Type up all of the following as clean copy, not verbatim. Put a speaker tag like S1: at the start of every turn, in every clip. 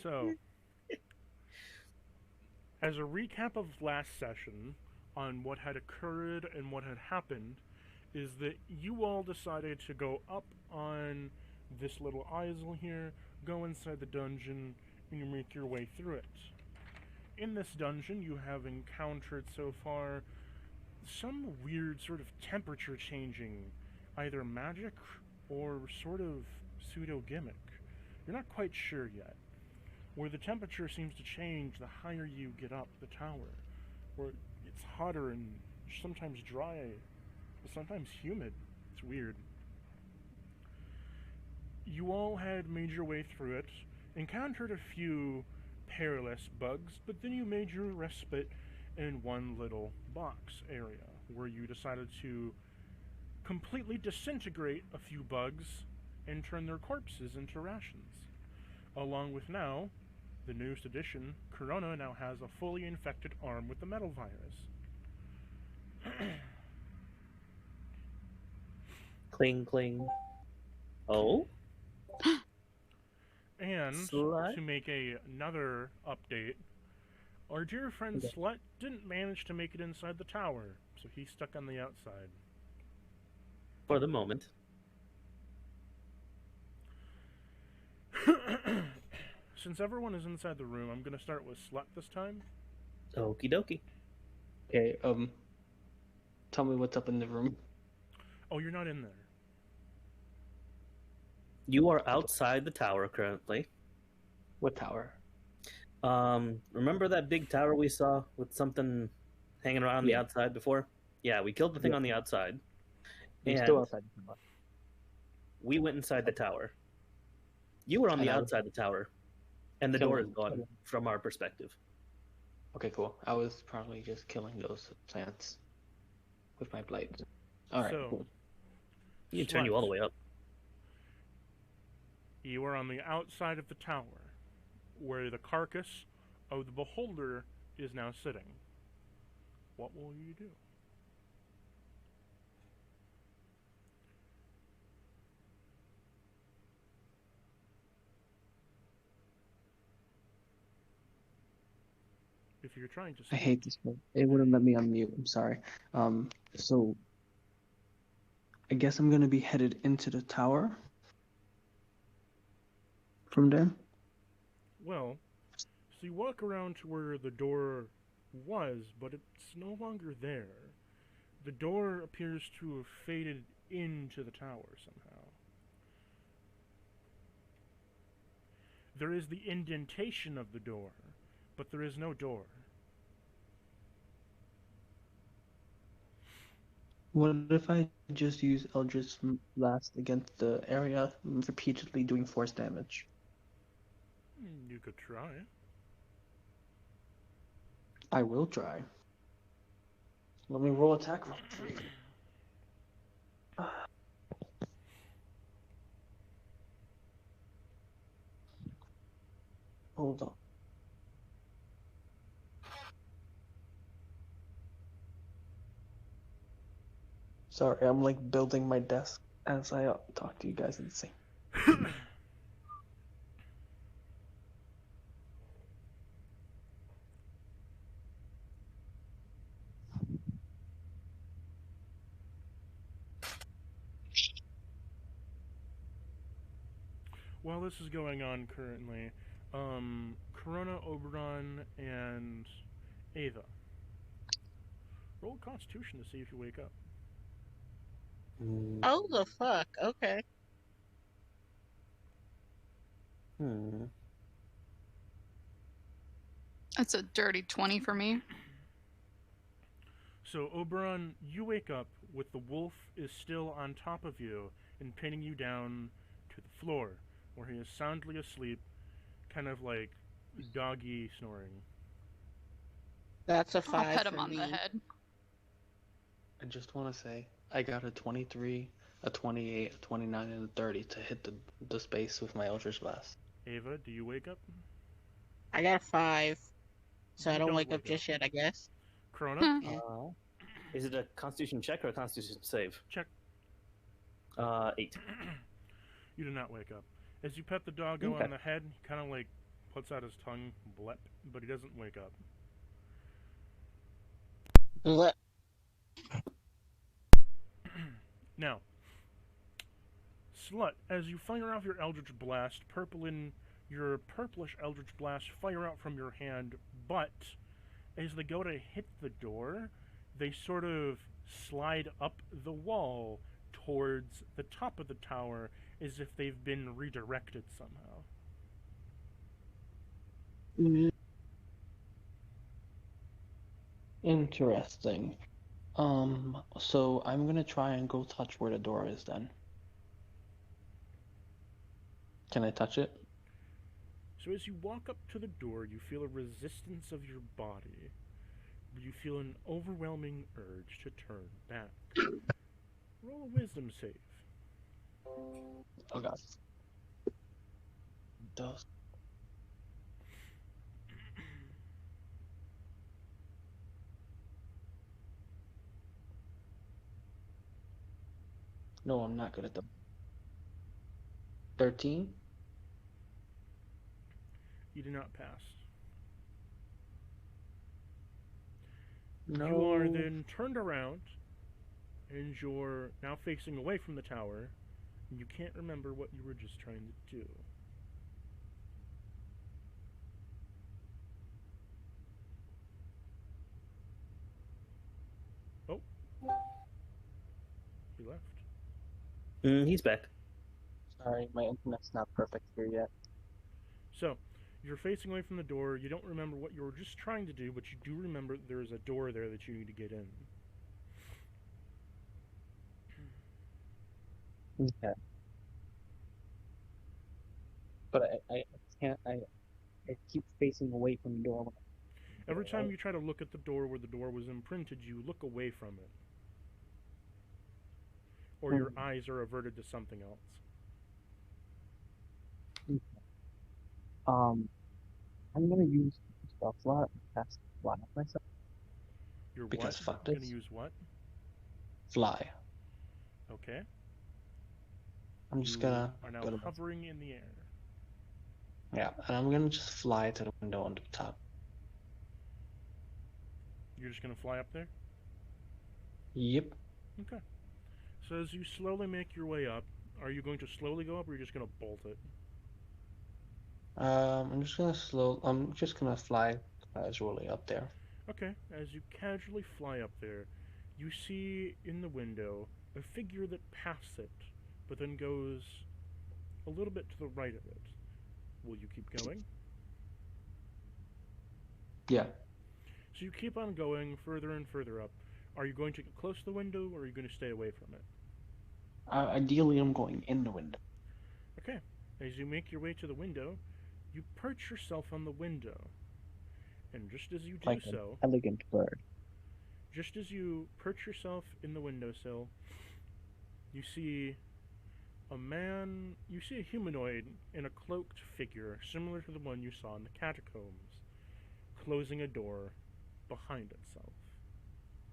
S1: So, as a recap of last session on what had occurred and what had happened, is that you all decided to go up on this little isle here, go inside the dungeon, and you make your way through it. In this dungeon, you have encountered so far some weird sort of temperature changing, either magic or sort of pseudo gimmick. You're not quite sure yet. Where the temperature seems to change the higher you get up the tower, where it's hotter and sometimes dry, but sometimes humid. It's weird. You all had made your way through it, encountered a few perilous bugs, but then you made your respite in one little box area where you decided to completely disintegrate a few bugs and turn their corpses into rations. Along with now, the newest addition, Corona now has a fully infected arm with the metal virus.
S2: Cling, cling. Oh?
S1: And
S2: Slut?
S1: to make another update, our dear friend Slut didn't manage to make it inside the tower, so he's stuck on the outside.
S2: For the moment.
S1: Since everyone is inside the room, I'm going to start with Slut this time.
S2: Okie dokie.
S3: Okay, tell me what's up in the room.
S1: Oh, you're not in there.
S2: You are outside the tower currently.
S3: What tower?
S2: Remember that big tower we saw with something hanging around the outside before? Yeah, we killed the thing on the outside.
S3: You're
S2: And
S3: still outside the tower.
S2: we went inside the tower. You were on the outside the tower. And the door is gone from our perspective.
S3: Okay, cool. I was probably just killing those plants with my blades. Alright,
S1: So,
S3: cool.
S2: You can turn you all the way up.
S1: You are on the outside of the tower, where the carcass of the beholder is now sitting. What will you do? If you're trying to
S3: I
S1: speak,
S3: hate this one. It wouldn't let me unmute. I'm sorry. So I guess I'm gonna be headed into the tower from there.
S1: well, so you walk around to where the door was, but it's no longer there. The door appears to have faded into the tower somehow. There is the indentation of the door, but there is no door.
S3: What if I just use Eldritch Blast against the area, repeatedly doing force damage?
S1: You could try.
S3: I will try. Let me roll attack roll. Hold on. Sorry, I'm like building my desk as I talk to you guys at the same.
S1: While this is going on currently, Corona, Oberon, and Ava. Roll Constitution to see if you wake up.
S4: Oh, the fuck. Okay.
S5: That's a dirty 20 for me.
S1: So, Oberon, you wake up with the wolf is still on top of you and pinning you down to the floor, where he is soundly asleep, kind of like doggy snoring.
S4: That's a
S5: I'll
S4: 5
S5: pet
S4: for
S5: him on
S4: me.
S5: the head.
S3: I just want to say I got a 23, a 28, a 29, and a 30 to hit the space with my Eldritch Blast.
S1: Ava, do you wake up?
S4: I got a 5, so
S1: You
S4: I don't
S1: don't
S4: wake
S1: wake
S4: up just yet, I guess.
S1: Corona?
S2: Is it a Constitution check or a Constitution save?
S1: Check.
S2: 8.
S1: You do not wake up. As you pet the doggo
S2: Okay.
S1: on the head, he kind of like puts out his tongue, blep, but he doesn't wake up.
S4: Let
S1: Now, Slut, as you fire off your Eldritch Blast, your purplish Eldritch Blast fire out from your hand, but as they go to hit the door, they sort of slide up the wall towards the top of the tower as if they've been redirected somehow.
S3: Interesting. So I'm gonna try and go touch where the door is then. Can I touch it?
S1: So as you walk up to the door, you feel a resistance of your body. You feel an overwhelming urge to turn back. Roll a wisdom save.
S3: Oh god. Does. No, I'm not good at them. 13?
S1: You do not pass.
S3: No.
S1: You are then turned around, and you're now facing away from the tower, and you can't remember what you were just trying to do. Oh. He left.
S2: He's back.
S3: Sorry, my internet's not perfect here yet.
S1: So, you're facing away from the door, you don't remember what you were just trying to do, but you do remember there's a door there that you need to get in.
S3: Okay. But I can't, I keep facing away from the door.
S1: Every time you try to look at the door where the door was imprinted, you look away from it. Or your eyes are averted to something else.
S3: I'm gonna use spell slot and cast fly on myself.
S1: You're
S3: Because
S1: what?
S3: fuck
S1: Gonna
S3: this.
S1: use what?
S3: Fly.
S1: Okay.
S3: I'm just
S1: You
S3: gonna
S1: are now
S3: go to
S1: hovering in the air.
S3: yeah, and I'm gonna just fly to the window on the top.
S1: You're just gonna fly up there?
S3: Yep.
S1: Okay. So as you slowly make your way up, are you going to slowly go up, or are you just gonna bolt it?
S3: I'm just gonna fly casually up there.
S1: Okay. As you casually fly up there, you see in the window a figure that passes it, but then goes a little bit to the right of it. Will you keep going?
S3: Yeah.
S1: So you keep on going further and further up. Are you going to get close to the window, or are you going to stay away from it?
S3: Ideally, I'm going in the window.
S1: Okay. As you make your way to the window, you perch yourself on the window. And just as you do
S3: Like
S1: so,
S3: an elegant bird.
S1: just as you perch yourself in the windowsill, you see a humanoid in a cloaked figure similar to the one you saw in the catacombs, closing a door behind itself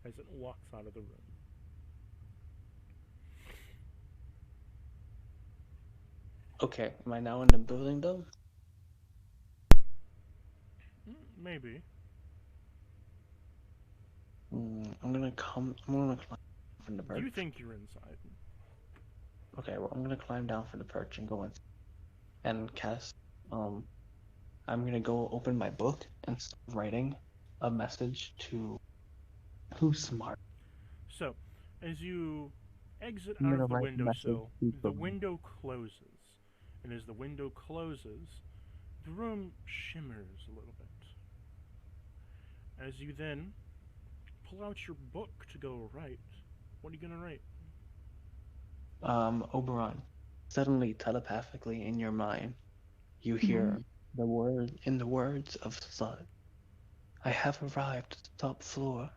S1: as it walks out of the room.
S3: Okay, am I now in the building though?
S1: Maybe.
S3: I'm gonna climb from the perch.
S1: You think you're inside.
S3: Okay, well, I'm gonna climb down from the perch and go in and cast. I'm gonna go open my book and start writing a message to who's smart.
S1: So, as you exit
S3: I'm
S1: out
S3: gonna
S1: of the
S3: write a message
S1: windowsill,
S3: to
S1: the
S3: them.
S1: window closes. And as the window closes, the room shimmers a little bit. As you then pull out your book to go write, what are you going to write?
S3: Oberon, suddenly telepathically in your mind, you hear the words of Slut. I have arrived at the top floor.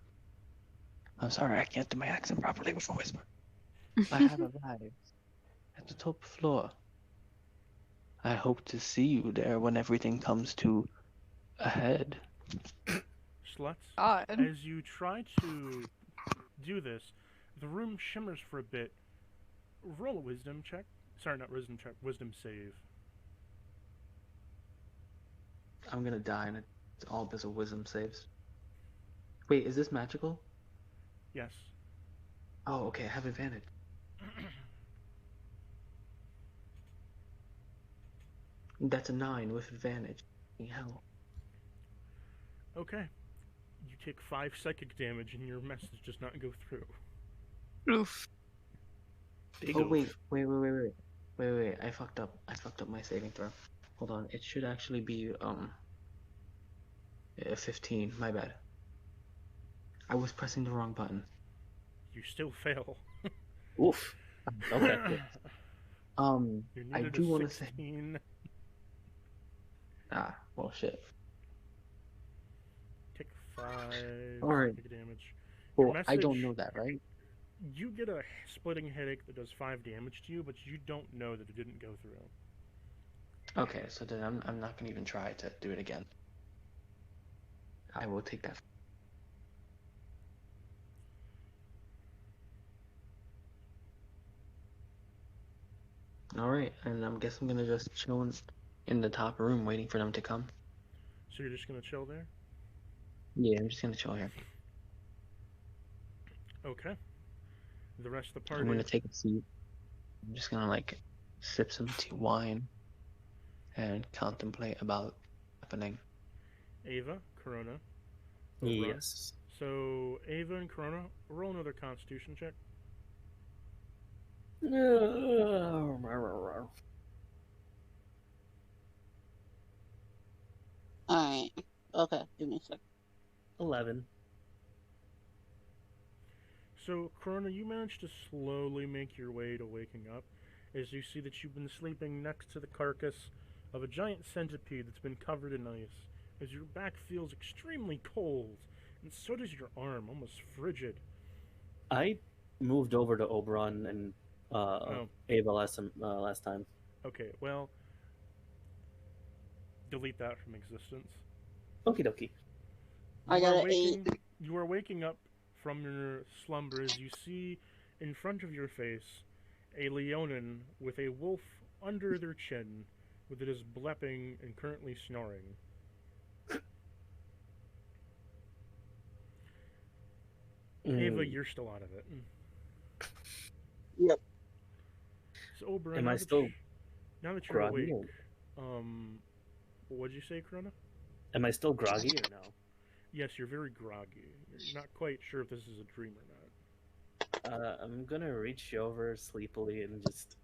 S3: I'm sorry, I can't do my accent properly before whisper. I have arrived at the top floor. I hope to see you there when everything comes to a head.
S1: Sluts,
S5: God.
S1: as you try to do this, the room shimmers for a bit. Roll a wisdom check. Sorry, not wisdom check, wisdom save.
S3: I'm gonna die, and it's all because of wisdom saves. Wait, is this magical?
S1: Yes.
S3: Oh, okay, I have advantage. That's a 9 with advantage. Hell.
S1: Okay. You take 5 psychic damage and your message does not go through.
S5: Oof.
S2: Big
S3: Oh,
S2: oof.
S3: wait. I fucked up. I fucked up my saving throw. Hold on. It should actually be, 15. My bad. I was pressing the wrong button.
S1: You still fail.
S2: Oof. Okay.
S1: You
S3: I
S1: needed
S3: do
S1: a
S3: want to say.
S1: 16.
S3: Ah, well, shit.
S1: Take 5
S3: Alright.
S1: psychic damage.
S3: Well,
S1: Your
S3: I don't
S1: message-
S3: know that, right?
S1: You get a splitting headache that does 5 damage to you, but you don't know that it didn't go through.
S3: Okay, so then I'm not gonna even try to do it again. I will take that. Alright, and I guess I'm gonna just chill in the top room waiting for them to come.
S1: So you're just gonna chill there?
S3: Yeah, I'm just gonna chill here.
S1: Okay. The rest of the
S3: I'm
S1: party.
S3: gonna take a seat. I'm just gonna like sip some tea wine and contemplate about happening.
S1: Ava, Corona. Oberon.
S2: Yes.
S1: So Ava and Corona, roll another Constitution check.
S4: Alright. Okay, give me a sec.
S2: 11.
S1: So Corona, you managed to slowly make your way to waking up, as you see that you've been sleeping next to the carcass of a giant centipede that's been covered in ice, as your back feels extremely cold, and so does your arm, almost frigid.
S2: I moved over to Oberon and Ava last time.
S1: Okay, well, delete that from existence.
S2: Okie dokie.
S4: I
S1: You
S4: got
S1: are
S4: an
S1: waking, you are waking up from your slumber as you see in front of your face a Leonin with a wolf under their chin, with it is blepping and currently snoring. Ava, you're still out of it.
S4: Yep.
S1: So Oberon,
S2: Am
S1: now
S2: I
S1: that
S2: still
S1: now that you're
S2: groggy?
S1: awake, what'd you say, Corona?
S2: Am I still groggy or no?
S1: Yes, you're very groggy. You're not quite sure if this is a dream or not.
S2: I'm gonna reach over sleepily and just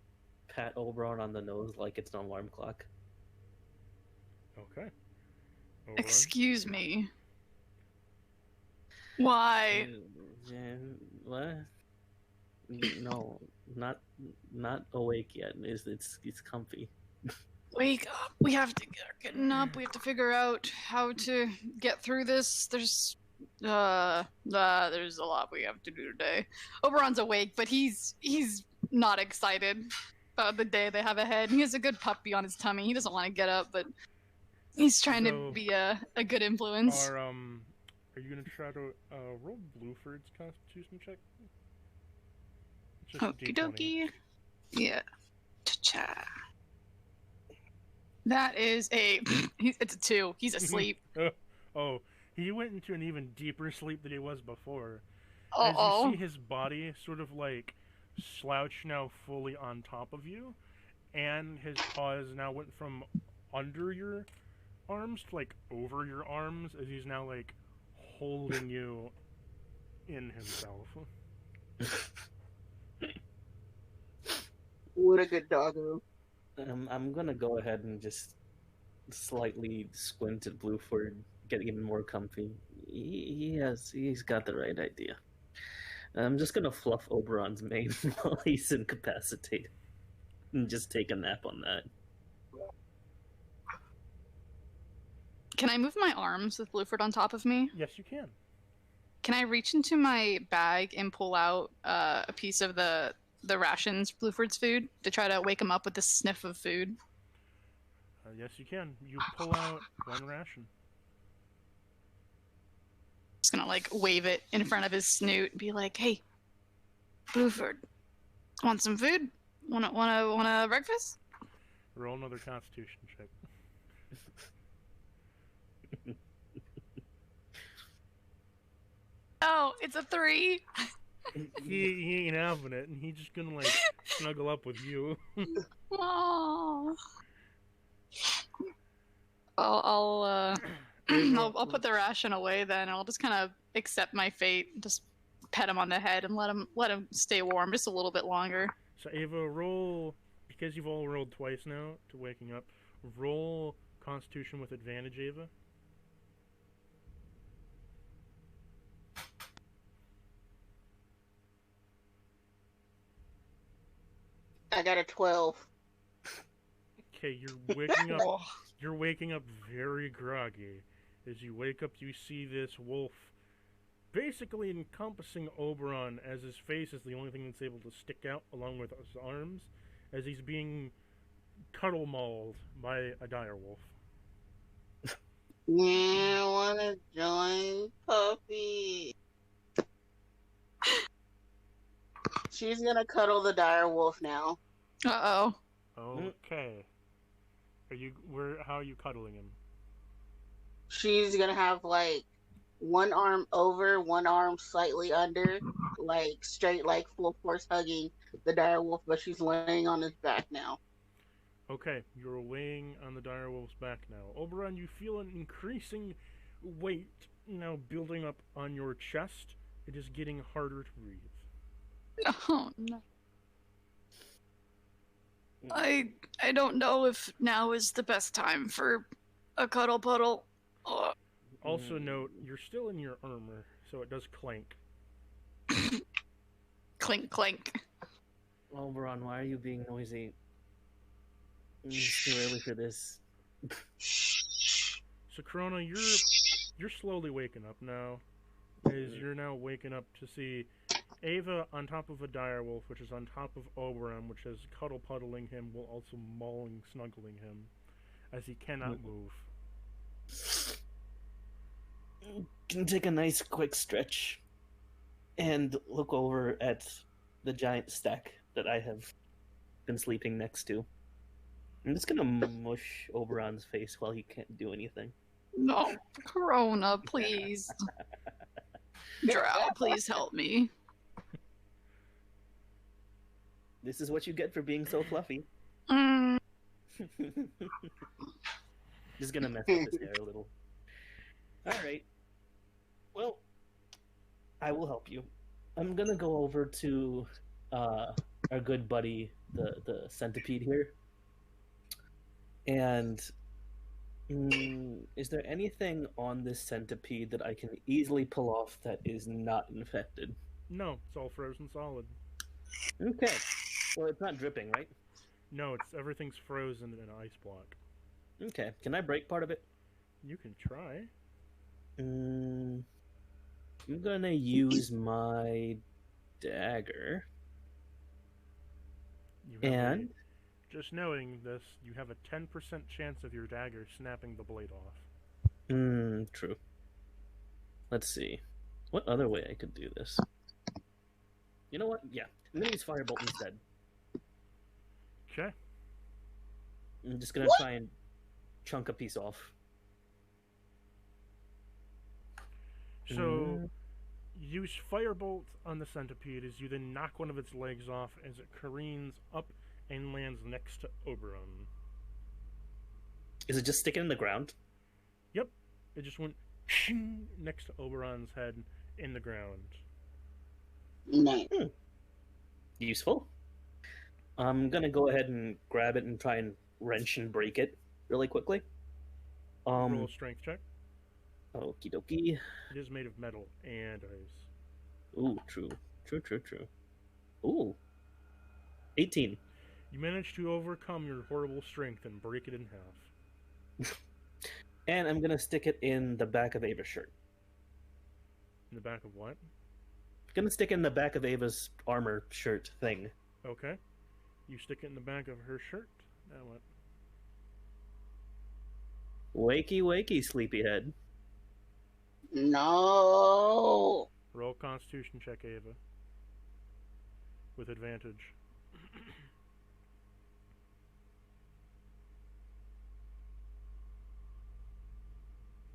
S2: pat Oberon on the nose like it's an alarm clock.
S1: Okay. Oberon?
S5: Excuse me. Why?
S2: What? No, not awake yet. It's comfy.
S5: Wake up. We have to get getting up. We have to figure out how to get through this. There's a lot we have to do today. Oberon's awake, but he's not excited about the day they have ahead. He has a good puppy on his tummy. He doesn't want to get up, but he's trying
S1: So,
S5: to be a good influence.
S1: Are you gonna try to roll Bluford's Constitution check? It's just a
S5: Okie
S1: D20.
S5: dokie. Yeah. Cha-cha. That is it's a 2. He's asleep.
S1: Oh, he went into an even deeper sleep than he was before.
S5: Uh-oh.
S1: As you see his body sort of like slouch now fully on top of you, and his paws now went from under your arms to like over your arms, as he's now like holding you in himself.
S4: What a good doggo.
S2: I'm gonna go ahead and just slightly squint at Bluford, get even more comfy. He's got the right idea. I'm just gonna fluff Oberon's mane while he's incapacitated, and just take a nap on that.
S5: Can I move my arms with Bluford on top of me?
S1: Yes, you can.
S5: Can I reach into my bag and pull out a piece of the rations, Bluford's food, to try to wake him up with a sniff of food?
S1: Yes, you can. You pull out one ration.
S5: Just gonna like wave it in front of his snoot and be like, "Hey, Bluford, want some food? Want a breakfast?"
S1: Roll another Constitution check.
S5: it's a 3.
S1: He ain't having it, and he's just gonna like snuggle up with you.
S5: Oh. I'll I'll put the ration away then. I'll just kind of accept my fate. Just pet him on the head and let him stay warm just a little bit longer.
S1: So Ava, roll, because you've all rolled twice now to waking up. Roll Constitution with advantage, Ava.
S4: I got a 12.
S1: Okay, you're waking up. You're waking up very groggy. As you wake up, you see this wolf basically encompassing Oberon, as his face is the only thing that's able to stick out along with his arms, as he's being cuddle mauled by a dire wolf.
S4: Yeah, I wanna join Puppy. She's gonna cuddle the dire wolf now.
S5: Uh-oh.
S1: Okay. How are you cuddling him?
S4: She's gonna have like one arm over, one arm slightly under, like straight, like full force hugging the dire wolf, but she's laying on his back now.
S1: Okay, you're laying on the dire wolf's back now. Oberon, you feel an increasing weight now building up on your chest. It is getting harder to breathe.
S5: Oh no. I don't know if now is the best time for a cuddle puddle.
S1: Also note, you're still in your armor, so it does clank.
S5: Clink clink.
S2: Oberon, why are you being noisy? It's too early for this.
S1: So Corona, you're slowly waking up now. As you're now waking up to see Ava on top of a dire wolf, which is on top of Oberon, which is cuddle puddling him while also mauling, snuggling him, as he cannot move.
S2: Can take a nice quick stretch and look over at the giant stack that I have been sleeping next to. I'm just gonna mush Oberon's face while he can't do anything.
S5: No, Corona, please. Drow, please help me.
S2: This is what you get for being so fluffy.
S5: Mm.
S2: Just gonna mess with his hair a little. Alright. Well, I will help you. I'm gonna go over to our good buddy, the centipede here. And is there anything on this centipede that I can easily pull off that is not infected?
S1: No, it's all frozen solid.
S2: Okay. Well, it's not dripping, right?
S1: No, everything's frozen in an ice block.
S2: Okay. Can I break part of it?
S1: You can try.
S2: I'm gonna use my dagger. And
S1: just knowing this, you have a 10% chance of your dagger snapping the blade off.
S2: True. Let's see. What other way I could do this? You know what? Yeah. I'm gonna use Firebolt instead.
S1: Okay.
S2: I'm just gonna try and chunk a piece off.
S1: So, use Firebolt on the centipede as you then knock one of its legs off as it careens up and lands next to Oberon.
S2: Is it just sticking in the ground?
S1: Yep. It just went next to Oberon's head in the ground.
S4: Nice.
S2: Useful. I'm gonna go ahead and grab it and try and wrench and break it really quickly.
S1: Roll a strength check.
S2: Okie dokie.
S1: It is made of metal and ice.
S2: Ooh, true. Ooh. 18.
S1: You managed to overcome your horrible strength and break it in half.
S2: And I'm gonna stick it in the back of Ava's shirt.
S1: In the back of what?
S2: Gonna stick it in the back of Ava's armor shirt thing.
S1: Okay. You stick it in the back of her shirt. Now what?
S2: Wakey, wakey, sleepyhead.
S4: No.
S1: Roll Constitution check, Ava. With advantage.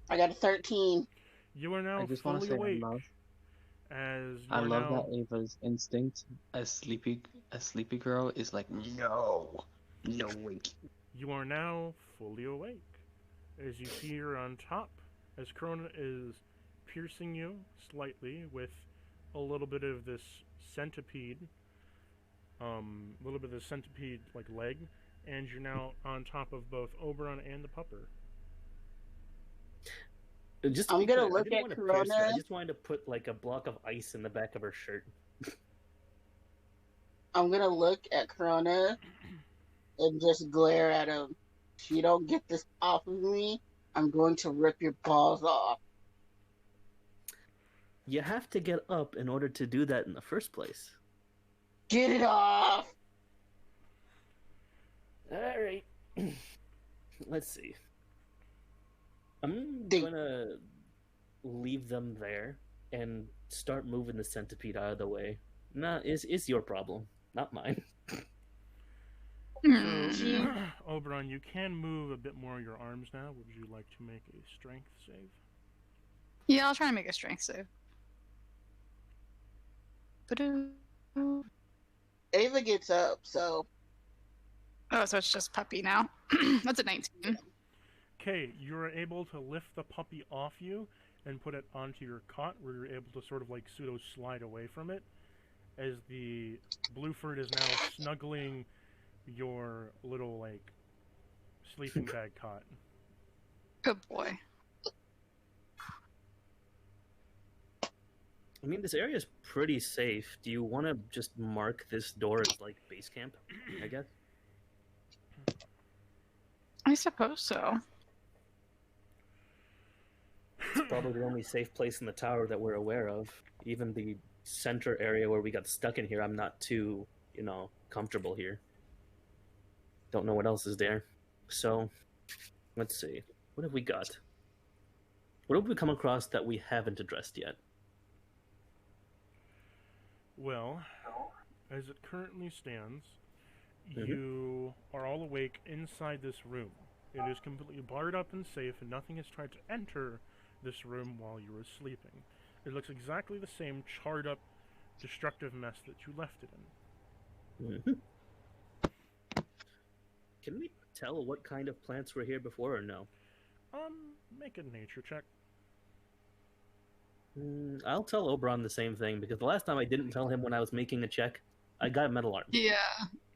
S4: I got a 13.
S1: You are now
S3: I just want to
S1: fully
S3: say
S1: awake
S3: no.
S1: as you
S3: I
S1: are
S3: love
S1: now
S3: that Ava's instinct as sleepy girl is like, no, no waking.
S1: you are now fully awake. As you see her on top, as Corona is piercing you slightly with a little bit of this centipede, like leg, and you're now on top of both Oberon and the pupper.
S2: Just to
S4: I'm
S2: be
S4: gonna
S2: clear, I
S4: look
S2: didn't
S4: at
S2: want to pierce her. I
S4: Corona.
S2: just wanted to put like a block of ice in the back of her shirt.
S4: I'm gonna look at Corona and just glare at him. If you don't get this off of me, I'm going to rip your balls off.
S2: You have to get up in order to do that in the first place.
S4: Get it off!
S2: Alright. Let's see. I'm
S4: Think.
S2: gonna leave them there and start moving the centipede out of the way. Nah, it's your problem, not mine.
S5: Hmm.
S1: So, Oberon, you can move a bit more of your arms now. Would you like to make a strength save?
S5: Yeah, I'll try and make a strength save. Ba-doo.
S4: Ava gets up, so
S5: Oh, so it's just puppy now. That's a 19.
S1: Okay, you are able to lift the puppy off you and put it onto your cot, where you're able to sort of like pseudo slide away from it, as the Blueford is now snuggling your little like sleeping bag cot.
S5: Good boy.
S2: I mean, this area is pretty safe. Do you want to just mark this door as like base camp? I guess.
S5: I suppose so.
S2: It's probably the only safe place in the tower that we're aware of. Even the center area where we got stuck in here, I'm not too, comfortable here. Don't know what else is there. So, let's see. What have we got? What have we come across that we haven't addressed yet?
S1: Well, as it currently stands,
S2: Mhm.
S1: you are all awake inside this room. It is completely barred up and safe, and nothing has tried to enter this room while you were sleeping. It looks exactly the same charred up, destructive mess that you left it in.
S2: Can we tell what kind of plants were here before or no?
S1: Make a nature check.
S2: I'll tell Oberon the same thing, because the last time I didn't tell him when I was making a check, I got a metal arm.
S5: Yeah,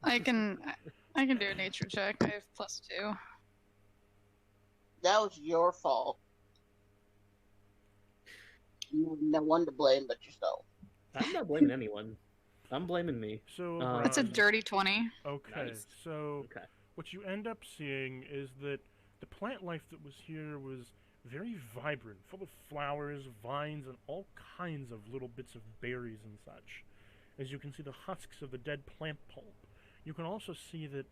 S5: I can do a nature check. I have +2.
S4: that was your fault. You have no one to blame but yourself.
S2: I'm not blaming anyone. I'm blaming me.
S1: So,
S5: That's a dirty 20.
S1: Okay,
S2: Nice.
S1: so
S2: Okay.
S1: what you end up seeing is that the plant life that was here was very vibrant, full of flowers, vines, and all kinds of little bits of berries and such. As you can see the husks of the dead plant pulp. You can also see that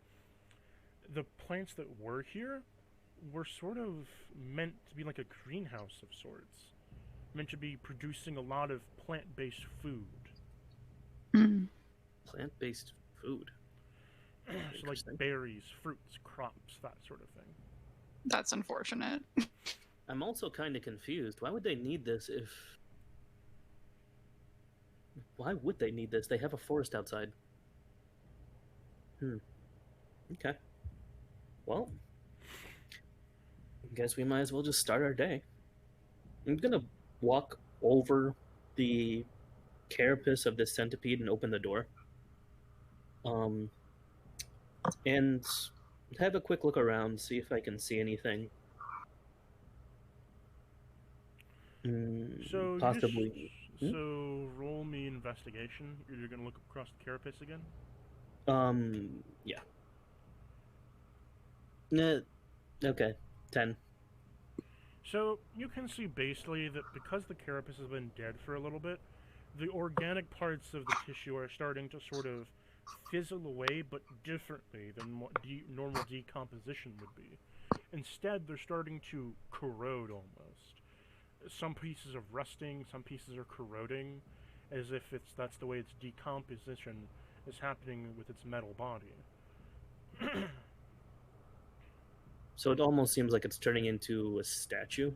S1: the plants that were here were sort of meant to be like a greenhouse of sorts. Meant to be producing a lot of plant-based food.
S5: Mm.
S2: Plant-based food.
S1: So like
S2: Interesting.
S1: berries, fruits, crops, that sort of thing.
S5: That's unfortunate.
S2: I'm also kind of confused. Why would they need this if... Why would they need this? They have a forest outside. Okay. Well, I guess we might as well just start our day. I'm gonna walk over the carapace of this centipede and open the door. And have a quick look around, see if I can see anything.
S1: So
S2: Possibly.
S1: So roll me investigation. You're gonna look across the carapace again.
S2: Yeah. Okay. 10.
S1: So you can see basically that because the carapace has been dead for a little bit, the organic parts of the tissue are starting to sort of fizzle away, but differently than what normal decomposition would be. Instead, they're starting to corrode almost. Some pieces are rusting, some pieces are corroding, as if that's the way its decomposition is happening with its metal body.
S2: So it almost seems like it's turning into a statue.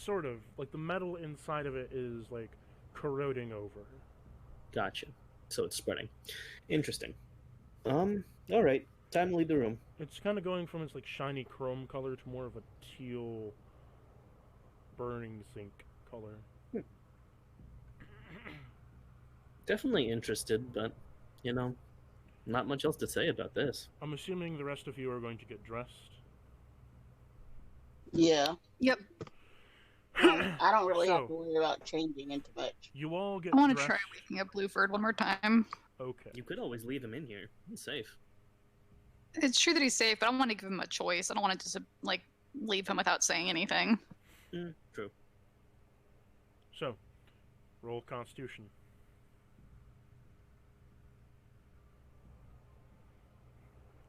S1: sort of. Like, the metal inside of it is, like, corroding over.
S2: Gotcha. So it's spreading. Interesting. All right. Time to leave the room.
S1: It's kind of going from its, like, shiny chrome color to more of a teal burning zinc color.
S2: Definitely interested, but, you know, not much else to say about this.
S1: I'm assuming the rest of you are going to get dressed.
S4: Yeah.
S5: Yep.
S4: I don't really have
S1: So-
S4: to worry about changing into much.
S1: You all get
S5: I want to
S1: dressed.
S5: try waking up Blueford one more time.
S1: Okay.
S2: You could always leave him in here. He's safe.
S5: It's true that he's safe, but I want to give him a choice. I don't want to just like leave him without saying anything.
S2: True.
S1: So, roll Constitution.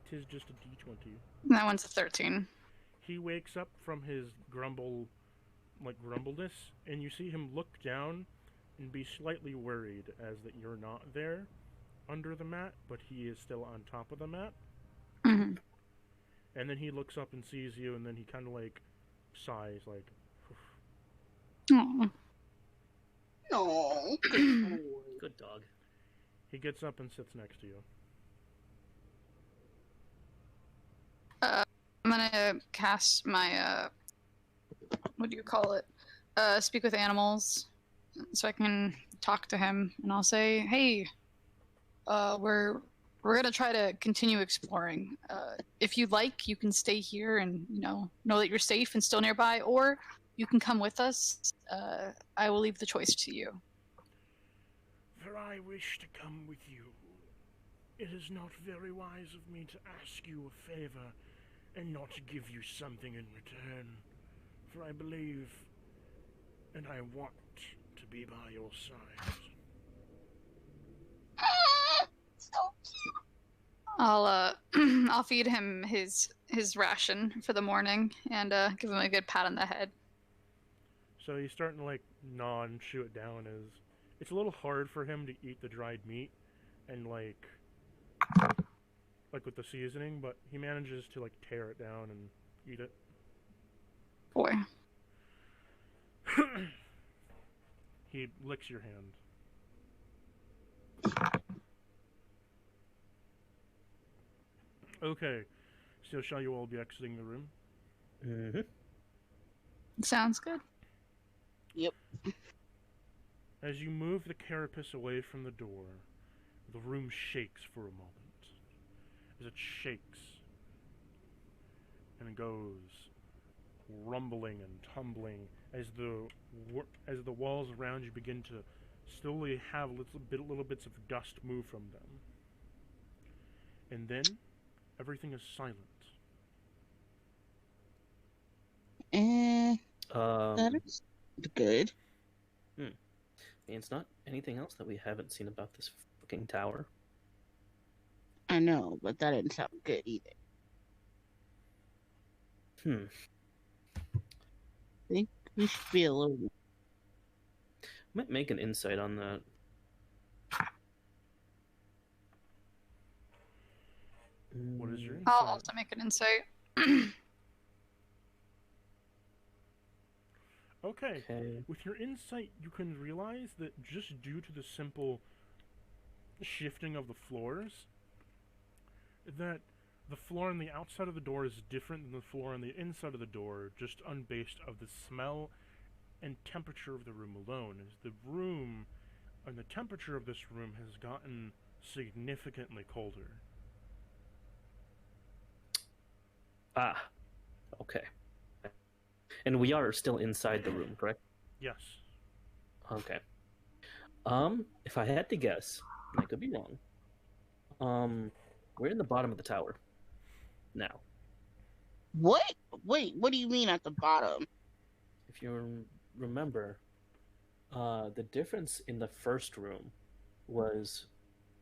S1: Tis just a d20.
S5: That one's a 13.
S1: He wakes up from his grumbleness, and you see him look down and be slightly worried as that you're not there under the mat, but he is still on top of the mat.
S5: Hmm.
S1: And then he looks up and sees you, and then he kind of like sighs, like,
S5: Aw.
S4: No.
S2: Good dog.
S1: he gets up and sits next to you.
S5: I'm gonna cast my what do you call it? Speak with animals, so I can talk to him, and I'll say, "Hey, we're gonna try to continue exploring. If you'd like, you can stay here and know that you're safe and still nearby, or you can come with us. I will leave the choice to you."
S1: For I wish to come with you. It is not very wise of me to ask you a favor and not to give you something in return. For I believe and I want to be by your side.
S4: So
S5: I'll I'll feed him his ration for the morning and give him a good pat on the head.
S1: So he's starting to like gnaw and chew it down as it's a little hard for him to eat the dried meat and like with the seasoning, but he manages to like tear it down and eat it.
S5: Boy.
S1: He licks your hand. Okay, so shall you all be exiting the room?
S2: Mm-hmm.
S5: Sounds good.
S1: As you move the carapace away from the door, the room shakes for a moment. As it shakes and goes rumbling and tumbling as the walls around you begin to slowly have little bits of dust move from them. And then everything is silent.
S4: that is good.
S2: It's not anything else that we haven't seen about this fucking tower.
S4: I know, but that didn't sound good either. I think we should be a little.
S2: Might make an insight on that.
S1: What is your insight?
S5: I'll also make an insight.
S1: Okay.
S2: Okay.
S1: With your insight, you can realize that just due to the simple shifting of the floors, that the floor on the outside of the door is different than the floor on the inside of the door, just based of the smell and temperature of the room alone. As the room and the temperature of this room has gotten significantly colder.
S2: Ah. Okay. And we are still inside the room, correct?
S1: Yes.
S2: Okay. If I had to guess, and I could be wrong, we're in the bottom of the tower now.
S4: What? Wait, what do you mean at the bottom?
S2: If you remember, the difference in the first room was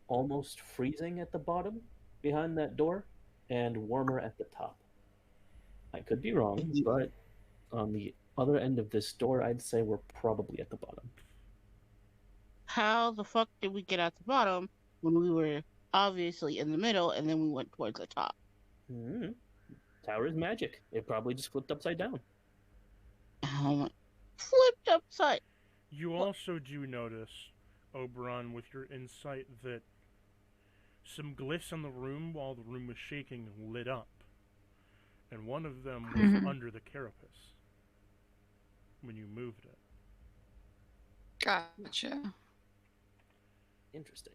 S2: almost freezing at the bottom behind that door and warmer at the top. I could be wrong, but on the other end of this door, I'd say we're probably at the bottom.
S4: How the fuck did we get at the bottom when we were obviously in the middle and then we went towards the top?
S2: Tower is magic. It probably just flipped upside down.
S4: Oh my. flipped upside.
S1: You also do notice, Oberon, with your insight, that some glyphs in the room while the room was shaking lit up, and one of them was under the carapace when you moved it.
S5: Gotcha.
S2: Interesting.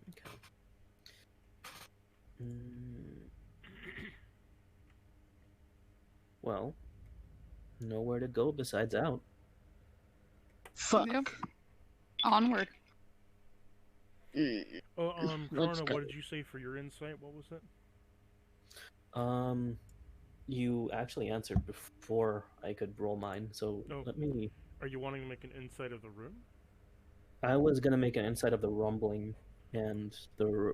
S2: Okay. Well, nowhere to go besides out.
S4: Fuck.
S5: Yep. Onward.
S1: Oh,
S4: Let's
S1: Corona,
S4: go.
S1: what did you say for your insight? What was it?
S2: You actually answered before I could roll mine, so
S1: Oh.
S2: let me...
S1: Are you wanting to make an insight of the room?
S2: I was gonna make an insight of the rumbling and the,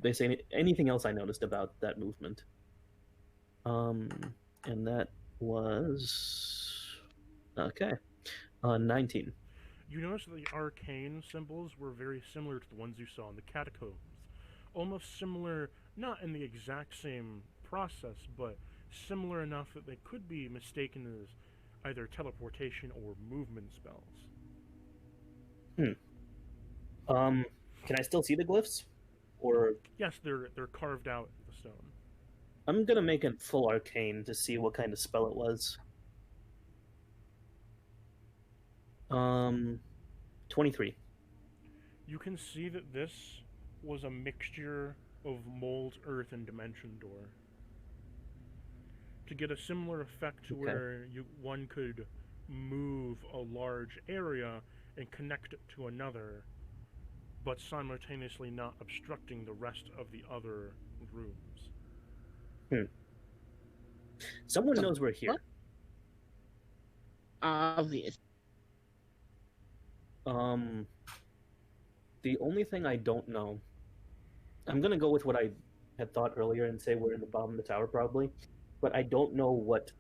S2: basically anything else I noticed about that movement. And that was... Okay. 19.
S1: You notice that the arcane symbols were very similar to the ones you saw in the catacombs. Almost similar, not in the exact same process, but similar enough that they could be mistaken as either teleportation or movement spells.
S2: Can I still see the glyphs? Or...
S1: Yes, they're carved out in the stone.
S2: I'm gonna make it full arcane to see what kind of spell it was. 23.
S1: You can see that this was a mixture of mold, earth, and dimension door. To get a similar effect to
S2: Okay.
S1: where one could move a large area and connect it to another, but simultaneously not obstructing the rest of the other rooms.
S2: Someone knows we're here.
S4: Obvious.
S2: The only thing I don't know... I'm gonna go with what I had thought earlier and say we're in the bottom of the tower, probably. But I don't know what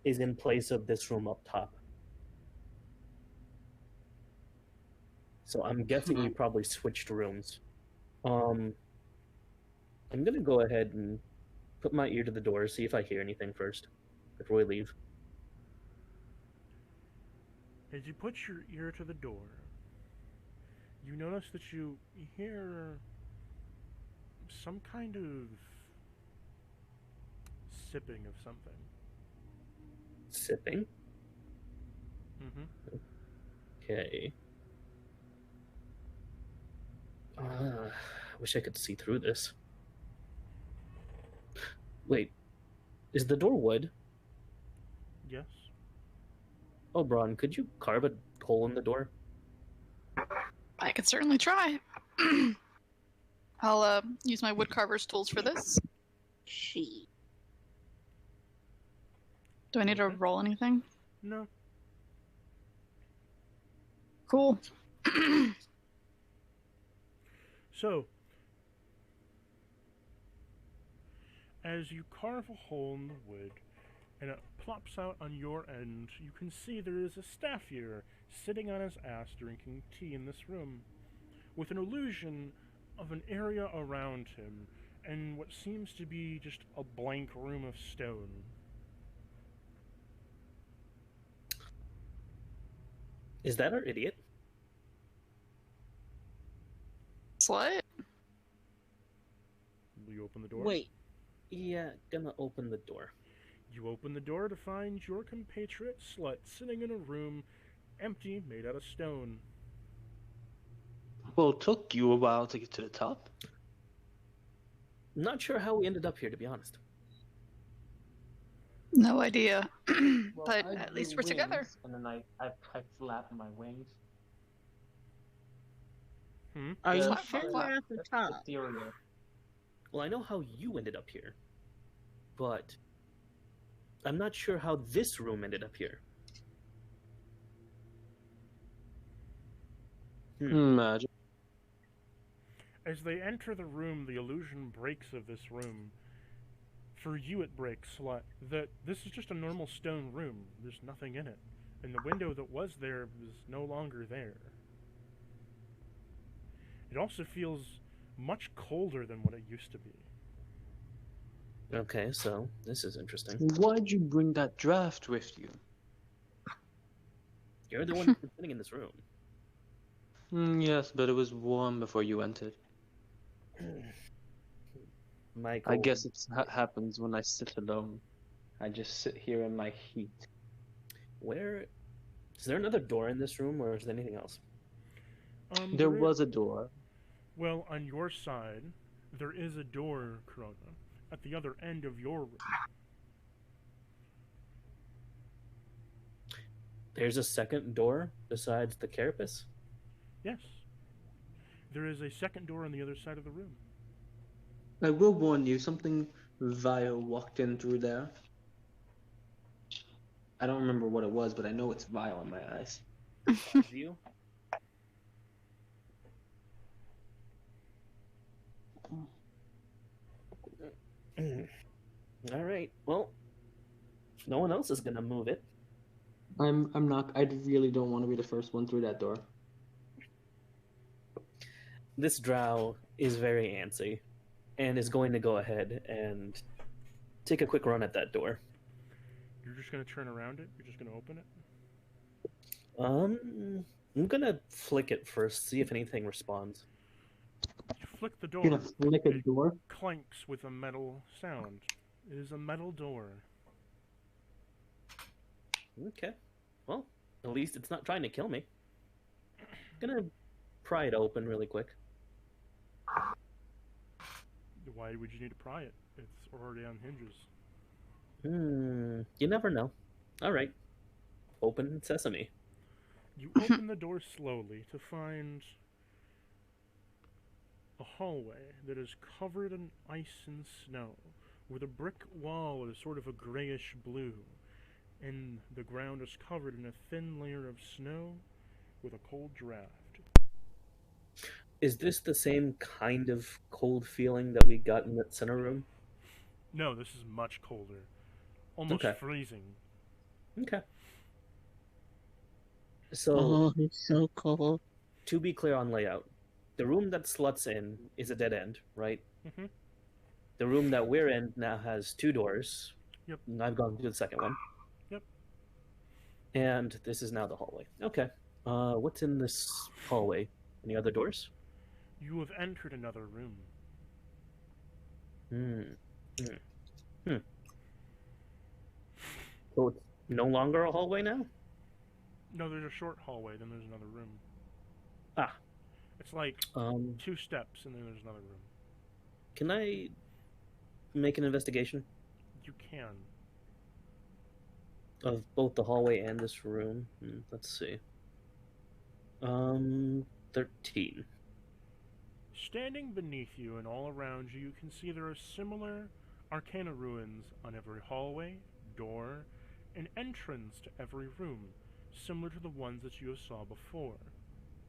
S2: is in place of this room up top. So I'm guessing we probably switched rooms. I'm gonna go ahead and put my ear to the door, see if I hear anything first, before we leave.
S1: As you put your ear to the door, you notice that you hear some kind of sipping of something.
S2: Sipping?
S1: Mm-hmm.
S2: Okay. Wish I could see through this. Wait, is the door wood?
S1: Yes.
S2: Oh, Braun, could you carve a hole in the door?
S5: I could certainly try. I'll use my woodcarver's tools for this.
S4: She.
S5: Do I need to
S1: Okay.
S5: roll anything?
S1: No.
S5: Cool.
S1: So, as you carve a hole in the wood, and it plops out on your end, you can see there is a staff here, sitting on his ass drinking tea in this room, with an illusion of an area around him, and what seems to be just a blank room of stone.
S2: Is that our idiot?
S5: Slut?
S1: Will you open the door?
S4: Wait.
S2: Yeah, gonna open the door.
S1: You open the door to find your compatriot Slut sitting in a room empty, made out of stone.
S3: Well, it took you a while to get to the top.
S2: Not sure how we ended up here, to be honest.
S5: No idea.
S3: Well,
S5: But
S3: I
S5: at least
S3: grew
S5: we're together.
S3: wings, And then I flap my wings.
S4: Are you
S5: Flap,
S4: sure
S5: flap,
S4: you're
S5: flap.
S4: at the top?
S3: Ethereal.
S2: Well, I know how you ended up here, but I'm not sure how this room ended up here.
S3: Magic.
S1: As they enter the room, the illusion breaks of this room. For you, it breaks, Slut, that this is just a normal stone room. There's nothing in it. And the window that was there is no longer there. It also feels much colder than what it used to be.
S2: Okay, so this is interesting.
S3: Why'd you bring that draft with you?
S2: You're the one who's sitting in this room.
S3: Yes, but it was warm before you entered.
S2: Michael.
S3: I guess it happens when I sit alone. I just sit here in my heat.
S2: Where is there another door in this room, or is there anything else?
S3: There was a door.
S1: Well, on your side, there is a door, Corona, at the other end of your room.
S2: There's a second door besides the carapace?
S1: Yes. There is a second door on the other side of the room.
S3: I will warn you, something vile walked in through there. I don't remember what it was, but I know it's vile in my eyes.
S2: You? All right. Well, no one else is gonna move it.
S3: I'm not. I really don't want to be the first one through that door.
S2: This drow is very antsy and is going to go ahead and take a quick run at that door.
S1: You're just going to turn around it? You're just going to open it?
S2: I'm gonna flick it first, see if anything responds.
S1: You flick the door.
S3: You're gonna flick a door?
S1: Clanks with a metal sound. It is a metal door.
S2: Okay. Well, at least it's not trying to kill me. Gonna pry it open really quick.
S1: Why would you need to pry it? It's already on hinges.
S2: You never know. Alright. Open sesame.
S1: You open the door slowly to find a hallway that is covered in ice and snow, where the brick wall is sort of a grayish blue, and the ground is covered in a thin layer of snow with a cold draft.
S2: Is this the same kind of cold feeling that we got in that center room?
S1: No, this is much colder. Almost
S2: Okay.
S1: freezing.
S2: Okay. So,
S4: Oh, it's so cold.
S2: to be clear on layout, the room that Slut's in is a dead end, right?
S1: Mm-hmm.
S2: The room that we're in now has 2 doors.
S1: Yep.
S2: And I've gone through the second one.
S1: Yep.
S2: And this is now the hallway. Okay. What's in this hallway? Any other doors?
S1: You have entered another room.
S2: So it's no longer a hallway now?
S1: No, there's a short hallway, then there's another room.
S2: Ah.
S1: It's like 2 steps, and then there's another room.
S2: Can I make an investigation
S1: You can.
S2: of both the hallway and this room? Let's see. 13.
S1: Standing beneath you and all around you, you can see there are similar arcana ruins on every hallway, door, and entrance to every room, similar to the ones that you saw before,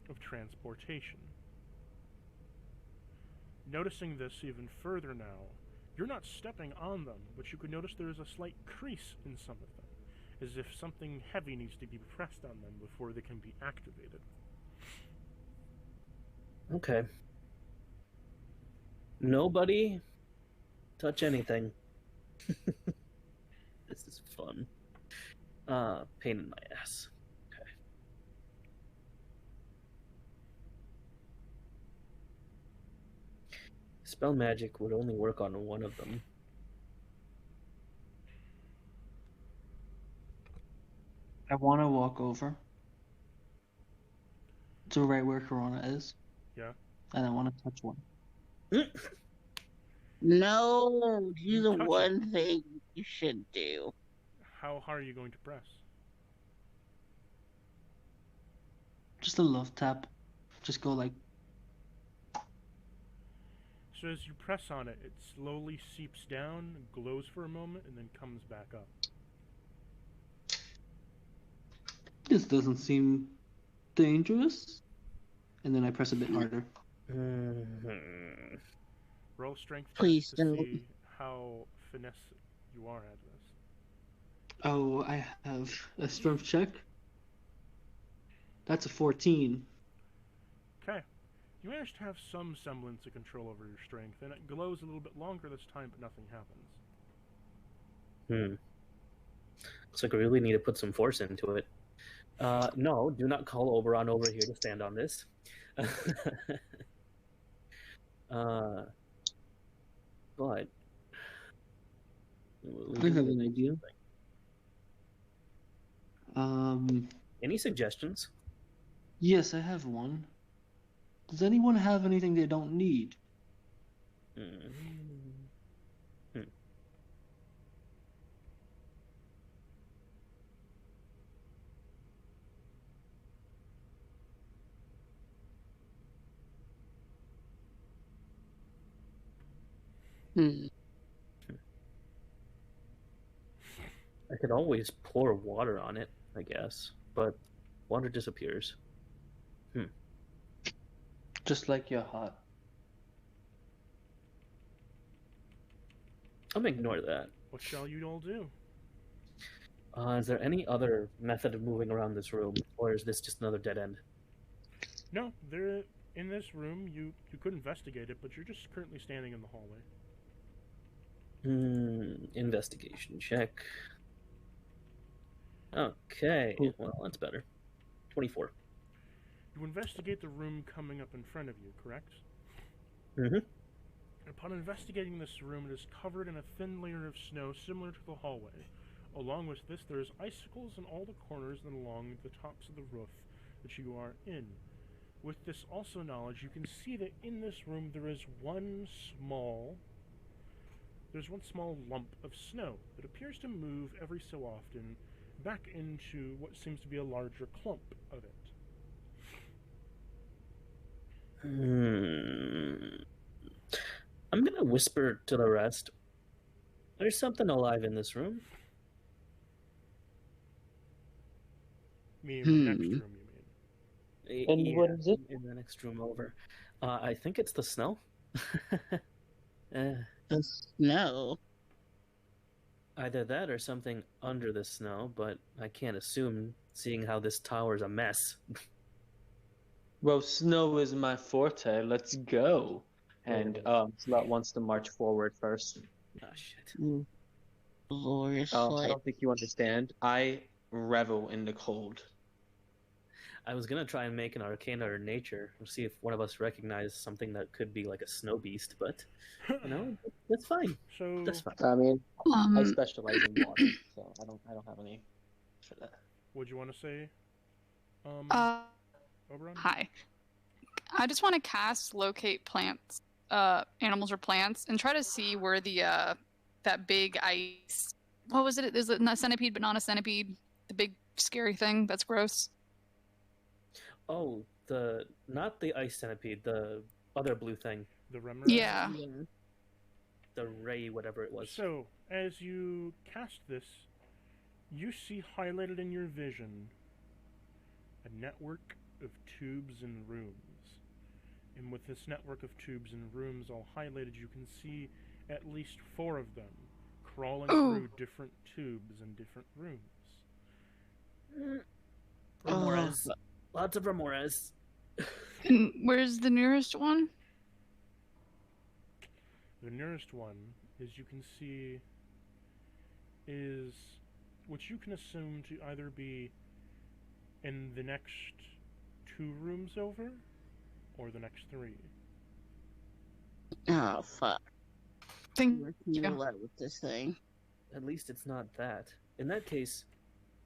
S1: of transportation. Noticing this even further now, you're not stepping on them, but you can notice there is a slight crease in some of them, as if something heavy needs to be pressed on them before they can be activated.
S2: Okay. Nobody touch anything. This is fun. Pain in my ass. Okay. Spell magic would only work on one of them.
S3: I want to walk over to right where Corona is.
S1: Yeah?
S3: And I want to touch one.
S4: No, do
S1: You
S4: the
S1: touch it.
S4: one thing you should do.
S1: How hard are you going to press?
S3: Just a love tap. Just go like.
S1: So as you press on it, it slowly seeps down, glows for a moment, and then comes back up.
S3: This doesn't seem dangerous. And then I press a bit harder.
S1: Roll strength check
S4: Please
S1: to
S4: don't.
S1: see how finesse you are at this.
S3: Oh, I have a strength check. That's a 14.
S1: Okay. You manage to have some semblance of control over your strength, and it glows a little bit longer this time, but nothing happens.
S2: Looks like we really need to put some force into it. No, do not call Oberon over here to stand on this. But
S3: I have an idea.
S2: Any suggestions?
S3: Yes, I have one. Does anyone have anything they don't need?
S4: Hmm.
S2: I could always pour water on it, I guess, but water disappears.
S3: Just like your heart.
S2: I'm gonna ignore that.
S1: What shall you all do?
S2: Is there any other method of moving around this room, or is this just another dead end?
S1: No, there in this room. You could investigate it, but you're just currently standing in the hallway.
S2: Investigation check. Okay, well, that's better. 24.
S1: You investigate the room coming up in front of you, correct?
S2: Mm-hmm.
S1: Upon investigating this room, it is covered in a thin layer of snow similar to the hallway. Along with this, there is icicles in all the corners and along the tops of the roof that you are in. With this also knowledge, you can see that in this room there is one small lump of snow that appears to move every so often back into what seems to be a larger clump of it.
S2: I'm gonna whisper to the rest. There's something alive in this room.
S1: The next room, you mean?
S3: And what is it?
S2: In the next room over. I think it's the snow.
S4: The snow.
S2: Either that or something under the snow, but I can't assume, seeing how this tower's a mess.
S3: Well, snow is my forte. Let's go. And Slot wants to march forward first.
S2: Oh, shit.
S4: Glorious
S3: I
S4: light.
S3: don't think you understand. I revel in the cold.
S2: I was gonna try and make an arcana or nature, or see if one of us recognized something that could be like a snow beast, but that's fine.
S1: So
S2: That's fine.
S3: I mean, I
S5: Um,
S3: specialize in water, so I don't have any for that.
S1: what'd you want to say? Oberon?
S5: Hi. I just want to cast locate plants, animals or plants, and try to see where the that big ice. What was it? Is it a centipede, but not a centipede? The big scary thing that's gross.
S2: Oh, not the ice centipede, the other blue thing,
S1: The Remnant?
S5: Yeah.
S2: the ray, whatever it was.
S1: So, as you cast this, you see highlighted in your vision a network of tubes and rooms. And with this network of tubes and rooms all highlighted, you can see at least 4 of them crawling through different tubes and different rooms.
S2: Remores. Lots of remores.
S5: And where's the nearest one?
S1: The nearest one, as you can see, is what you can assume to either be in the next 2 rooms over, or the next 3.
S4: Oh, fuck.
S5: Thank
S4: We're
S5: you.
S4: too low with this thing.
S2: At least it's not that. In that case,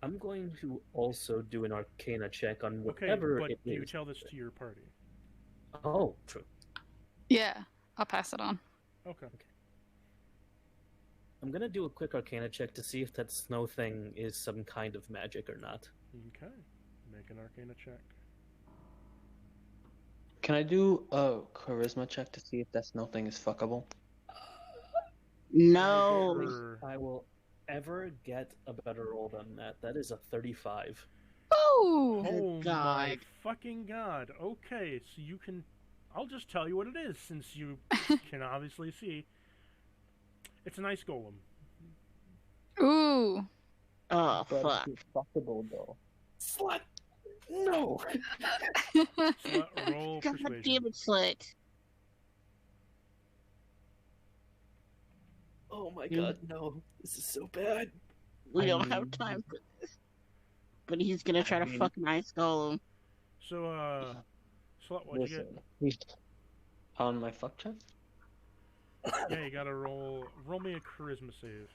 S2: I'm going to also do an arcana check on
S1: Okay,
S2: whatever
S1: but
S2: it
S1: do you
S2: is.
S1: tell this to your party?
S2: Oh, true.
S5: Yeah, I'll pass it on.
S1: Okay.
S2: I'm gonna do a quick arcana check to see if that snow thing is some kind of magic or not.
S1: Okay. Make an arcana check.
S3: Can I do a charisma check to see if that snow thing is fuckable?
S4: No.
S1: Or-
S2: I will ever get a better roll than that. That is a 35.
S5: Oh!
S1: Oh my
S4: God.
S1: fucking god. Okay, so you can... I'll just tell you what it is, since you can obviously see. It's an ice golem.
S5: Ooh!
S4: Oh,
S3: But
S4: fuck.
S3: it's fuckable though.
S2: Slut! No!
S1: Slut, roll
S4: God
S1: persuasion.
S4: damn it, Slit.
S2: Oh my god, no. This is so bad.
S4: We
S3: I
S4: don't have
S3: mean-
S4: time for this. but he's gonna try
S2: I
S4: to
S2: mean-
S4: fucking ice golem.
S1: So, Slut, what'd you get?
S3: Listen, on my fuck check?
S1: Yeah, you gotta roll me a charisma save.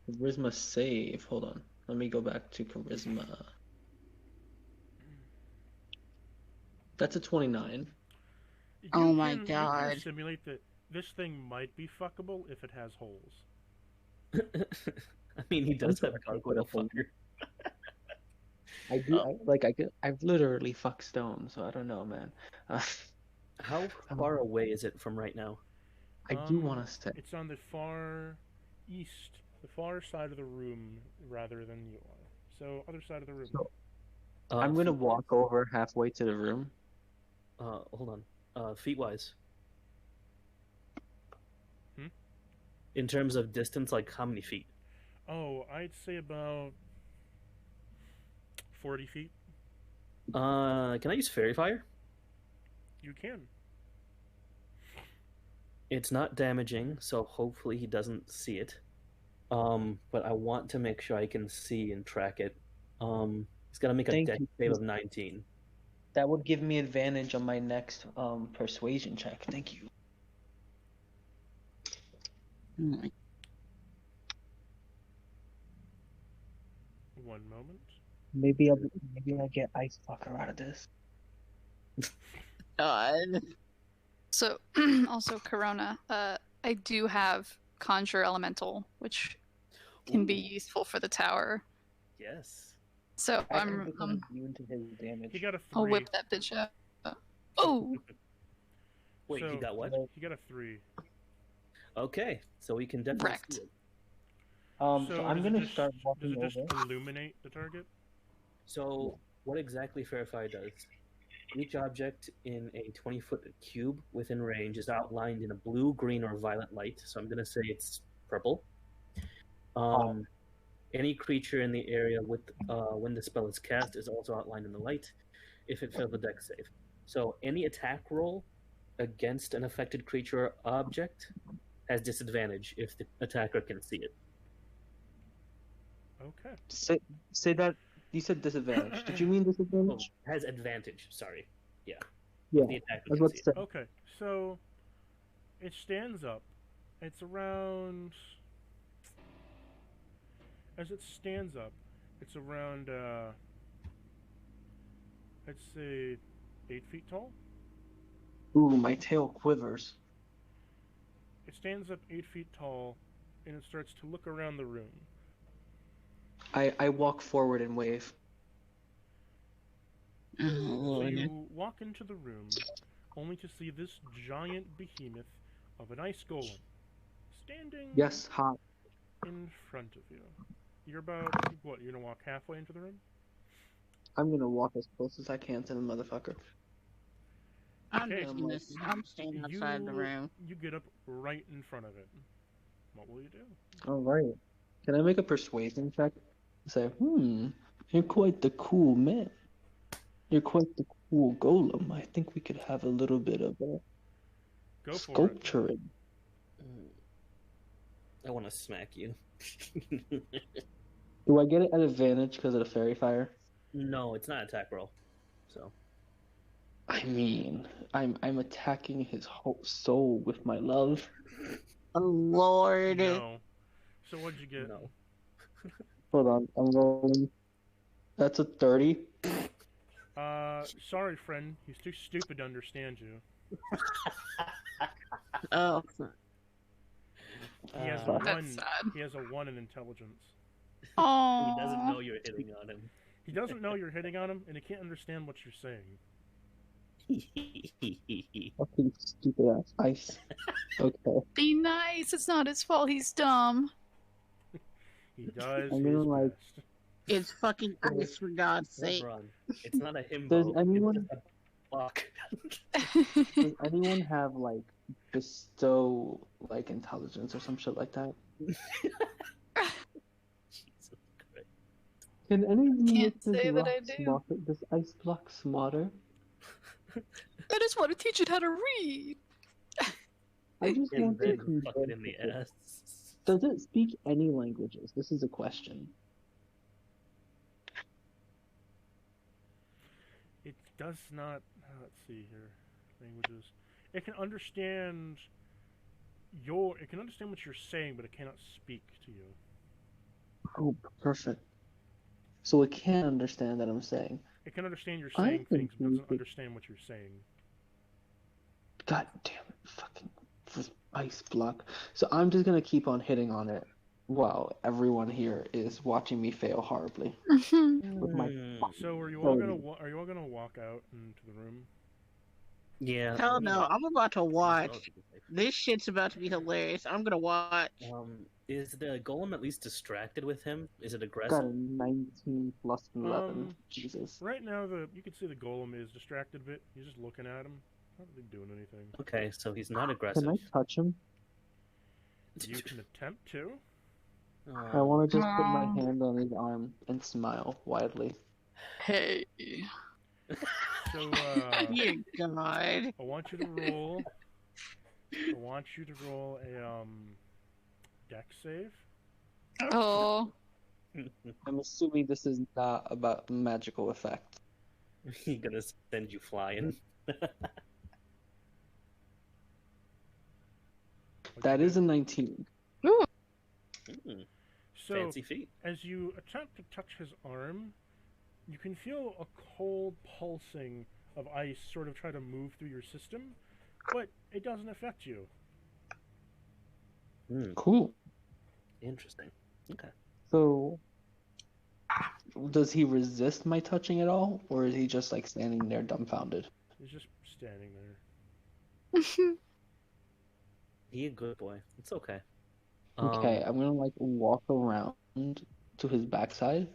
S3: Charisma save. Hold on. Let me go back to charisma. That's a 29.
S4: Oh my
S1: You
S4: God.
S1: can simulate that this thing might be fuckable if it has holes.
S2: I mean, he does have gargoyle fucker.
S3: I do. I've literally fucked stone, so I don't know, man.
S2: How far away is it from right now?
S3: I do want to say.
S1: It's on the far east, the far side of the room, rather than you are. So, other side of the room.
S3: So, I'm gonna
S2: feet-wise?
S3: walk over halfway to the room.
S2: Hold on. Feet-wise.
S1: Hmm?
S2: In terms of distance, like how many feet?
S1: Oh, I'd say about 40 feet.
S2: Can I use fairy fire?
S1: You can.
S2: It's not damaging, so hopefully he doesn't see it. But I want to make sure I can see and track it. He's got to make a
S3: Thank
S2: dex
S3: you.
S2: save of 19.
S3: That would give me advantage on my next persuasion check. Thank you.
S4: Oh
S1: One moment.
S3: Maybe I'll get ice fucker out of this.
S4: God.
S5: So, also Corona. I do have Conjure Elemental, which can be
S2: Ooh.
S5: useful for the tower.
S2: Yes.
S5: So
S3: I can
S5: I'm
S3: become immune to his damage.
S1: He got a 3.
S5: I'll whip that bitch out. Oh,
S2: Wait,
S1: So-
S2: he got what?
S1: He got a 3.
S2: Okay, so we can definitely
S5: Wrecked.
S2: see it.
S3: So I'm
S1: does it
S3: gonna
S1: just-
S3: start
S1: Does
S3: walking
S1: it just
S3: over.
S1: illuminate the target?
S2: So, what exactly Fair Fire does? Each object in a 20-foot cube within range is outlined in a blue, green, or violet light. So I'm going to say it's purple. Any creature in the area with when the spell is cast is also outlined in the light if it fails a dex save. So any attack roll against an affected creature or object has disadvantage if the attacker can see it.
S1: Okay.
S3: Say that. You said disadvantage. Did you mean
S2: Oh,
S3: disadvantage?
S2: has advantage, sorry. Yeah.
S3: Yeah.
S2: The attacker
S3: I was
S2: can
S3: about
S2: see
S3: to
S2: it.
S3: say.
S1: Okay, so it stands up. It's around. As it stands up, it's around, I'd say 8 feet tall.
S3: Ooh, my tail quivers.
S1: It stands up 8 feet tall, and it starts to look around the room.
S3: I walk forward and wave.
S4: Oh,
S1: So
S4: Lord.
S1: you walk into the room, only to see this giant behemoth of an ice golem standing
S3: Yes, hot.
S1: in front of you. You're about, what, you're gonna walk halfway into the room?
S3: I'm gonna walk as close as I can to the motherfucker.
S4: I'm
S1: Okay.
S4: just gonna. I'm standing outside the room.
S1: You get up right in front of it. What will you do?
S3: All right. Can I make a persuasion check? Say, you're quite the cool man. You're quite the cool golem. I think we could have a little bit of a
S1: Go for it.
S3: sculpturing.
S2: I want to smack you.
S3: Do I get it at advantage because of the fairy fire?
S2: No, it's not attack roll. So
S3: I mean, I'm attacking his whole soul with my love.
S4: Oh, Lord.
S1: No. So what'd you get?
S2: no.
S3: Hold on, I'm rolling. That's a 30.
S1: Sorry, friend. He's too stupid to understand you.
S4: Oh,
S1: He has a
S3: That's
S1: 1.
S5: sad.
S1: He has a 1 in intelligence.
S5: Oh,
S2: He doesn't know you're hitting on him.
S1: He doesn't know you're hitting on him, and he can't understand what you're saying.
S3: Fucking stupid ass ice. Okay.
S5: Be nice. It's not his fault. He's dumb.
S1: He does
S3: I'm
S1: his
S3: gonna, like-
S1: best.
S4: it's fucking ice for God's sake.
S2: LeBron, it's not a himbo.
S3: Does anyone-
S2: It's just a block.
S3: Does anyone have like bestow like intelligence or some shit like that?
S2: Jesus Christ.
S3: Can any of you
S5: Can't
S3: make this
S5: say that
S3: rock
S5: I do.
S3: smarter, this ice block smarter?
S5: I just want to teach it how to read.
S3: I just
S2: And
S3: want to
S2: then fuck it in the
S3: confirm.
S2: ass.
S3: Does it speak any languages? This is a question.
S1: does not. Let's see here. Languages. It can understand It can understand what you're saying, but it cannot speak to you.
S3: Oh, perfect. So it can understand that I'm saying.
S1: It can understand you're
S3: I
S1: saying
S3: think
S1: things, but
S3: we
S1: doesn't
S3: could-
S1: understand what you're saying.
S3: God damn it! Fucking this ice block. So I'm just gonna keep on hitting on it while everyone here is watching me fail horribly with my.
S1: So are you
S3: Oh,
S1: all gonna are you all gonna walk out into the room?
S2: Yeah.
S4: Hell
S2: I mean,
S4: no, I'm about to
S2: seems
S4: watch.
S2: relatively safe.
S4: This shit's about to be hilarious. I'm gonna watch.
S2: Is the golem at least distracted with him? Is it
S3: Got
S2: aggressive?
S3: a 19 plus 11. Jesus.
S1: Right now, you can see the golem is distracted a bit. He's just looking at him, not really doing anything.
S2: Okay, so he's not aggressive.
S3: Can I touch him?
S1: You can attempt to.
S3: I want to just put my hand on his arm and smile widely.
S5: Hey.
S1: So,
S4: Dear God.
S1: I want you to roll. I want you to roll a dex save.
S5: Oh.
S3: I'm assuming this is not about magical effect.
S2: He's gonna send you flying.
S3: That is a 19.
S5: Ooh.
S1: So,
S2: Fancy feet.
S1: as you attempt to touch his arm, you can feel a cold pulsing of ice sort of try to move through your system, but it doesn't affect you.
S3: Cool.
S2: Interesting. Okay.
S3: So, does he resist my touching at all, or is he just like standing there dumbfounded?
S1: He's just standing there.
S2: He a good boy. It's okay.
S3: Okay, I'm gonna like walk around to his backside.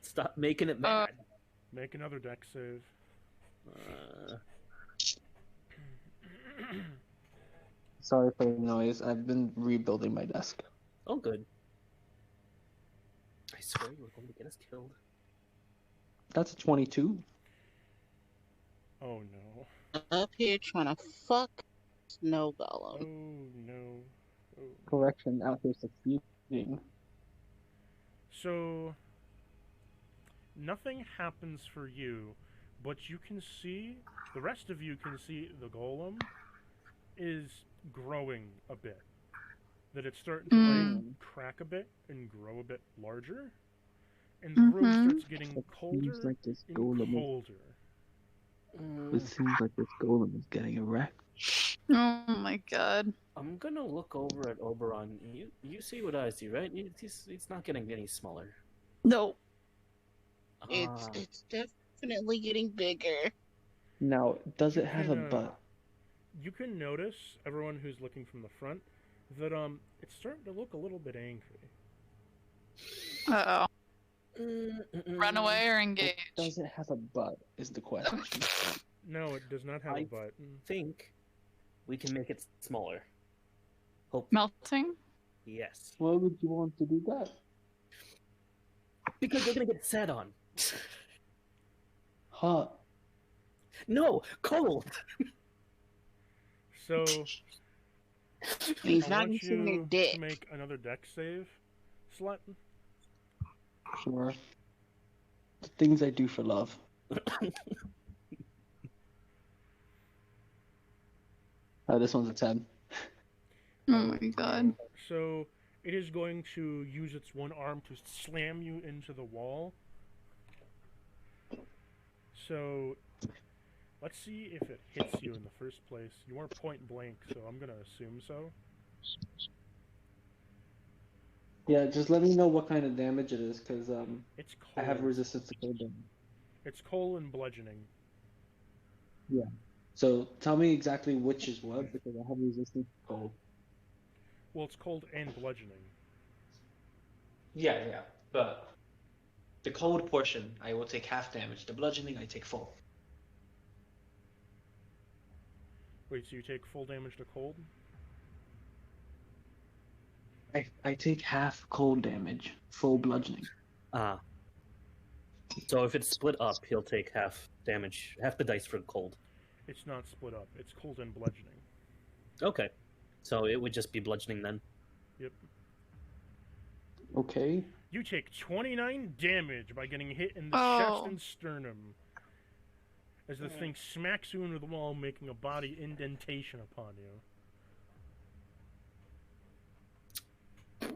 S2: Stop making it mad.
S1: Make another dex save.
S3: Sorry for the noise. I've been rebuilding my desk.
S2: Oh, good. I swear you were going to get us killed.
S3: That's a 22.
S1: Oh no.
S4: Up here trying to fuck Snow
S1: Oh
S4: Golem.
S1: no. Oh.
S3: Correction, out here succeeding.
S1: So, nothing happens for you, but you can see, the rest of you can see the golem is growing a bit. That it's starting to like crack a bit and grow a bit larger. And the room starts getting colder
S3: Seems like this
S1: and
S3: golem is,
S1: colder.
S3: it seems like this golem is getting erect.
S5: Oh my god.
S2: I'm gonna look over at Oberon. You see what I see, right? He's not getting any smaller.
S5: No.
S4: It's definitely getting bigger.
S3: Now, does it
S1: You
S3: have a
S1: can,
S3: butt?
S1: You can notice, everyone who's looking from the front, that it's starting to look a little bit angry.
S5: Uh oh. Run away or engage?
S3: Does it have a butt? Is the question.
S1: No, it does not have a
S2: I
S1: butt.
S2: think we can make it smaller. Hope.
S5: Melting?
S2: Yes.
S3: Why would you want to do that?
S2: Because they're gonna get sat on.
S3: Hot.
S2: No, cold.
S1: So,
S4: He's
S1: I
S4: not
S1: want
S4: using their
S1: you
S4: dick.
S1: to make another dex save, Slut.
S3: Sure. The things I do for love. This one's a 10.
S5: Oh my god.
S1: So, it is going to use its one arm to slam you into the wall. So, let's see if it hits you in the first place. You are point blank, so I'm gonna assume so.
S3: Yeah, just let me know what kind of damage it is, because
S1: It's
S3: I
S1: cold.
S3: have resistance to cold damage.
S1: It's cold and bludgeoning.
S3: Yeah. So tell me exactly which is what, because I have resistance to cold.
S1: Well, it's cold and bludgeoning.
S6: Yeah. But the cold portion, I will take half damage. The bludgeoning, I take full.
S1: Wait, so you take full damage to cold?
S3: I take half cold damage, full bludgeoning.
S2: So if it's split up, he'll take half damage, half the dice for cold.
S1: It's not split up. It's cold and bludgeoning.
S2: Okay. So it would just be bludgeoning then.
S1: Yep.
S3: Okay.
S1: You take 29 damage by getting hit in the chest and sternum as this thing smacks you into the wall, making a body indentation upon you.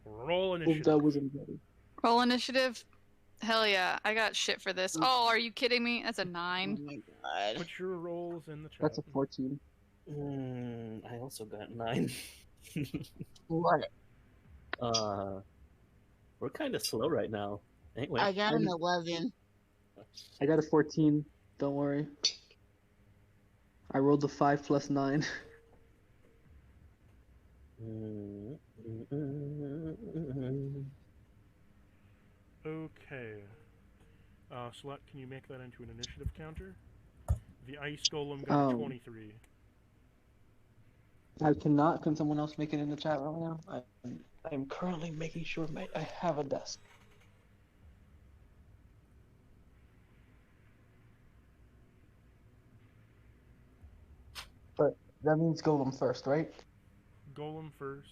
S1: Roll initiative.
S3: That wasn't ready.
S5: Roll initiative. Hell yeah, I got shit for this. Oh, are you kidding me? That's a 9.
S4: Oh my god.
S1: Put your rolls in the chat.
S3: That's a 14.
S2: I also got 9.
S4: What?
S2: We're kind of slow right now. Anyway,
S4: I got an 11.
S3: I got a 14. Don't worry. I rolled a 5 plus 9.
S1: Okay. Slut, can you make that into an initiative counter? The ice golem got 23.
S3: I cannot. Can someone else make it in the chat right now? I am currently making sure I have a desk. But that means golem first, right?
S1: Golem first.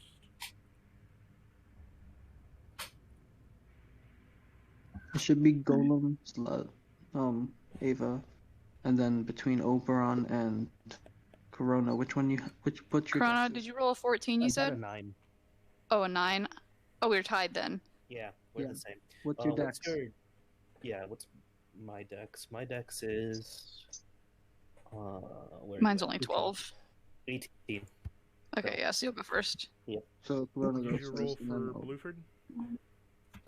S3: It should be golem, slut, Ava, and then between Oberon and Corona. What's your
S5: Corona, did you roll a 14? You
S2: I
S5: said
S2: got a 9.
S5: Oh, a 9. Oh, we were tied then.
S2: Yeah, we're the same.
S3: What's your dex?
S2: What's my dex? My dex is
S5: Mine's only 12.
S2: 18.
S5: Okay, yeah, so you'll go first.
S2: Yep.
S3: So Corona
S1: Did
S3: goes
S1: you roll
S3: first, and then
S1: for Blueford?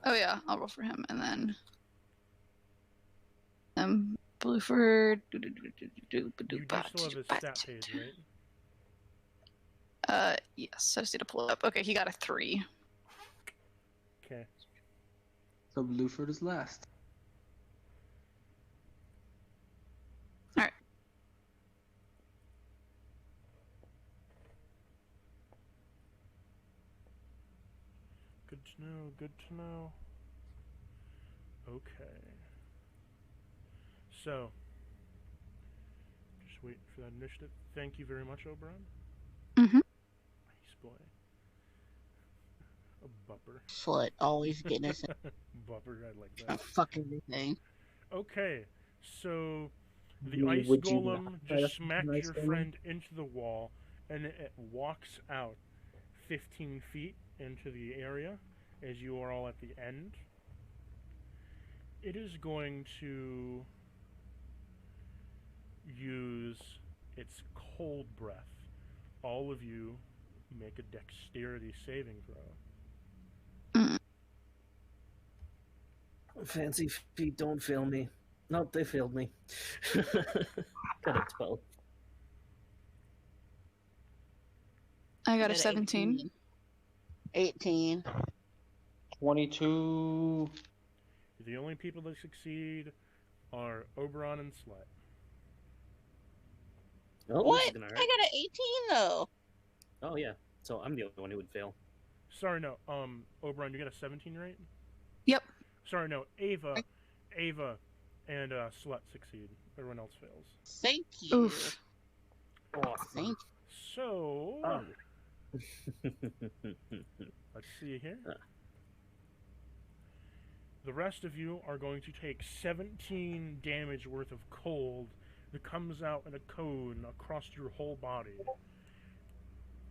S5: Oh yeah, I'll roll for him, and then Blueford.
S1: You do still have his stat page, right?
S5: Yes, I just need to pull it up. Okay, he got a 3.
S1: Okay.
S3: So Blueford is last.
S5: Alright.
S1: Good to know, good to know. Okay. So, just wait for that initiative. Thank you very much, Oberon.
S5: Mm-hmm.
S1: Nice boy. A bupper.
S4: Slut, always getting us
S1: Bupper, I like
S4: a
S1: that.
S4: fucking everything.
S1: Okay, so the
S3: You-
S1: ice
S3: would you
S1: golem
S3: not try
S1: just
S3: to
S1: smacked
S3: ice
S1: your
S3: golem?
S1: friend into the wall, and it walks out 15 feet into the area as you are all at the end. It is going to use its cold breath. All of you make a dexterity saving throw.
S2: Fancy feet don't fail me. Nope, they failed me. Got a 12.
S5: I got a 17.
S4: 18.
S3: 22.
S1: The only people that succeed are Oberon and Slut.
S2: Oh, this
S4: What?
S2: is gonna hurt.
S4: I got an 18 though.
S2: Oh yeah, so I'm the only one who would fail.
S1: Sorry, no. Oberon, you got a 17, right?
S5: Yep.
S1: Sorry, no. Ava, and Slut succeed. Everyone else fails.
S4: Thank you.
S5: Oof.
S2: Awesome.
S4: Thank
S1: So,
S2: Oh.
S1: let's see here. The rest of you are going to take 17 damage worth of cold that comes out in a cone across your whole body.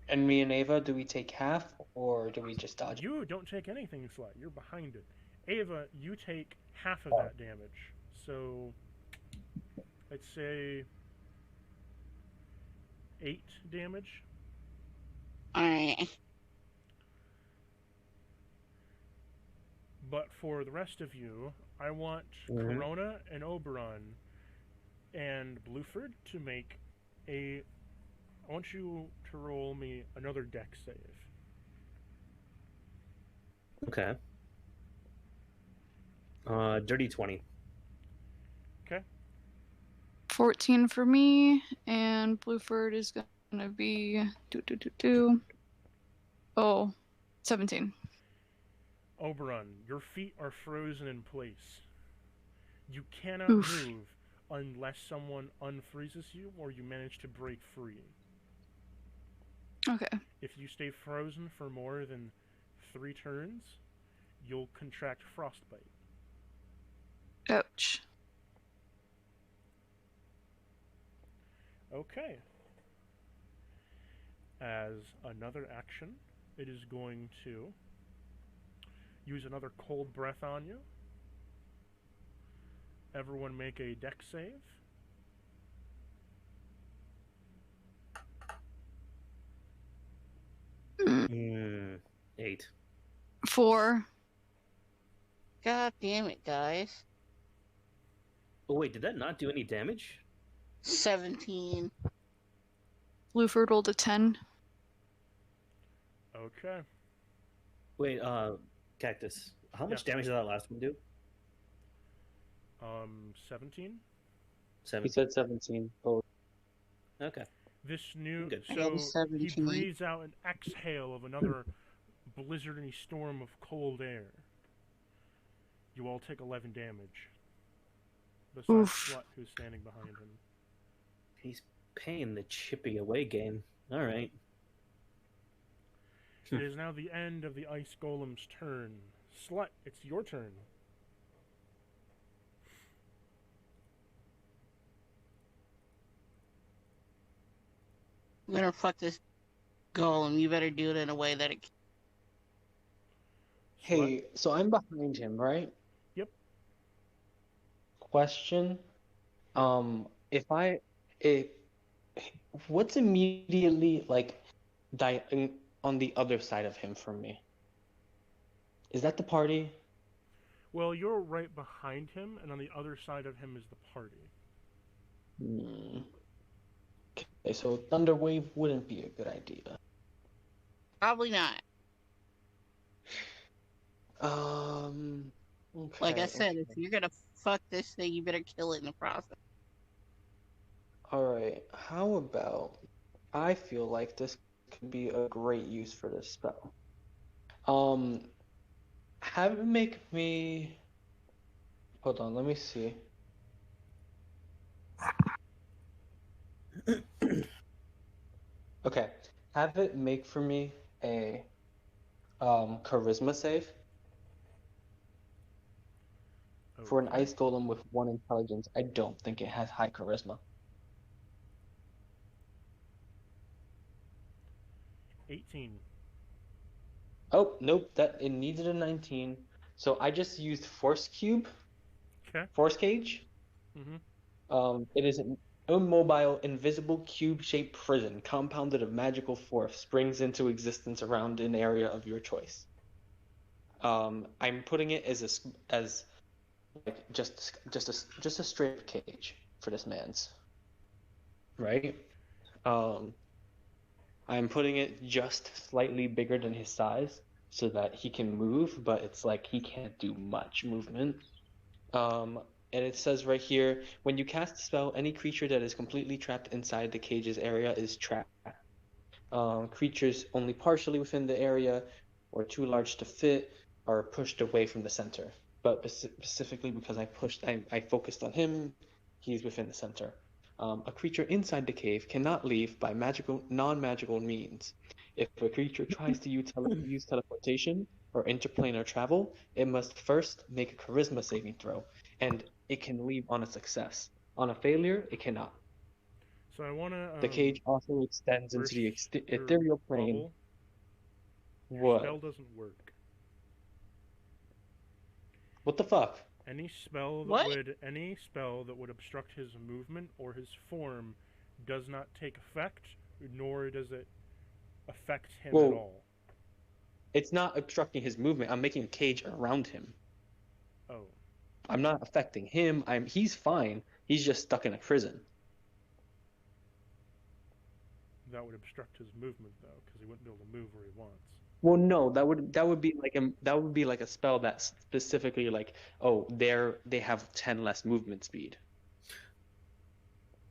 S3: And me and Ava, do we take half or do we just dodge?
S1: You don't take anything, Slut. You're behind it. Ava, you take half of that damage. So, let's say 8 damage.
S4: Alright.
S1: But for the rest of you, I want
S2: Mhm.
S1: Corona and Oberon and Blueford to make a... I want you to roll me another dex save.
S2: Okay. Dirty 20.
S5: 14 for me, and Blueford is gonna be 17.
S1: Oberon, your feet are frozen in place. You cannot
S5: Oof.
S1: move unless someone unfreezes you or you manage to break free.
S5: Okay.
S1: If you stay frozen for more than 3 turns, you'll contract frostbite.
S5: Ouch.
S1: Okay. As another action, it is going to use another cold breath on you. Everyone make a dex save.
S2: Mm, 8.
S5: 4.
S4: God damn it, guys.
S2: Oh wait, did that not do any damage?
S4: 17.
S5: Bluford rolled a 10.
S1: Okay.
S2: Wait, Cactus. How much
S1: Yeah.
S2: damage did that last one do?
S1: 17.
S3: He
S2: 7.
S3: said 17. Oh,
S2: Okay.
S1: This new,
S2: Good.
S4: I
S1: so
S4: got a
S1: he
S4: 17.
S1: breathes out an exhale of another blizzardy storm of cold air. You all take 11 damage. Besides
S5: Oof.
S1: Slut, who's standing behind him.
S2: He's paying the chippy away game. All right.
S1: It is now the end of the ice golem's turn. Slut, it's your turn.
S4: I'm gonna fuck this golem. You better do it in a way that it.
S1: Slut?
S3: hey, so I'm behind him, right?
S1: Yep.
S3: Question. If what's immediately like on the other side of him from me? Is that the party?
S1: Well, you're right behind him, and on the other side of him is the party.
S3: Okay, so Thunderwave wouldn't be a good idea.
S4: Probably not.
S3: Okay,
S4: Like I said, if you're gonna fuck this thing, you better kill it in the process.
S3: Alright, how about I feel like this could be a great use for this spell. Have it make me. Hold on, let me see. Okay, have it make for me a charisma save for an
S1: Okay.
S3: ice golem with 1 intelligence. I don't think it has high charisma.
S1: 18.
S3: Oh, nope, that it needed a 19. So I just used Force Cube,
S1: Okay.
S3: Force Cage.
S1: Mm-hmm.
S3: It is an immobile, invisible, cube-shaped prison compounded of magical force springs into existence around an area of your choice. I'm putting it as like just a straight cage for this man's. Right? I'm putting it just slightly bigger than his size so that he can move, but it's like he can't do much movement. And it says right here, when you cast a spell, any creature that is completely trapped inside the cage's area is trapped. Creatures only partially within the area or too large to fit are pushed away from the center. But specifically because I focused on him, he's within the center. A creature inside the cave cannot leave by non-magical means. If a creature tries to use teleportation or interplanar travel, it must first make a charisma saving throw, and it can leave on a success. On a failure, it cannot.
S1: So I want to.
S3: The cage also extends into the ethereal plane.
S1: Bubble. Your spell
S3: What?
S1: doesn't work.
S3: What the fuck?
S1: Any spell that would obstruct his movement or his form does not take effect, nor does it affect him at all.
S3: It's not obstructing his movement. I'm making a cage around him.
S1: Oh.
S3: I'm not affecting him. He's fine. He's just stuck in a prison.
S1: That would obstruct his movement though, because he wouldn't be able to move where he wants.
S3: Well, no, that would be like a spell that's specifically like, oh, they have 10 less movement speed.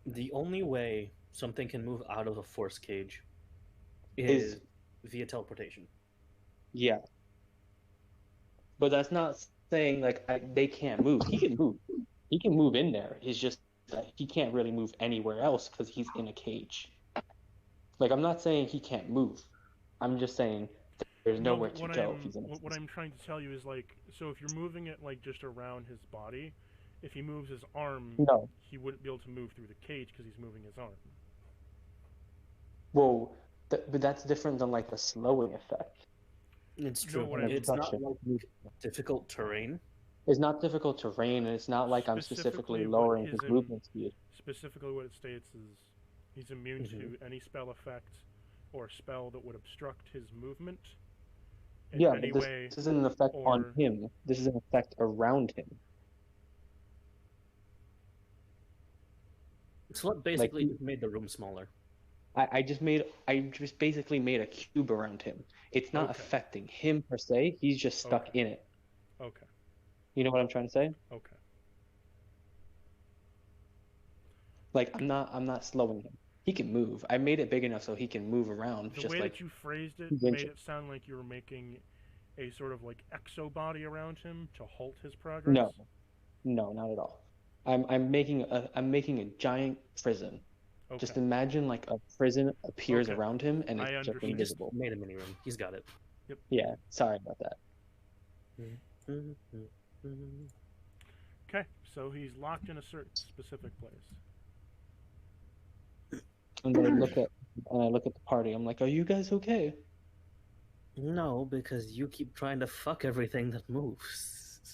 S2: The only way something can move out of a force cage is via teleportation.
S3: Yeah. But that's not saying like they can't move. He can move. He can move in there. It's just that he can't really move anywhere else because he's in a cage. Like, I'm not saying he can't move. I'm just saying There's
S1: No,
S3: nowhere
S1: but
S3: to go if he's in a
S1: what I'm trying to tell you is like, so if you're moving it like just around his body, if he moves his arm,
S3: No.
S1: he wouldn't be able to move through the cage because he's moving his arm.
S3: Whoa, but that's different than like a slowing effect.
S2: It's
S1: No,
S2: true.
S1: what I mean-
S2: It's not
S3: Obstruction.
S2: like difficult terrain.
S3: It's not difficult terrain, and it's not like I'm
S1: Specifically
S3: specifically
S1: what
S3: lowering
S1: his
S3: his movement speed.
S1: Specifically, what it states is he's immune to any spell effect or spell that would obstruct his movement in
S3: Yeah,
S1: any
S3: but
S1: way.
S3: this isn't an effect on
S1: or-
S3: him. This is an effect around him.
S2: Slut basically just made the room smaller.
S3: I just basically made a cube around him. It's not
S1: Okay.
S3: affecting him per se. He's just stuck
S1: Okay.
S3: in it.
S1: Okay.
S3: You know what I'm trying to say?
S1: Okay.
S3: Like I'm not slowing him. He can move. I made it big enough so he can move around.
S1: The
S3: just
S1: way
S3: like
S1: that you phrased it
S3: he's
S1: made
S3: injured.
S1: it sound like you were making a sort of like exo body around him to halt his progress.
S3: No, not at all. I'm making a giant prison.
S1: Okay.
S3: Just imagine like a prison appears
S1: Okay.
S3: around him and
S1: I
S3: it's just
S1: understand.
S2: He just
S3: invisible.
S2: made a mini room. He's got it.
S3: Yeah, sorry about that.
S1: Okay, so he's locked in a certain specific place.
S3: And then I look at the party. I'm like, "Are you guys okay?"
S2: No, because you keep trying to fuck everything that moves.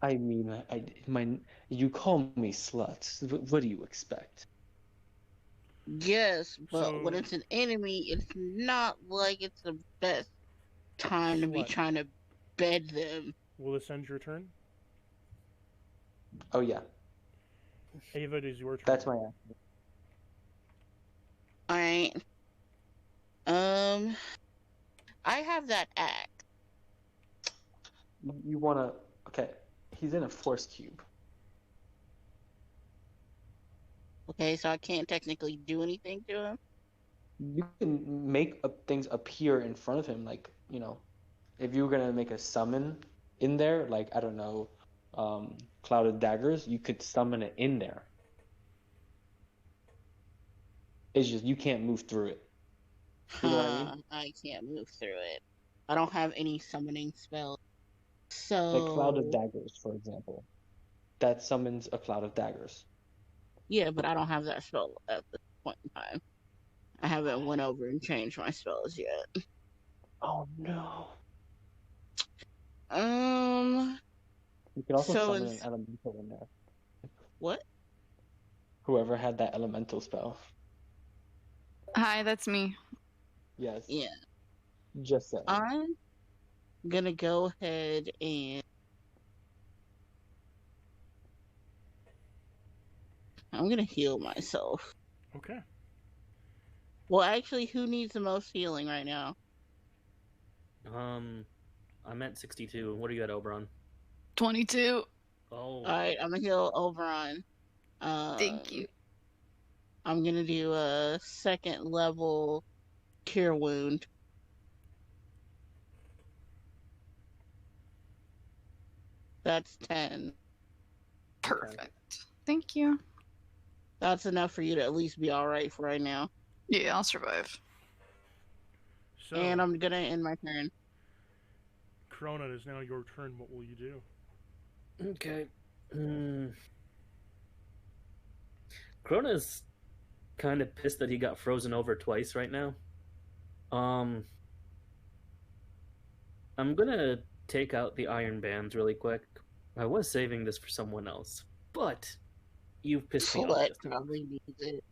S3: I mean, you call me sluts. What do you expect?
S4: Yes, but when
S1: So-
S4: it's an enemy, it's not like it's the best time to be
S1: What?
S4: trying to bed them.
S1: Will this end your turn?
S3: Oh yeah,
S1: Ava, it is your turn.
S3: that's my action.
S4: Alright. I have that axe.
S3: You wanna? Okay, he's in a force cube.
S4: Okay, so I can't technically do anything to him.
S3: You can make things appear in front of him, like if you were gonna make a summon in there, like I don't know, clouded daggers, you could summon it in there. It's just you can't move through it. You know what I mean?
S4: I can't move through it. I don't have any summoning spells. So
S3: Like cloud of daggers, for example, that summons a cloud of daggers.
S4: yeah, but I don't have that spell at this point in time. I haven't went over and changed my spells yet.
S3: Oh no! You could also
S4: So
S3: summon
S4: is-
S3: an elemental in there.
S4: What?
S3: Whoever had that elemental spell.
S5: Hi, that's me.
S3: Yes.
S4: Yeah.
S3: Just saying.
S4: I'm gonna go ahead and I'm gonna heal myself.
S1: Okay.
S4: Well, actually, who needs the most healing right now?
S2: I'm at 62. What are you at, Oberon?
S5: 22.
S2: Oh,
S4: Alright, I'm gonna heal Oberon.
S5: Thank you.
S4: I'm gonna do a second level cure wound. That's 10.
S5: Perfect. Thank you.
S4: That's enough for you to at least be alright for right now.
S5: Yeah, I'll survive.
S1: So,
S4: And I'm gonna end my turn.
S1: Corona, it is now your turn. What will you do?
S2: okay. Krona's kind of pissed that he got frozen over twice right now. I'm gonna take out the iron bands really quick. I was saving this for someone else, but you've pissed me off.
S4: Slut
S2: this time.
S4: probably needs it.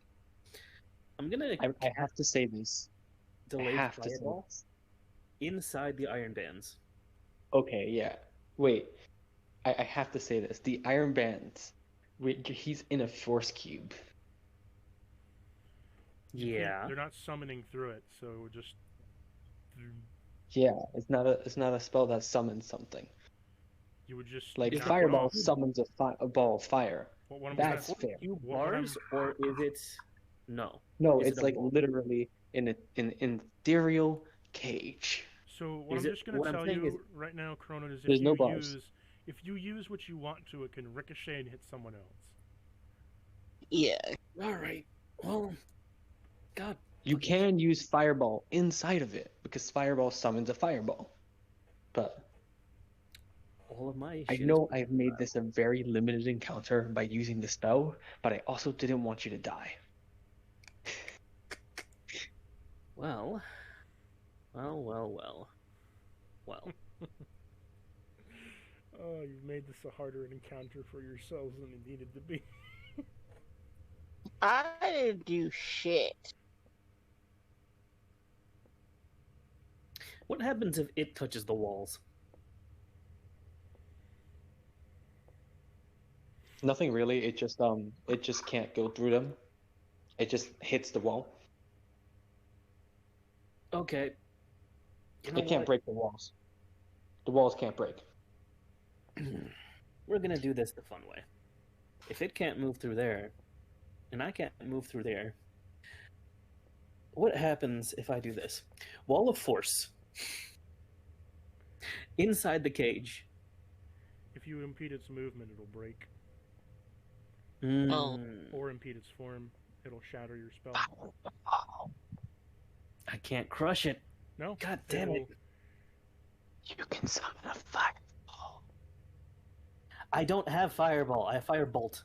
S2: I'm gonna
S3: I have to say this. I
S2: delay
S3: have to say
S2: fireball
S3: this.
S2: inside the iron bands.
S3: Okay, yeah. Wait. I have to say this. The Iron Bands. He's in a force cube.
S2: Yeah.
S1: They're not summoning through it, so it would just.
S3: Yeah, it's not a spell that summons something.
S1: You would just
S3: Like
S1: knock it
S3: fireball
S1: off.
S3: summons a ball of fire.
S1: What I'm
S3: That's
S1: gonna,
S3: fair.
S2: Few
S1: What I'm-
S2: bars, or is it no?
S3: No,
S2: Is it
S3: it's
S2: a
S3: like
S2: wall?
S3: literally in an ethereal cage.
S1: So what
S2: Is
S1: I'm
S2: it-
S1: just gonna
S2: what I'm
S1: tell
S2: saying
S1: you
S2: is-
S1: right now, Corona, is
S3: There's no bars.
S1: if you use what you want to, it can ricochet and hit someone else.
S4: Yeah.
S2: All right. Well, God
S3: You can use fireball inside of it because fireball summons a fireball. But
S2: All of my
S3: I
S2: shit
S3: know
S2: is
S3: I've made this a very limited encounter by using the spell, but I also didn't want you to die.
S2: well. Well.
S1: Oh, you've made this a harder encounter for yourselves than it needed to be.
S4: I didn't do shit.
S2: What happens if it touches the walls?
S3: Nothing really. It just can't go through them. It just hits the wall.
S2: Okay. You know
S3: It can't
S2: what?
S3: break the walls. The walls can't break.
S2: We're gonna do this the fun way. If it can't move through there, and I can't move through there, what happens if I do this? Wall of force. Inside the cage.
S1: If you impede its movement, it'll break.
S4: Oh.
S1: Or impede its form, it'll shatter your spell.
S2: I can't crush it.
S1: No?
S2: God damn it.
S3: You can summon a fireball.
S2: I don't have fireball. I have firebolt.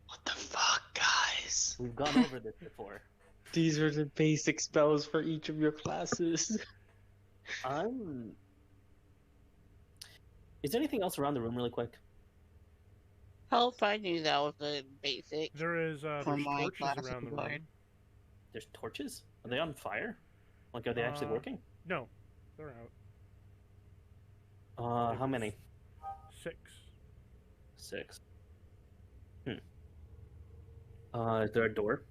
S3: What the fuck, guys?
S2: We've gone over this before.
S3: These are the basic spells for each of your classes.
S2: Is there anything else around the room really quick?
S4: Hope I knew that was a basic.
S1: There is
S4: For
S1: there's
S4: my
S1: torches
S4: class
S1: around the
S4: guard.
S1: room.
S2: There's torches? Are they on fire? Like, are they actually working?
S1: No, they're out.
S2: How many?
S1: 6.
S2: 6. Is there a door?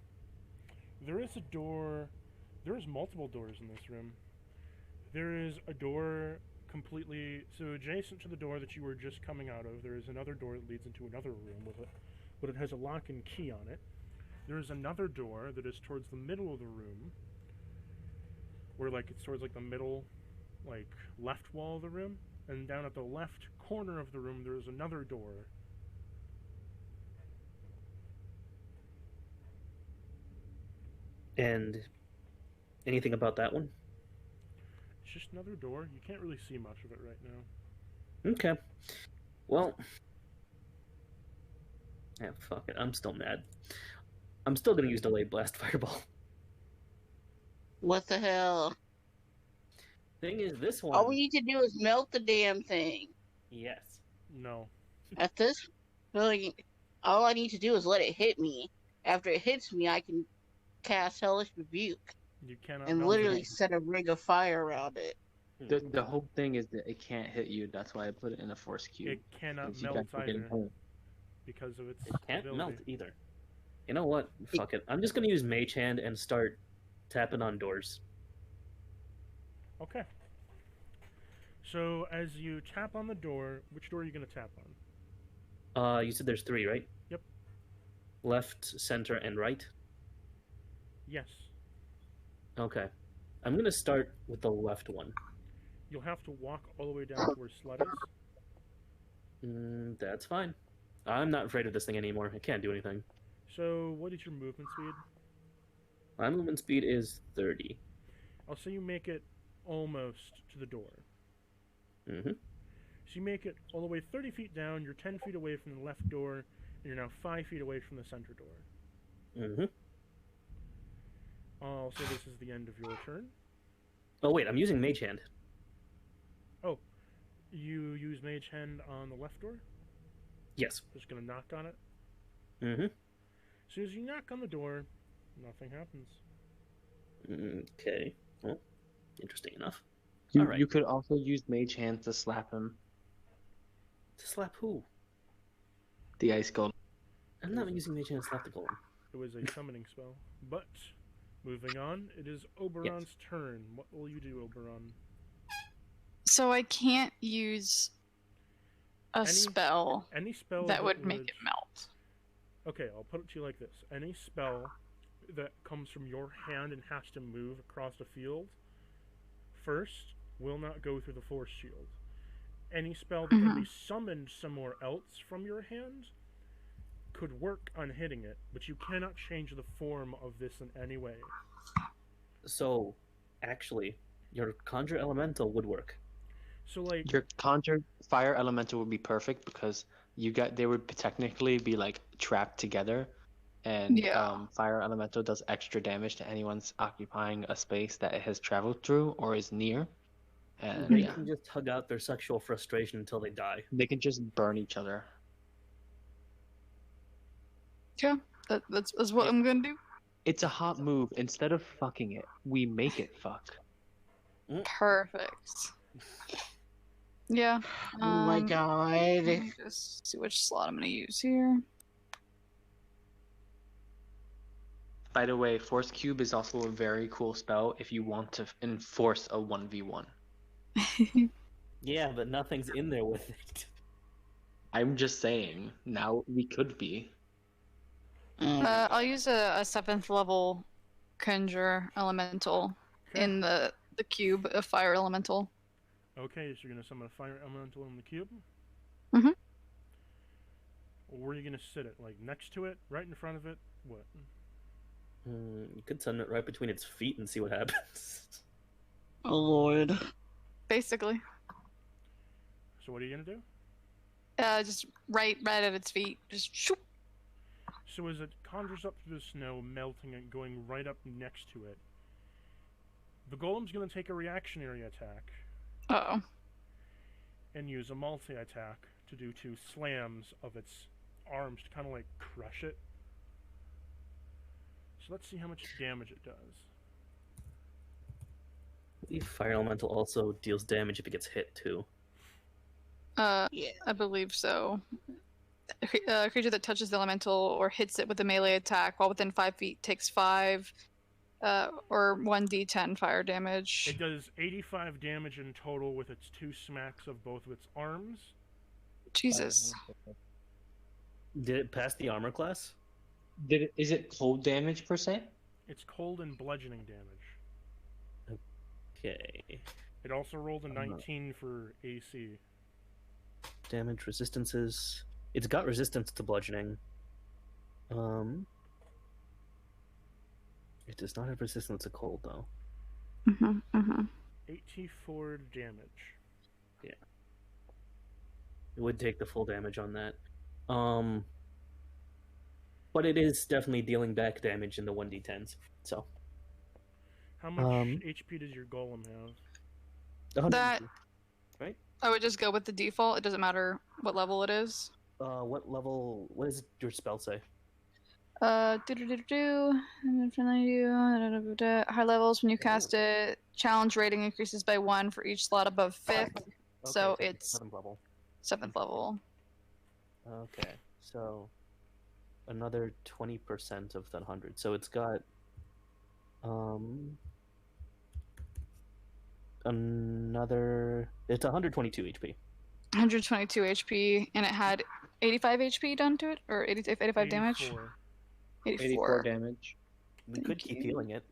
S1: There is a door. There is multiple doors in this room. There is a door completely so adjacent to the door that you were just coming out of. There is another door that leads into another room with it, but it has a lock and key on it. There is another door that is towards the middle of the room, where like it's towards like the middle, like left wall of the room, and down at the left corner of the room there is another door.
S2: And anything about that one?
S1: It's just another door. You can't really see much of it right now.
S2: Okay. Well. Yeah, fuck it. I'm still mad. I'm still gonna use Delayed Blast Fireball.
S4: What the hell?
S2: Thing is, this one.
S4: All we need to do is melt the damn thing.
S2: Yes.
S1: No.
S4: At this point, all I need to do is let it hit me. After it hits me, I can cast Hellish Rebuke
S1: You cannot
S4: and
S1: melt
S4: literally
S1: it.
S4: set a ring of fire around it.
S3: The whole thing is that it can't hit you. That's why I put it in a force cube.
S1: It cannot
S3: 'cause you
S1: melt
S3: guys are getting
S1: either
S3: hurt.
S1: because of its
S2: It can't
S1: ability.
S2: melt either. You know what? Fuck it. I'm just gonna use Mage Hand and start tapping on doors.
S1: Okay. So as you tap on the door, which door are you going to tap on?
S2: You said there's 3, right?
S1: Yep.
S2: Left, center, and right?
S1: Yes.
S2: Okay. I'm gonna start with the left one.
S1: You'll have to walk all the way down to where Sled is.
S2: That's fine. I'm not afraid of this thing anymore. I can't do anything.
S1: So what is your movement speed?
S2: My movement speed is 30.
S1: I'll say you make it almost to the door.
S2: Mm-hmm.
S1: So you make it all the way 30 feet down, you're 10 feet away from the left door, and you're now 5 feet away from the center door.
S2: Mm-hmm.
S1: I'll say this is the end of your turn.
S2: Oh, wait, I'm using Mage Hand.
S1: Oh, you use Mage Hand on the left door?
S2: Yes.
S1: Just gonna knock on it?
S2: Mm-hmm.
S1: As soon as you knock on the door, nothing happens.
S2: Okay. Well, interesting enough.
S3: You,
S2: Alright.
S3: you could also use Mage Hand to slap him.
S2: To slap who?
S3: The Ice Golem.
S2: I'm not using Mage Hand to slap the golem.
S1: It was a summoning spell. But, moving on, it is Oberon's turn. What will you do, Oberon?
S5: So I can't use a
S1: Any-
S5: spell
S1: Any spell
S5: that would make it melt.
S1: Okay, I'll put it to you like this. Any spell that comes from your hand and has to move across the field first will not go through the force shield. Any spell that can be summoned somewhere else from your hand could work on hitting it, but you cannot change the form of this in any way.
S2: So, actually, your conjure elemental would work.
S1: So like,
S3: Your conjure fire elemental would be perfect because they would technically be like trapped together, and
S5: Yeah.
S3: fire elemental does extra damage to anyone's occupying a space that it has traveled through or is near, and
S2: They
S3: yeah,
S2: can just hug out their sexual frustration until they die.
S3: they can just burn each other.
S5: Yeah. That's what I'm gonna do.
S3: It's a hot move. Instead of fucking it, we make it fuck.
S5: Perfect. Yeah.
S4: Oh my
S5: Let
S4: god.
S5: me just see which slot I'm gonna use here.
S3: By the way, Force Cube is also a very cool spell if you want to enforce a 1v1.
S2: Yeah, but nothing's in there with it.
S3: I'm just saying, now we could be.
S5: I'll use a 7th level conjure elemental
S1: okay.
S5: in the cube, a fire elemental.
S1: Okay, so you're gonna summon a fire elemental in the cube.
S5: Mhm.
S1: Where are you gonna sit it? Like next to it, right in front of it? What?
S2: You could send it right between its feet and see what happens.
S4: Oh lord.
S5: Basically.
S1: So what are you gonna do?
S5: Just right at its feet. Just shoop.
S1: So as it conjures up through the snow, melting and going right up next to it, the golem's gonna take a reactionary attack
S5: Uh-oh.
S1: and use a multi-attack to do 2 slams of its arms to kind of like crush it. So let's see how much damage it does.
S2: The fire elemental also deals damage if it gets hit too.
S4: Yeah.
S5: I believe so. A creature that touches the elemental or hits it with a melee attack while within 5 feet takes 5 or 1d10 fire damage.
S1: It does 85 damage in total with its 2 smacks of both of its arms.
S5: Jesus.
S2: Did it pass the armor class?
S3: Is it cold damage per se?
S1: It's cold and bludgeoning damage.
S2: Okay.
S1: It also rolled a 19 for AC.
S2: Damage resistances. It's got resistance to bludgeoning. It does not have resistance to cold though.
S1: 84 damage.
S2: Yeah. It would take the full damage on that. But it is definitely dealing back damage in the 1d10s. So.
S1: How much HP does your golem have?
S2: 102, right?
S5: I would just go with the default. It doesn't matter what level it is.
S2: What level? What does your spell say?
S5: High levels when you cast it. Challenge rating increases by 1 for each slot above 5th. So it's
S2: 7th level.
S5: 7th level.
S2: Okay, so another 20% of that 100. So it's got another. It's 122 HP.
S5: 122 HP, and it had 85 HP done to it, or 85 damage.
S3: 84 damage.
S2: We could keep healing it.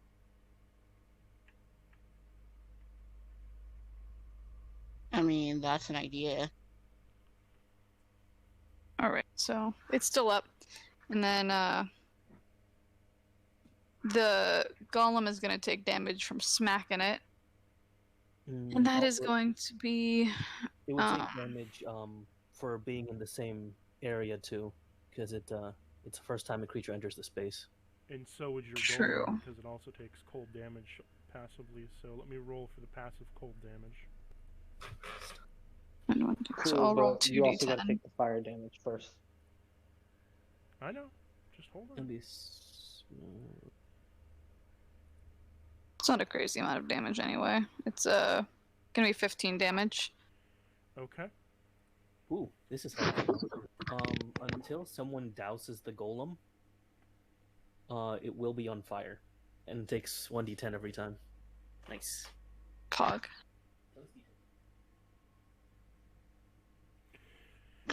S4: I mean, that's an idea.
S5: All right, so it's still up, and then the golem is going to take damage from smacking it, and that is going to be.
S2: It would take damage for being in the same area too, because it's the first time a creature enters the space.
S1: And so would your
S5: True.
S1: golem, because it also takes cold damage passively. So let me roll for the passive cold damage.
S5: So I'll roll
S3: but you also got to
S5: 2d10.
S3: take the fire damage first.
S1: I know. Just hold on.
S5: It's not a crazy amount of damage anyway. It's gonna be 15 damage.
S1: Okay.
S2: Ooh, this is helpful. Until someone douses the golem, it will be on fire, and it takes 1d10 every time. Nice.
S5: Cog.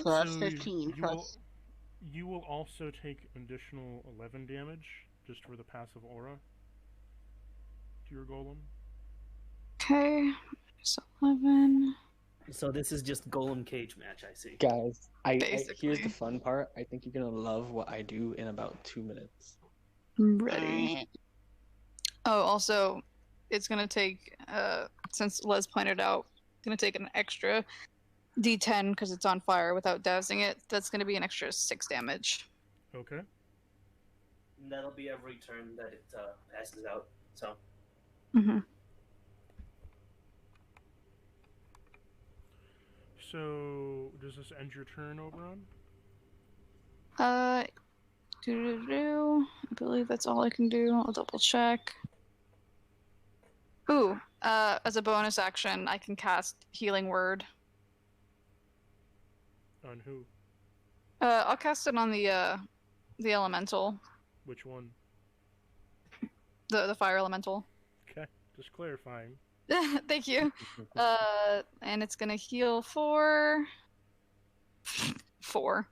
S4: So that's
S1: So
S4: 15 plus.
S1: You will also take additional 11 damage just for the passive aura to your golem.
S5: Okay, so 11.
S3: So
S2: this is just golem cage match, I see.
S3: Guys, here's
S5: Basically.
S3: the fun part. I think you're gonna love what I do in about 2 minutes.
S5: I'm ready. Oh, also, it's gonna take, since Les pointed out, it's gonna take an extra D10 because it's on fire without dousing it. That's gonna be an extra 6 damage.
S1: Okay.
S2: And that'll be every turn that it passes out. So
S5: Mm-hmm.
S1: So, does this end your turn, Oberon?
S5: I believe that's all I can do. I'll double check. Ooh, as a bonus action, I can cast Healing Word.
S1: On who?
S5: I'll cast it on the elemental,
S1: Which one?
S5: the fire elemental.
S1: Okay, just clarifying.
S5: Thank you. And it's gonna heal for 4.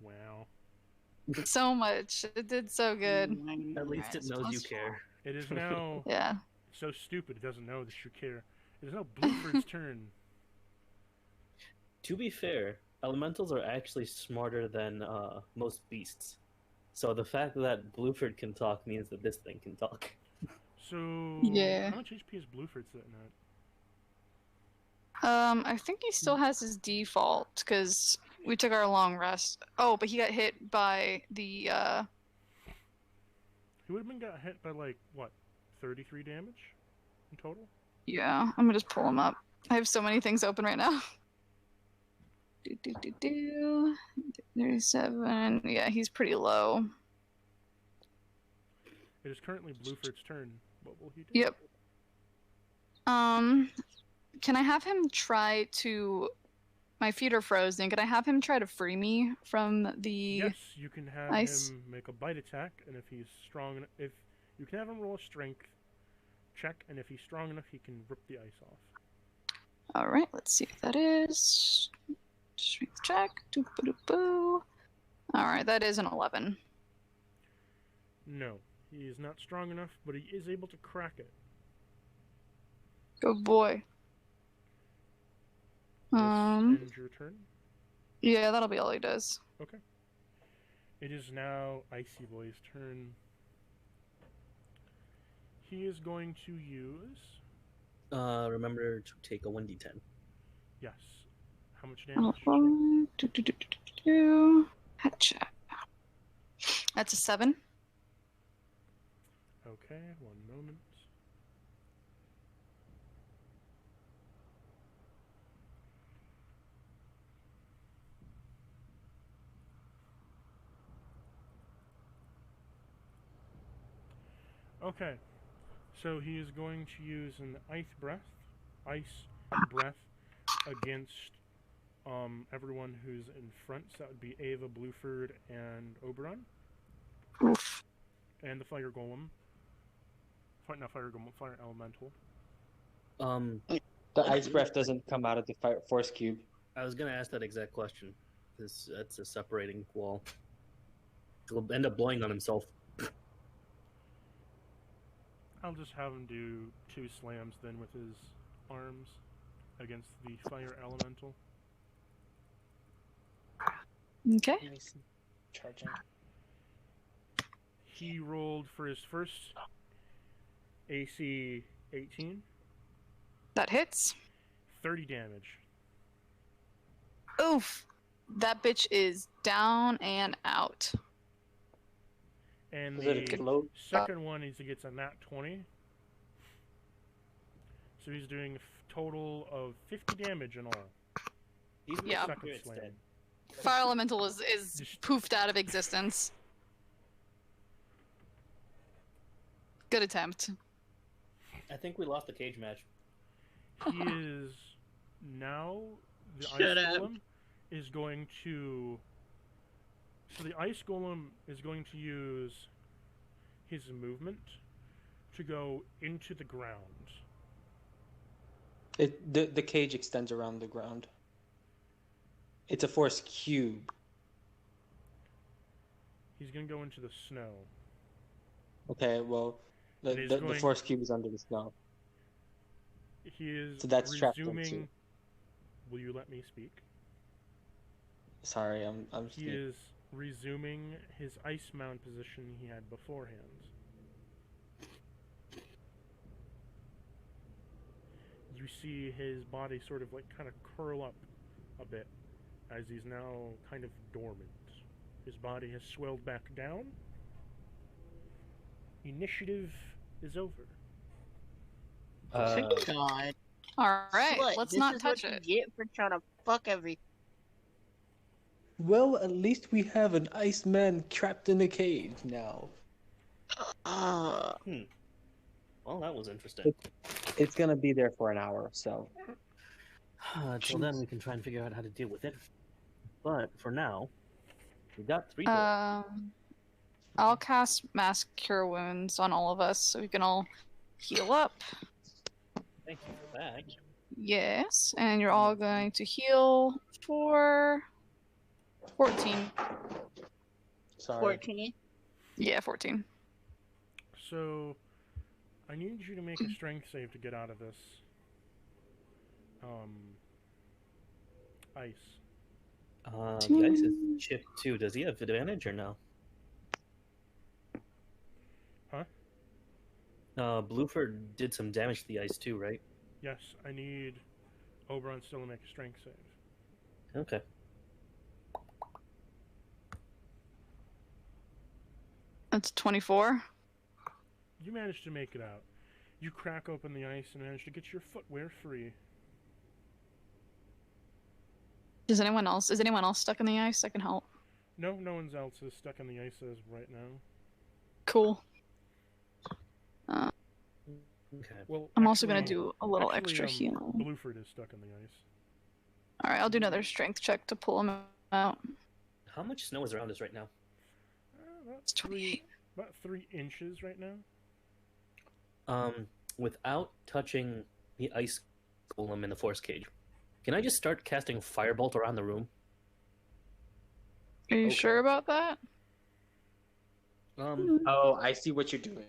S1: Wow.
S5: So much. It did so good.
S2: at least it knows you
S5: Plus
S2: care.
S1: It is now
S5: Yeah.
S1: so stupid it doesn't know that you care. It is now Bluford's turn.
S2: To be fair, elementals are actually smarter than most beasts. So the fact that Bluford can talk means that this thing can talk.
S1: So,
S5: Yeah.
S1: how much HP is Bluford sitting at?
S5: I think he still has his default because we took our long rest. Oh, but he got hit by the
S1: He would have been got hit by like what, 33 damage in total?
S5: Yeah, I'm gonna just pull him up. I have so many things open right now. 37. Yeah, he's pretty low.
S1: It is currently Bluford's turn. What will he do?
S5: Yep. Can I have him try to? My feet are frozen. Can I have him try to free me from the?
S1: Yes, you can have
S5: ice?
S1: him make a bite attack, and if he's strong, if you can have him roll a strength check, and if he's strong enough, he can rip the ice off.
S5: All right, let's see if that is. Strength check. Doo-ba-doo-boo. All right, that is an 11.
S1: No, he is not strong enough, but he is able to crack it.
S5: Good boy.
S1: This ends your turn.
S5: Yeah, that'll be all he does.
S1: Okay. It is now Icy Boy's turn. He is going to use.
S2: Remember to take a 1d10.
S1: Yes. How much
S5: Oh,
S1: damage?
S5: Hatcha. That's a 7.
S1: Okay, one moment. Okay, so he is going to use an ice breath against everyone who's in front. So that would be Ava, Bluford, and Oberon.
S5: Oof.
S1: And the fire golem. Not fire golem, fire elemental.
S6: The ice breath doesn't come out of the force cube.
S2: I was gonna ask that exact question. That's a separating wall. He'll end up blowing on himself.
S1: I'll just have him do 2 slams then with his arms against the fire elemental.
S5: Okay.
S7: Nice. Charging.
S1: He rolled for his first AC 18,
S5: That hits.
S1: 30 damage.
S5: Oof. That bitch is down and out.
S1: And
S6: Is it a
S1: the
S6: load?
S1: second one is he gets a nat 20. So he's doing a total of 50 damage in all.
S2: Even
S5: Yeah.
S2: the
S1: Second
S2: second
S1: slam.
S2: dead.
S5: Fire elemental is poofed out of existence. Good attempt.
S2: I think we lost the cage match.
S1: He is now the
S4: Shut
S1: ice
S4: up.
S1: golem is going to. So the ice golem is going to use his movement to go into the ground.
S6: The cage extends around the ground. It's a force cube.
S1: He's going to go into the snow.
S6: Okay, well,
S1: And he's
S6: the
S1: going-
S6: force cube is under the snow.
S1: He is
S6: So that's trapped
S1: resuming.
S6: into.
S1: Will you let me speak?
S6: Sorry, I'm.
S1: He is resuming his ice mound position he had beforehand. you see his body sort of like kind of curl up a bit as he's now kind of dormant. His body has swelled back down. Initiative is over.
S4: Thank God.
S5: All right,
S4: Slut,
S5: let's
S4: this
S5: not
S4: is
S5: touch
S4: what
S5: it.
S4: you get for trying to fuck everything.
S3: Well, at least we have an Iceman trapped in a cage now.
S2: Well, that was interesting.
S3: It's gonna be there for an hour, so.
S2: Until then, we can try and figure out how to deal with it. But for now, we got 3 doors.
S5: I'll cast Mass Cure Wounds on all of us so we can all heal up.
S2: Thank you for that.
S5: Yes, and you're all going to heal for 14.
S3: Sorry.
S4: 14.
S5: Yeah, 14.
S1: So, I need you to make a strength save to get out of this. Ice.
S2: The ice is chipped too. Does he have advantage or no?
S1: Huh?
S2: Blueford did some damage to the ice too, right?
S1: Yes, I need Oberon still to make a strength save.
S2: Okay.
S5: That's 24.
S1: You managed to make it out. You crack open the ice and manage to get your footwear free.
S5: Is anyone else stuck in the ice? I can help.
S1: No one else is stuck in the ice as of right now.
S5: Cool.
S2: Okay.
S1: Well,
S5: I'm also
S1: actually-
S5: gonna do a little
S1: actually,
S5: extra heal.
S1: Blueford is stuck in the ice.
S5: Alright, I'll do another strength check to pull him out.
S2: How much snow is around us right now?
S1: About 3 inches right now.
S2: Without touching the ice golem in the force cage, can I just start casting firebolt around the room?
S5: Are you
S2: Okay.
S5: sure about that?
S6: Oh, I see what you're doing.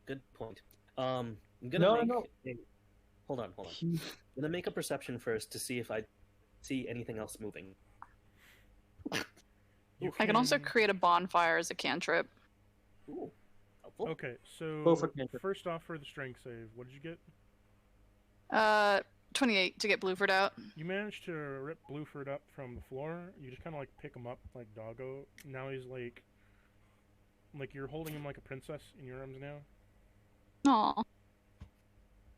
S2: Good point. I'm gonna
S3: No.
S2: Hold on. I'm gonna make a perception first to see if I see anything else moving.
S5: I can also create a bonfire as a cantrip.
S2: Ooh, helpful.
S1: Okay, so
S3: Go for cantrip.
S1: first off for the strength save, what did you get?
S5: 28 to get Blueford out.
S1: You managed to rip Blueford up from the floor. You just kind of like pick him up like doggo. Now he's like you're holding him like a princess in your arms now.
S5: Aw.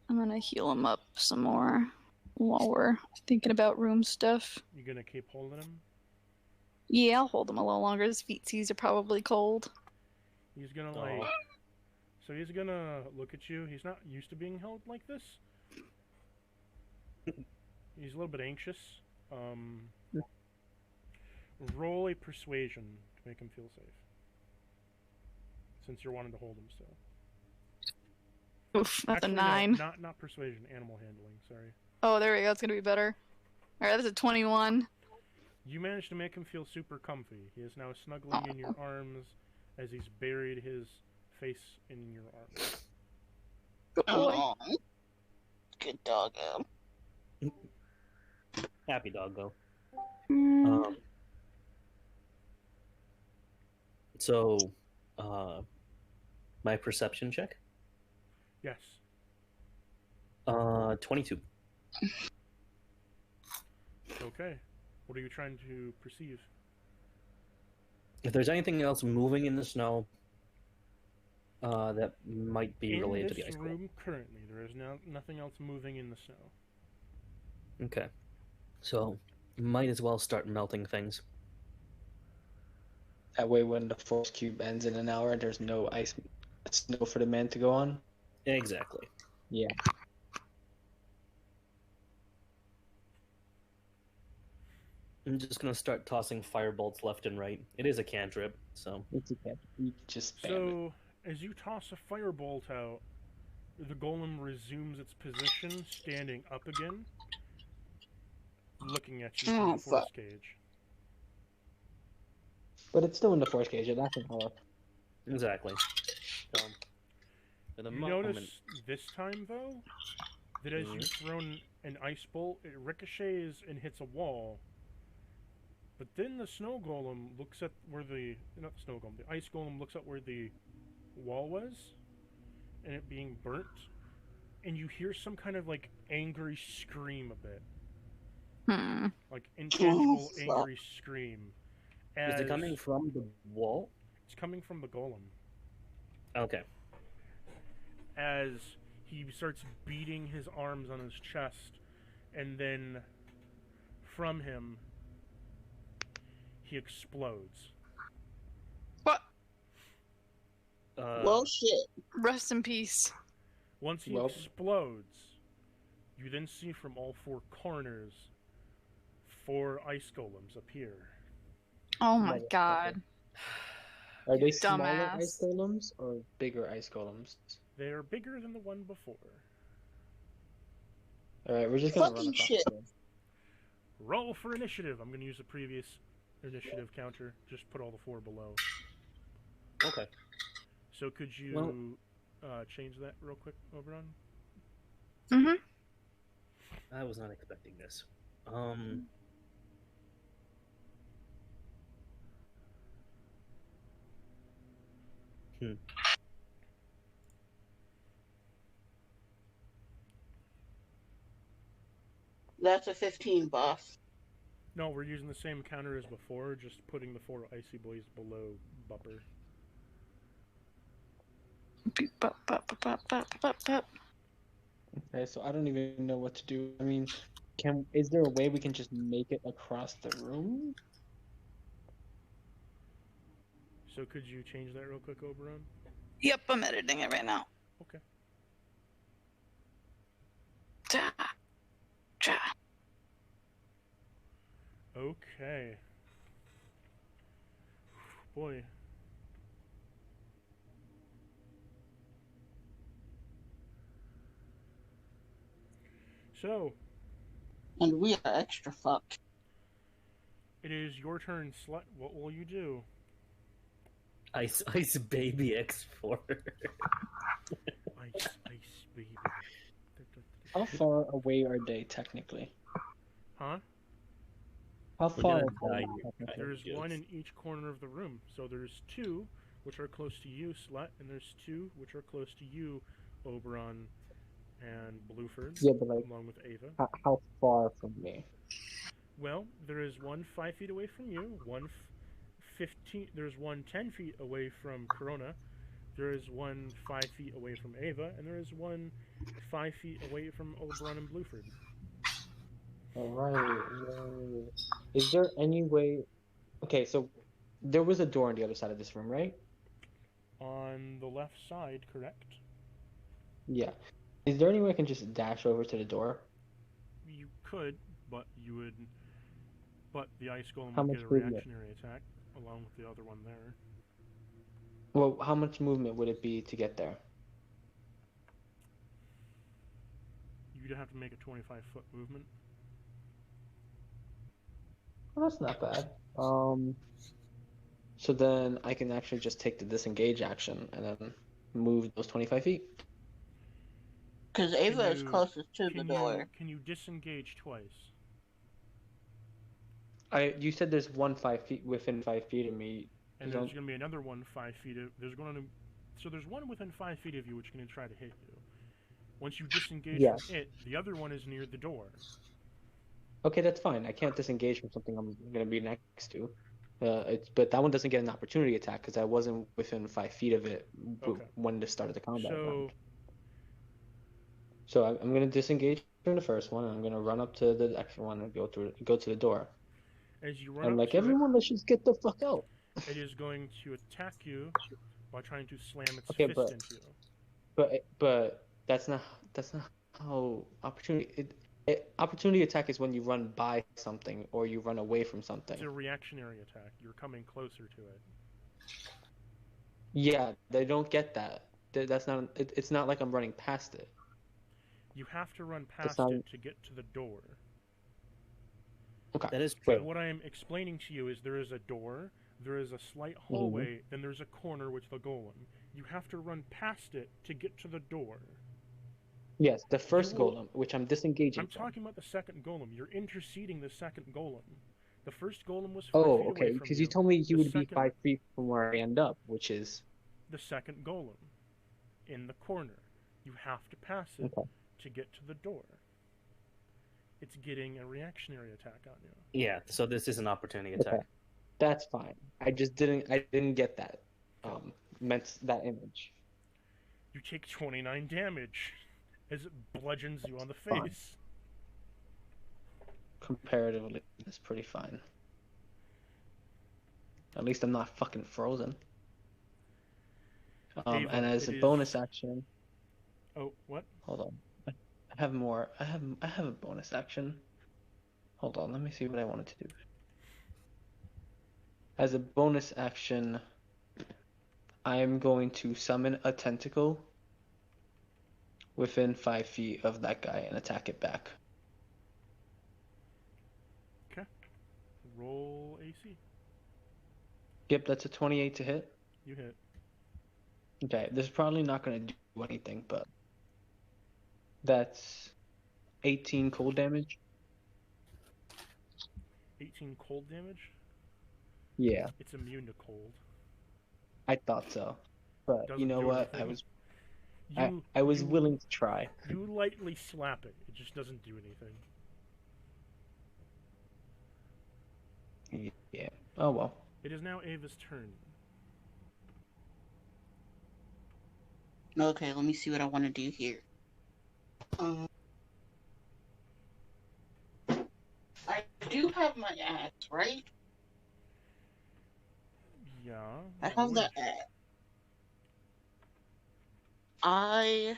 S5: I'm gonna heal him up some more while we're thinking about room stuff.
S1: You gonna keep holding him?
S5: Yeah, I'll hold him a little longer. His feetsies are probably cold.
S1: He's gonna
S2: Aw.
S1: So he's gonna look at you. He's not used to being held like this. He's a little bit anxious. Roll a persuasion to make him feel safe. Since you're wanting to hold him still.
S5: Oof, that's
S1: Actually,
S5: a
S1: no,
S5: 9.
S1: not persuasion, animal handling, sorry.
S5: Oh, there we go. It's gonna be better. Alright, that's a 21.
S1: You managed to make him feel super comfy. He is now snuggling in your arms as he's buried his face in your arms.
S5: Good boy.
S4: Aw. Good doggo.
S2: Happy doggo.
S5: Mm.
S2: So, my perception check.
S1: Yes.
S2: 22.
S1: Okay. What are you trying to perceive?
S2: If there's anything else moving in the snow, that might be related to the ice
S1: In
S2: golem.
S1: this room currently, there is nothing else moving in the snow.
S2: Okay. So, might as well start melting things.
S3: That way, when the force cube ends in an hour, there's no snow for the man to go on.
S2: Exactly.
S3: Yeah.
S2: I'm just gonna start tossing firebolts left and right. It is a cantrip, so.
S3: It's okay. You just spam it.
S1: So, as you toss a firebolt out, the golem resumes its position, standing up again, looking at you from
S4: Oh,
S1: the force
S4: fuck.
S1: cage.
S3: But it's still in the force cage. It lasts an hour.
S2: Exactly. So, for the
S1: You
S2: moment,
S1: notice this time, though, that as you've thrown an ice bolt, it ricochets and hits a wall. But then the snow golem looks at where the ice golem looks at where the wall was, and it being burnt, and you hear some kind of like angry scream a bit, like intangible
S4: fuck.
S1: angry scream.
S2: Is it coming from the wall?
S1: It's coming from the golem.
S2: Okay.
S1: As he starts beating his arms on his chest, and then from him, he explodes.
S5: What?
S4: Well, shit.
S5: Rest in peace.
S1: Once he
S6: Well-
S1: explodes, you then see from all four corners 4 ice golems appear.
S5: Oh my
S3: Motherfucker.
S5: god.
S3: Are they
S5: You
S3: smaller
S5: dumbass.
S3: ice golems or bigger ice golems?
S1: They are bigger than the one before.
S3: Alright, we're just gonna
S4: Fucking
S3: run across
S4: shit.
S3: them.
S1: Roll for initiative. I'm going to use the previous initiative counter. Just put all the 4 below.
S2: Okay.
S1: So could you
S2: Well-
S1: change that real quick, Oberon?
S5: Mm-hmm.
S2: I was not expecting this.
S4: That's a 15, boss.
S1: No, we're using the same counter as before, just putting the 4 icy boys below Bupper.
S3: Okay, so I don't even know what to do. I mean, is there a way we can just make it across the room?
S1: So could you change that real quick, Oberon?
S5: Yep, I'm editing it right now.
S1: Okay.
S5: Ja. Ja.
S1: Okay. Boy. So,
S4: And we are extra fucked.
S1: it is your turn, Slut. What will you do?
S2: Ice baby X4.
S1: Ice, baby.
S3: How far away are they technically?
S1: Huh?
S3: How
S2: We're
S3: far?
S2: gonna
S3: away
S2: die
S3: are
S2: here.
S3: they?
S1: There's
S2: Yes.
S1: one in each corner of the room. So there's 2 which are close to you, Slut, and there's 2 which are close to you, Oberon and Blueford,
S3: Yeah, but like,
S1: along with Ava.
S3: how far from me?
S1: Well, there is one 5 feet away from you, one 15. There's one 10 feet away from Corona. There is one 5 feet away from Ava, and there is one 5 feet away from Oberon and Blueford.
S3: Alright. Is there any way? Okay, so there was a door on the other side of this room, right?
S1: On the left side, correct?
S3: Yeah. Is there any way I can just dash over to the door?
S1: You could, but you would. But the ice golem
S3: How
S1: would
S3: much
S1: get a
S3: movement?
S1: reactionary attack along with the other one there.
S3: Well, how much movement would it be to get there?
S1: You'd have to make a 25-foot movement.
S3: Well, that's not bad. So then I can actually just take the disengage action and then move those 25 feet.
S4: Because Ava is
S1: you-
S4: closest to the door.
S1: Can you disengage twice?
S3: You said there's one 5 feet within 5 feet of me.
S1: And
S3: Don't-
S1: there's going to be another one 5 feet. So there's one within 5 feet of you which is going to try to hit you. Once you disengage
S3: Yes.
S1: from it, the other one is near the door.
S3: Okay, that's fine. I can't disengage from something I'm going to be next to. But that one doesn't get an opportunity attack because I wasn't within 5 feet of it
S1: Okay.
S3: when the start of the combat.
S1: So
S3: round. So I'm going to disengage from the first one, and I'm going to run up to the next one and go to the door.
S1: as you run
S3: I'm
S1: up
S3: like,
S1: to
S3: everyone, let's just get the fuck out.
S1: it is going to attack you by trying to slam its
S3: Okay,
S1: fist
S3: but-
S1: into you.
S3: But that's not how opportunity attack is when you run by something or you run away from something.
S1: It's a reactionary attack. You're coming closer to it.
S3: Yeah, they don't get that. That's not. It's not like I'm running past it.
S1: You have to run past
S3: not-
S1: it to get to the door.
S3: Okay.
S2: That is
S3: Wait.
S2: true.
S1: What I am explaining to you is there is a door, there is a slight
S3: Mm-hmm.
S1: hallway, then there's a corner with the golem. You have to run past it to get to the door.
S3: Yes, the first
S1: You will-
S3: golem, which I'm disengaging
S1: I'm
S3: from.
S1: talking about the second golem. You're interceding the second golem. The first golem was 5
S3: Oh,
S1: feet away
S3: okay.
S1: from
S3: Because
S1: you.
S3: you told me you
S1: The
S3: would be
S1: second-
S3: 5 feet from where I end up, which is
S1: The second golem in the corner. You have to pass it
S3: Okay.
S1: to get to the door. It's getting a reactionary attack on you.
S2: Yeah, so this is an opportunity attack.
S3: Okay. That's fine. I didn't get that. Meant that image.
S1: You take 29 damage as it bludgeons you on the
S3: Fine.
S1: face.
S3: Comparatively, it's pretty fine. At least I'm not fucking frozen.
S1: Ava,
S3: and as a
S1: it is-
S3: bonus action,
S1: Oh, what?
S3: hold on. I have more. I have a bonus action. Hold on. Let me see what I wanted to do. As a bonus action, I am going to summon a tentacle within 5 feet of that guy and attack it back.
S1: Roll AC.
S3: Yep, that's a 28 to hit.
S1: You hit.
S3: Okay, this is probably not going to do anything, but that's 18 cold damage.
S1: 18 cold damage?
S3: Yeah,
S1: It's immune to cold.
S3: I thought so. But
S1: Doesn't
S3: you know
S1: do
S3: what?
S1: anything.
S3: I was
S1: you-
S3: willing to try.
S1: You lightly slap it. It just doesn't do anything.
S3: Yeah. Oh well.
S1: It is now Ava's turn.
S4: Okay, let me see what I want to do here. I do have my axe, right?
S1: Yeah.
S4: I have the axe.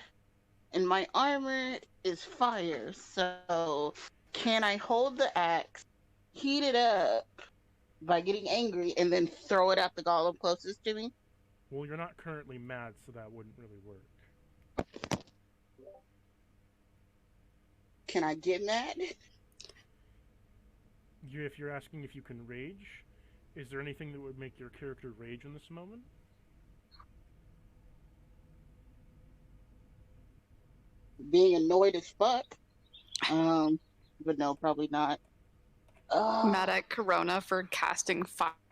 S4: And my armor is fire, so can I hold the axe, heat it up by getting angry, and then throw it at the golem closest to me?
S1: Well, you're not currently mad, so that wouldn't really work.
S4: Can I get mad?
S1: If you're asking if you can rage, is there anything that would make your character rage in this moment?
S4: Being annoyed as fuck. But no, probably not.
S5: Mad at Corona for casting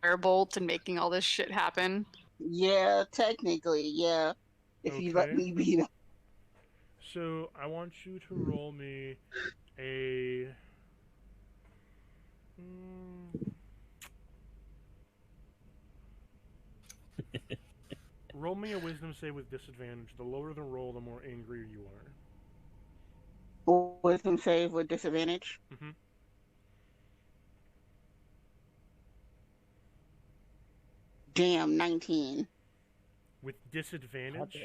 S5: Firebolt and making all this shit happen.
S4: Yeah, technically, yeah. If you let
S1: Okay.
S4: me be the...
S1: So, I want you to roll me a... Roll me a wisdom save with disadvantage. The lower the roll, the more angry you are.
S4: Wisdom save with disadvantage.
S1: Mm-hmm.
S4: Damn, 19.
S1: With disadvantage?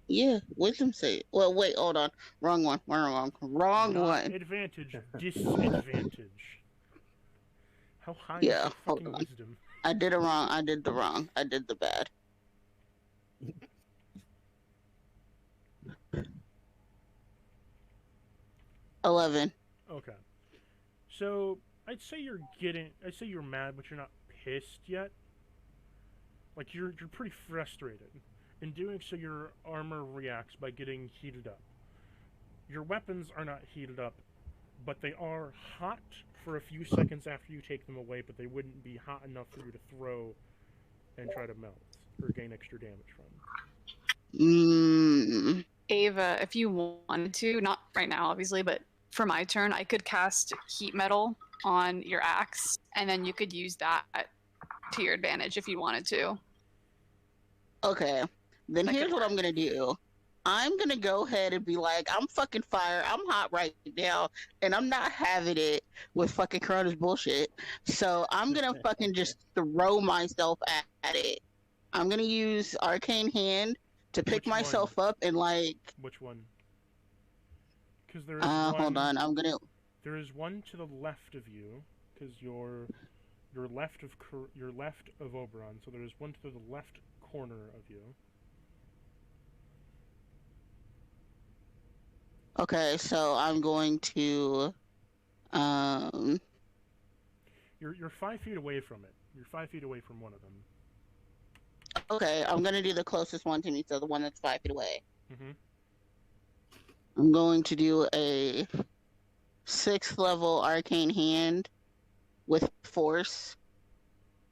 S4: Yeah, wisdom save. Well, wait, hold on. Wrong one. Wrong
S1: Not
S4: one.
S1: advantage, disadvantage. How high is
S4: Yeah,
S1: your
S4: hold
S1: fucking
S4: on.
S1: wisdom?
S4: I did it wrong. I did the wrong. I did the bad. $11.
S1: Okay. So, I'd say you're mad, but you're not pissed yet. Like, you're pretty frustrated. In doing so, your armor reacts by getting heated up. Your weapons are not heated up, but they are hot for a few seconds after you take them away, but they wouldn't be hot enough for you to throw and try to melt or gain extra damage from.
S5: Ava, if you wanted to, not right now, obviously, but for my turn, I could cast heat metal on your axe, and then you could use that to your advantage if you wanted to.
S4: Okay. Then
S5: That
S4: here's
S5: could
S4: what I'm
S5: work.
S4: gonna do. I'm gonna go ahead and be like, I'm fucking fire. I'm hot right now, and I'm not having it with fucking Corona's bullshit. So I'm gonna fucking just throw myself at it. I'm gonna use Arcane Hand to pick
S1: Which one?
S4: myself up and like.
S1: Which one? Because there is one.
S4: Hold on. I'm gonna.
S1: There is one to the left of you, because you're left of Oberon. So there is one to the left corner of you.
S4: Okay, so I'm going to.
S1: You're 5 feet away from it. You're 5 feet away from one of them.
S4: Okay, I'm gonna do the closest one to me, so the one that's 5 feet away.
S1: Mm-hmm.
S4: I'm going to do a 6th level Arcane Hand with Force,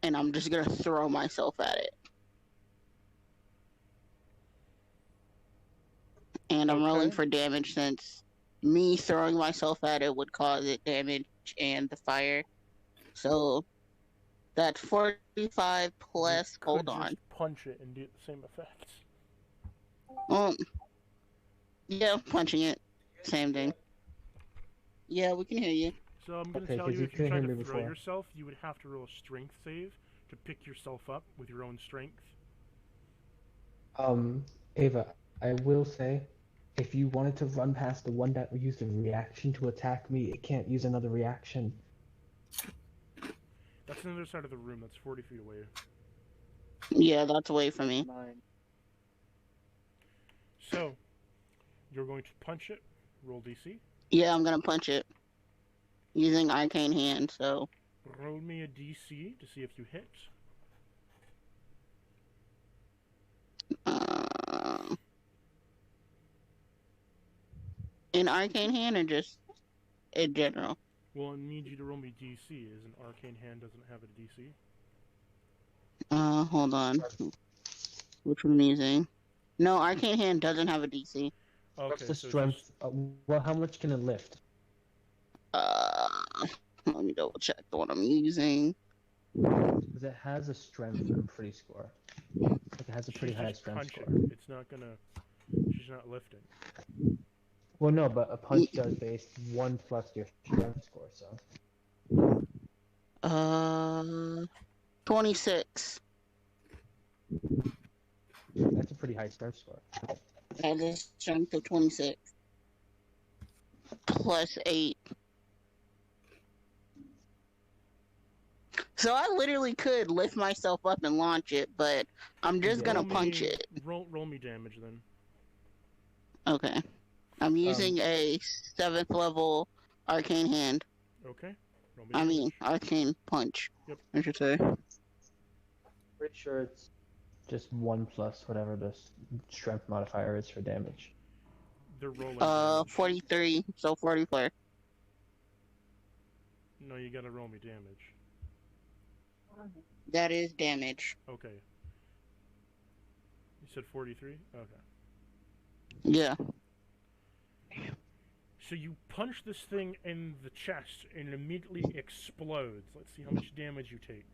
S4: and I'm just gonna throw myself at it. And I'm rolling
S1: Okay.
S4: for damage since me throwing myself at it would cause it damage and the fire. So that's 45 plus.
S1: You
S4: Hold
S1: could
S4: on.
S1: just punch it and get the same effect.
S4: Yeah, punching it. Same thing. Yeah, we can hear you.
S1: So I'm going to
S3: Okay,
S1: tell
S3: 'cause
S1: you,
S3: you
S1: if you're
S3: couldn't
S1: trying
S3: hear
S1: to
S3: me
S1: throw
S3: before.
S1: yourself, you would have to roll a strength save to pick yourself up with your own strength.
S3: Ava, I will say, if you wanted to run past the one that used a reaction to attack me, it can't use another reaction.
S1: That's on the other side of the room. That's 40 feet away.
S4: Yeah, that's away from me.
S1: So, you're going to punch it. Roll DC.
S4: Yeah, I'm gonna punch it. Using arcane hand, so.
S1: Roll me a DC to see if you hit.
S4: In arcane hand or just in general?
S1: Well, I need you to roll me DC, as an arcane hand doesn't have a DC.
S4: Hold on. Which one am I using? No, arcane hand doesn't have a DC.
S1: Okay,
S3: What's the
S1: so
S3: strength? Well, how much can it lift?
S4: Let me double check the one I'm using.
S3: Because it has a strength, I'm pretty sure. Like it has a pretty high strength score.
S1: It's not gonna. She's not lifting.
S3: Well, no, but a punch does base 1 plus your strength score, so.
S4: 26.
S3: That's a pretty high strength score.
S4: I have a strength of 26. Plus 8. So I literally could lift myself up and launch it, but I'm just gonna punch it.
S1: Roll me damage then.
S4: Okay. I'm using a 7th level arcane hand.
S1: Okay. Roll me damage.
S4: Arcane punch.
S1: Yep.
S4: I should say.
S3: Pretty sure it's just 1 plus whatever the strength modifier is for damage.
S1: They're rolling damage.
S4: 43, so 44.
S1: No, you gotta roll me damage.
S4: That is damage.
S1: Okay. You said 43? Okay.
S4: Yeah.
S1: So you punch this thing in the chest and it immediately explodes. Let's see how much damage you take.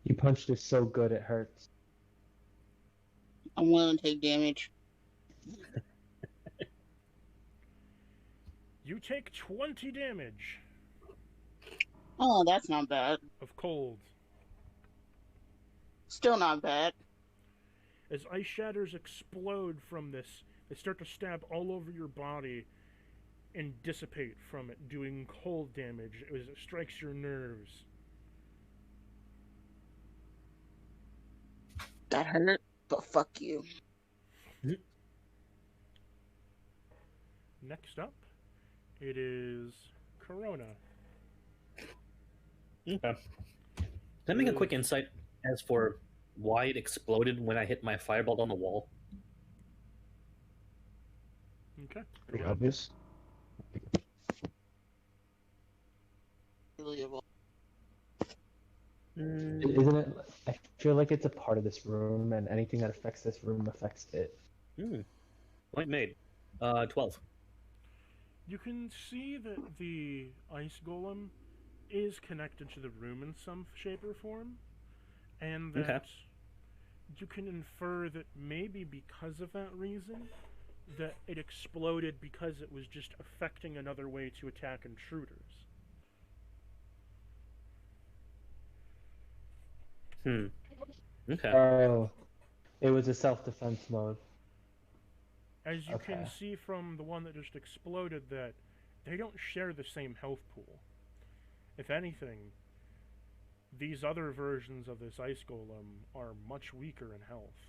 S3: You punched it so good it hurts.
S4: I'm willing to take damage.
S1: You take 20 damage
S4: Oh, that's not bad.
S1: of cold.
S4: Still not bad.
S1: As ice shatters explode from this, they start to stab all over your body and dissipate from it, doing cold damage as it strikes your nerves.
S4: That hurt, but fuck you.
S1: Next up, it is Corona.
S2: Okay. Can I make a quick insight as for why it exploded when I hit my fireball on the wall?
S1: Okay.
S3: Pretty obvious. Isn't it? I feel like it's a part of this room, and anything that affects this room affects it.
S2: Point made. 12.
S1: You can see that the ice golem is connected to the room in some shape or form, and that you can infer that maybe because of that reason, that it exploded because it was just affecting another way to attack intruders.
S2: Okay.
S3: Oh, it was a self-defense mode.
S1: As you can see from the one that just exploded, that they don't share the same health pool. If anything, these other versions of this ice golem are much weaker in health.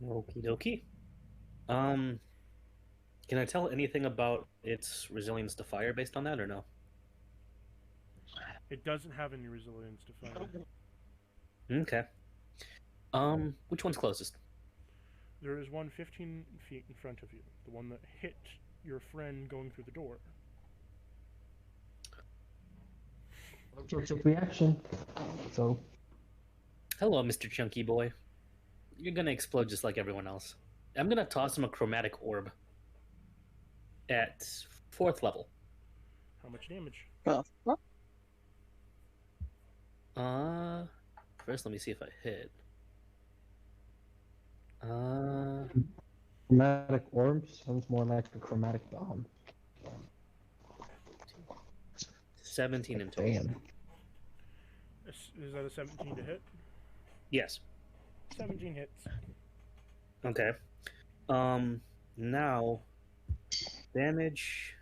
S2: Okie dokie. Can I tell anything about its resilience to fire based on that, or no?
S1: It doesn't have any resilience to fire.
S2: Okay. Which one's closest?
S1: There is one 15 feet in front of you, the one that hit your friend going through the door.
S3: Took reaction. So
S2: Hello, Mr. Chunky Boy. You're gonna explode just like everyone else. I'm gonna toss him a chromatic orb at 4th level.
S1: How much damage?
S2: First let me see if I hit.
S7: Chromatic orb sounds more like a chromatic bomb.
S2: 17 in total.
S7: Damn.
S1: Is that a 17 to hit?
S2: Yes.
S1: 17 hits.
S2: Okay. Now damage.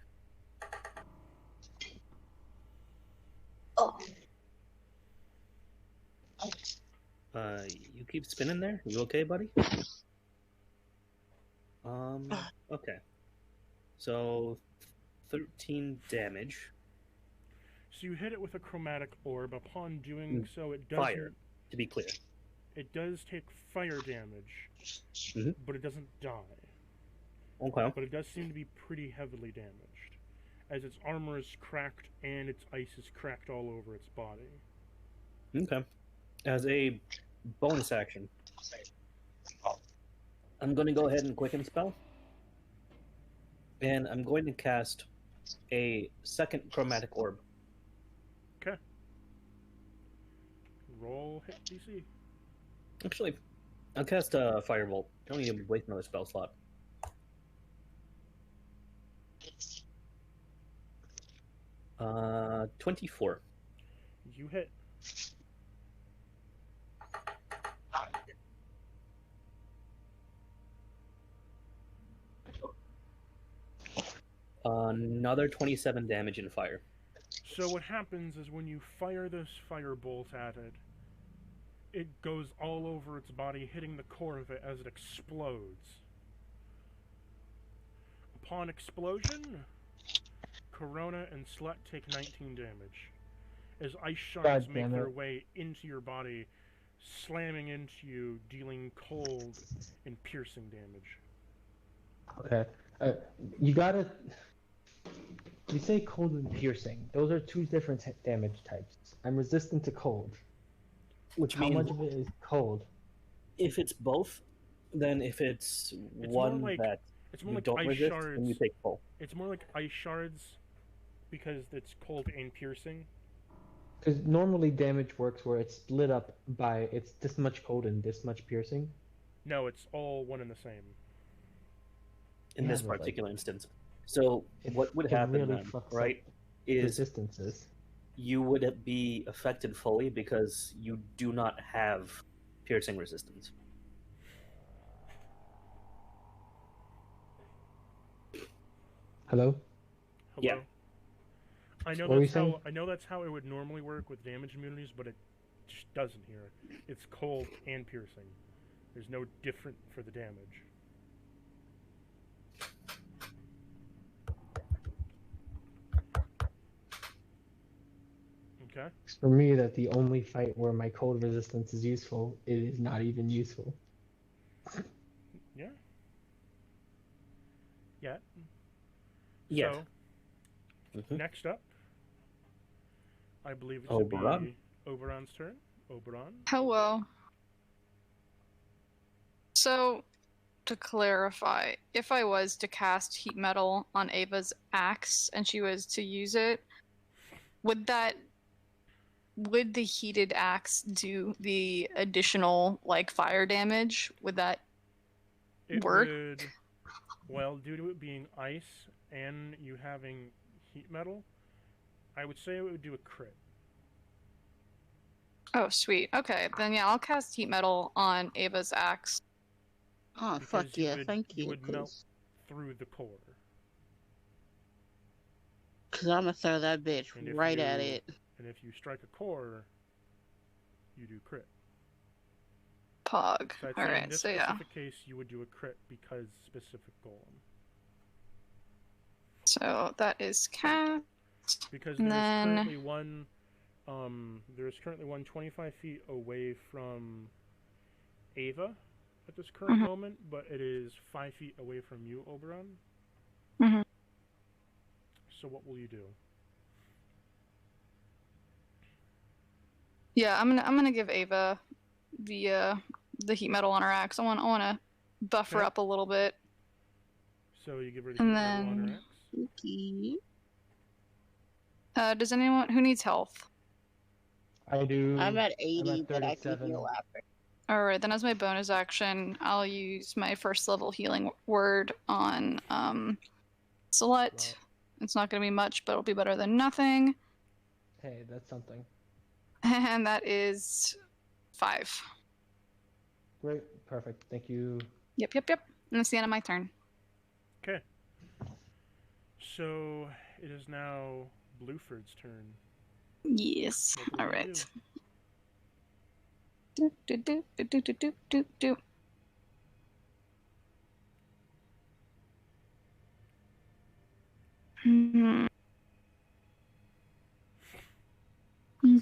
S4: Oh.
S2: You keep spinning there? You okay, buddy? Okay. So 13 damage.
S1: So you hit it with a chromatic orb. Upon doing so, it doesn't.
S2: Fire, to be clear.
S1: It does take fire damage, but it doesn't die.
S2: Okay.
S1: But it does seem to be pretty heavily damaged, as its armor is cracked and its ice is cracked all over its body.
S2: Okay. As a bonus action, I'm going to go ahead and quicken spell. And I'm going to cast a second chromatic orb.
S1: Okay. Roll hit DC.
S2: Actually, I'll cast a Firebolt. I don't need to waste another spell slot. Uh, 24.
S1: You hit.
S2: Another 27 damage in fire.
S1: So what happens is when you fire this firebolt at it, it goes all over its body, hitting the core of it as it explodes. Upon explosion, Corona and Slut take 19 damage, as ice shards make their way into your body, slamming into you, dealing cold and piercing damage.
S7: Okay. You gotta. You say cold and piercing. Those are two different damage types. I'm resistant to cold.
S2: Which
S7: How
S2: means
S7: much of it is cold?
S2: if it's both, then if it's one
S1: more like,
S2: that
S1: it's more
S2: you
S1: like
S2: don't
S1: ice
S2: resist,
S1: shards.
S2: then you take full.
S1: It's more like ice shards because it's cold and piercing.
S7: Because normally damage works where it's split up by it's this much cold and this much piercing.
S1: No, it's all one and the same.
S2: In
S7: Yeah,
S2: this
S7: but, like,
S2: particular instance. So what would happen
S7: really
S2: then,
S7: fucks
S2: right,
S7: up
S2: is
S7: resistances.
S2: you would be affected fully because you do not have piercing resistance.
S7: Hello?
S1: Hello?
S2: Yeah.
S1: I know
S7: What were
S1: that's
S7: you saying?
S1: how I know that's how it would normally work with damage immunities, but it just doesn't here. It's cold and piercing. There's no different for the damage. Okay.
S7: For me, that the only fight where my cold resistance is useful, it is not even useful.
S1: Yeah. Yeah.
S2: Yeah.
S1: So, next up, I believe it should
S2: Oberon.
S1: be Oberon's turn. Oberon.
S5: Hello. So, to clarify, if I was to cast heat metal on Ava's axe and she was to use it, would the heated axe do the additional like fire damage? Would that work?
S1: Well, due to it being ice and you having heat metal, I would say it would do a crit.
S5: Oh, sweet. Okay, then yeah, I'll cast heat metal on Ava's axe.
S4: Oh,
S1: Because
S4: fuck yeah, thank
S1: You
S4: you.
S1: would melt through the core.
S4: Because I'm going to throw that bitch
S1: And if
S4: right
S1: you-
S4: at it.
S1: And if you strike a core, you do crit.
S5: Pog.
S1: So I'd say in
S5: Alright,
S1: this
S5: so yeah.
S1: specific case, you would do a crit because specific golem.
S5: So that is cast.
S1: Because
S5: And
S1: there is
S5: then-
S1: currently one, there is currently one 25 feet away from Ava at this current moment, but it is 5 feet away from you, Oberon.
S5: Mhm.
S1: So what will you do?
S5: Yeah, I'm gonna give Ava the heat metal on her axe. I want to buff her
S1: Okay.
S5: up a little bit.
S1: So you give her the
S5: And
S1: heat metal on her
S5: then-
S1: axe.
S4: Okay.
S5: Does anyone who needs health?
S7: I do.
S4: I'm at
S7: I'm
S4: 80,
S7: at
S4: but I can
S7: 37.
S4: heal after.
S5: All right, then as my bonus action, I'll use my first level healing word on Slut.
S7: Wow.
S5: It's not going to be much, but it'll be better than nothing.
S7: Hey, that's something.
S5: And that is 5.
S7: Great. Perfect. Thank you.
S5: Yep. And that's the end of my turn.
S1: Okay. So it is now Blueford's turn.
S5: Yes.
S1: What will
S5: All
S1: you
S5: right.
S1: do?
S5: Do. Hmm.
S7: Hmm.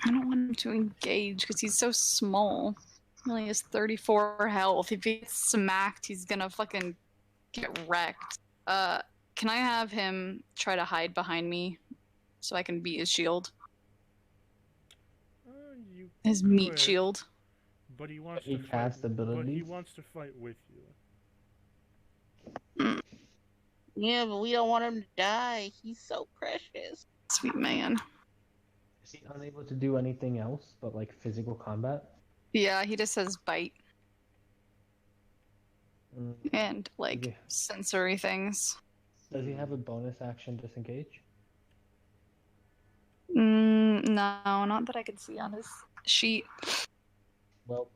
S5: I don't want him to engage because he's so small. He only has 34 health. If he gets smacked, he's gonna fucking get wrecked. Can I have him try to hide behind me so I can be his shield?
S1: You
S5: His meat
S1: could,
S5: shield.
S1: but he wants
S7: He
S1: to fight.
S7: cast
S1: But he
S7: abilities?
S1: wants to fight with you.
S4: Yeah, but we don't want him to die. He's so precious.
S5: Sweet man.
S7: Is he unable to do anything else but like physical combat?
S5: Yeah, he just has bite
S7: Mm.
S5: and like
S7: Yeah.
S5: sensory things.
S7: Does he have a bonus action disengage?
S5: No, not that I can see on his sheet.
S7: Well,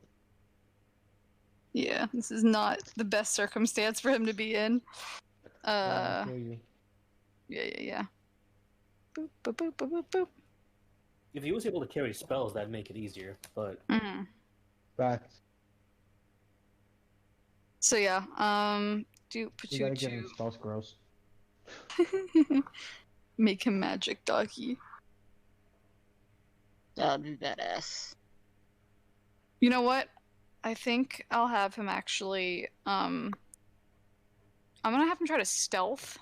S5: Yeah, this is not the best circumstance for him to be in.
S7: I feel you.
S5: Yeah. Boop, boop, boop, boop, boop, boop.
S2: If he was able to carry spells, that'd make it easier. But
S7: Facts.
S5: So yeah, put
S7: You
S5: you
S7: gotta give him
S5: to
S7: spells gross.
S5: make him magic doggy.
S4: That'll be badass.
S5: You know what? I think I'll have him actually. I'm gonna have him try to stealth.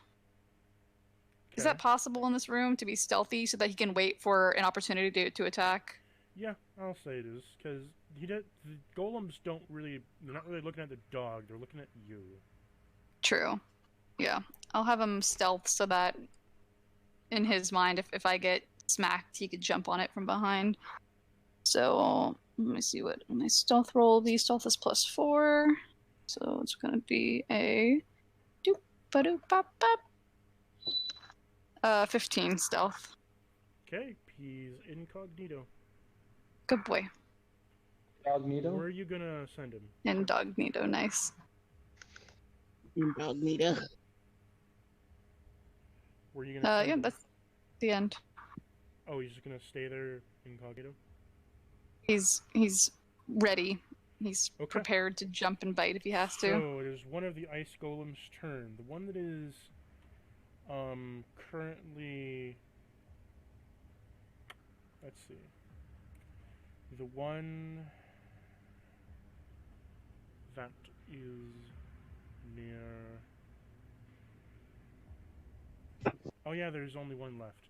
S5: Is that
S1: Okay.
S5: possible in this room to be stealthy so that he can wait for an opportunity to attack?
S1: Yeah, I'll say it is because the golems don't really. They're not really looking at the dog. They're looking at you.
S5: True. Yeah, I'll have him stealth so that in his mind, if I get smacked, he could jump on it from behind. So let me see what my stealth roll. The stealth is +4, so it's gonna be a 15 stealth.
S1: Okay, he's incognito.
S5: Good boy.
S7: Incognito?
S1: Where are you gonna send him?
S5: Incognito, nice.
S4: Incognito.
S1: Where are you gonna send
S5: Yeah,
S1: him?
S5: that's the end.
S1: Oh, he's just gonna stay there incognito?
S5: He's ready. He's
S1: Okay.
S5: prepared to jump and bite if he has to.
S1: So it is one of the ice golems' turn. The one that is currently, let's see. The one that is near. Oh yeah, there's only one left.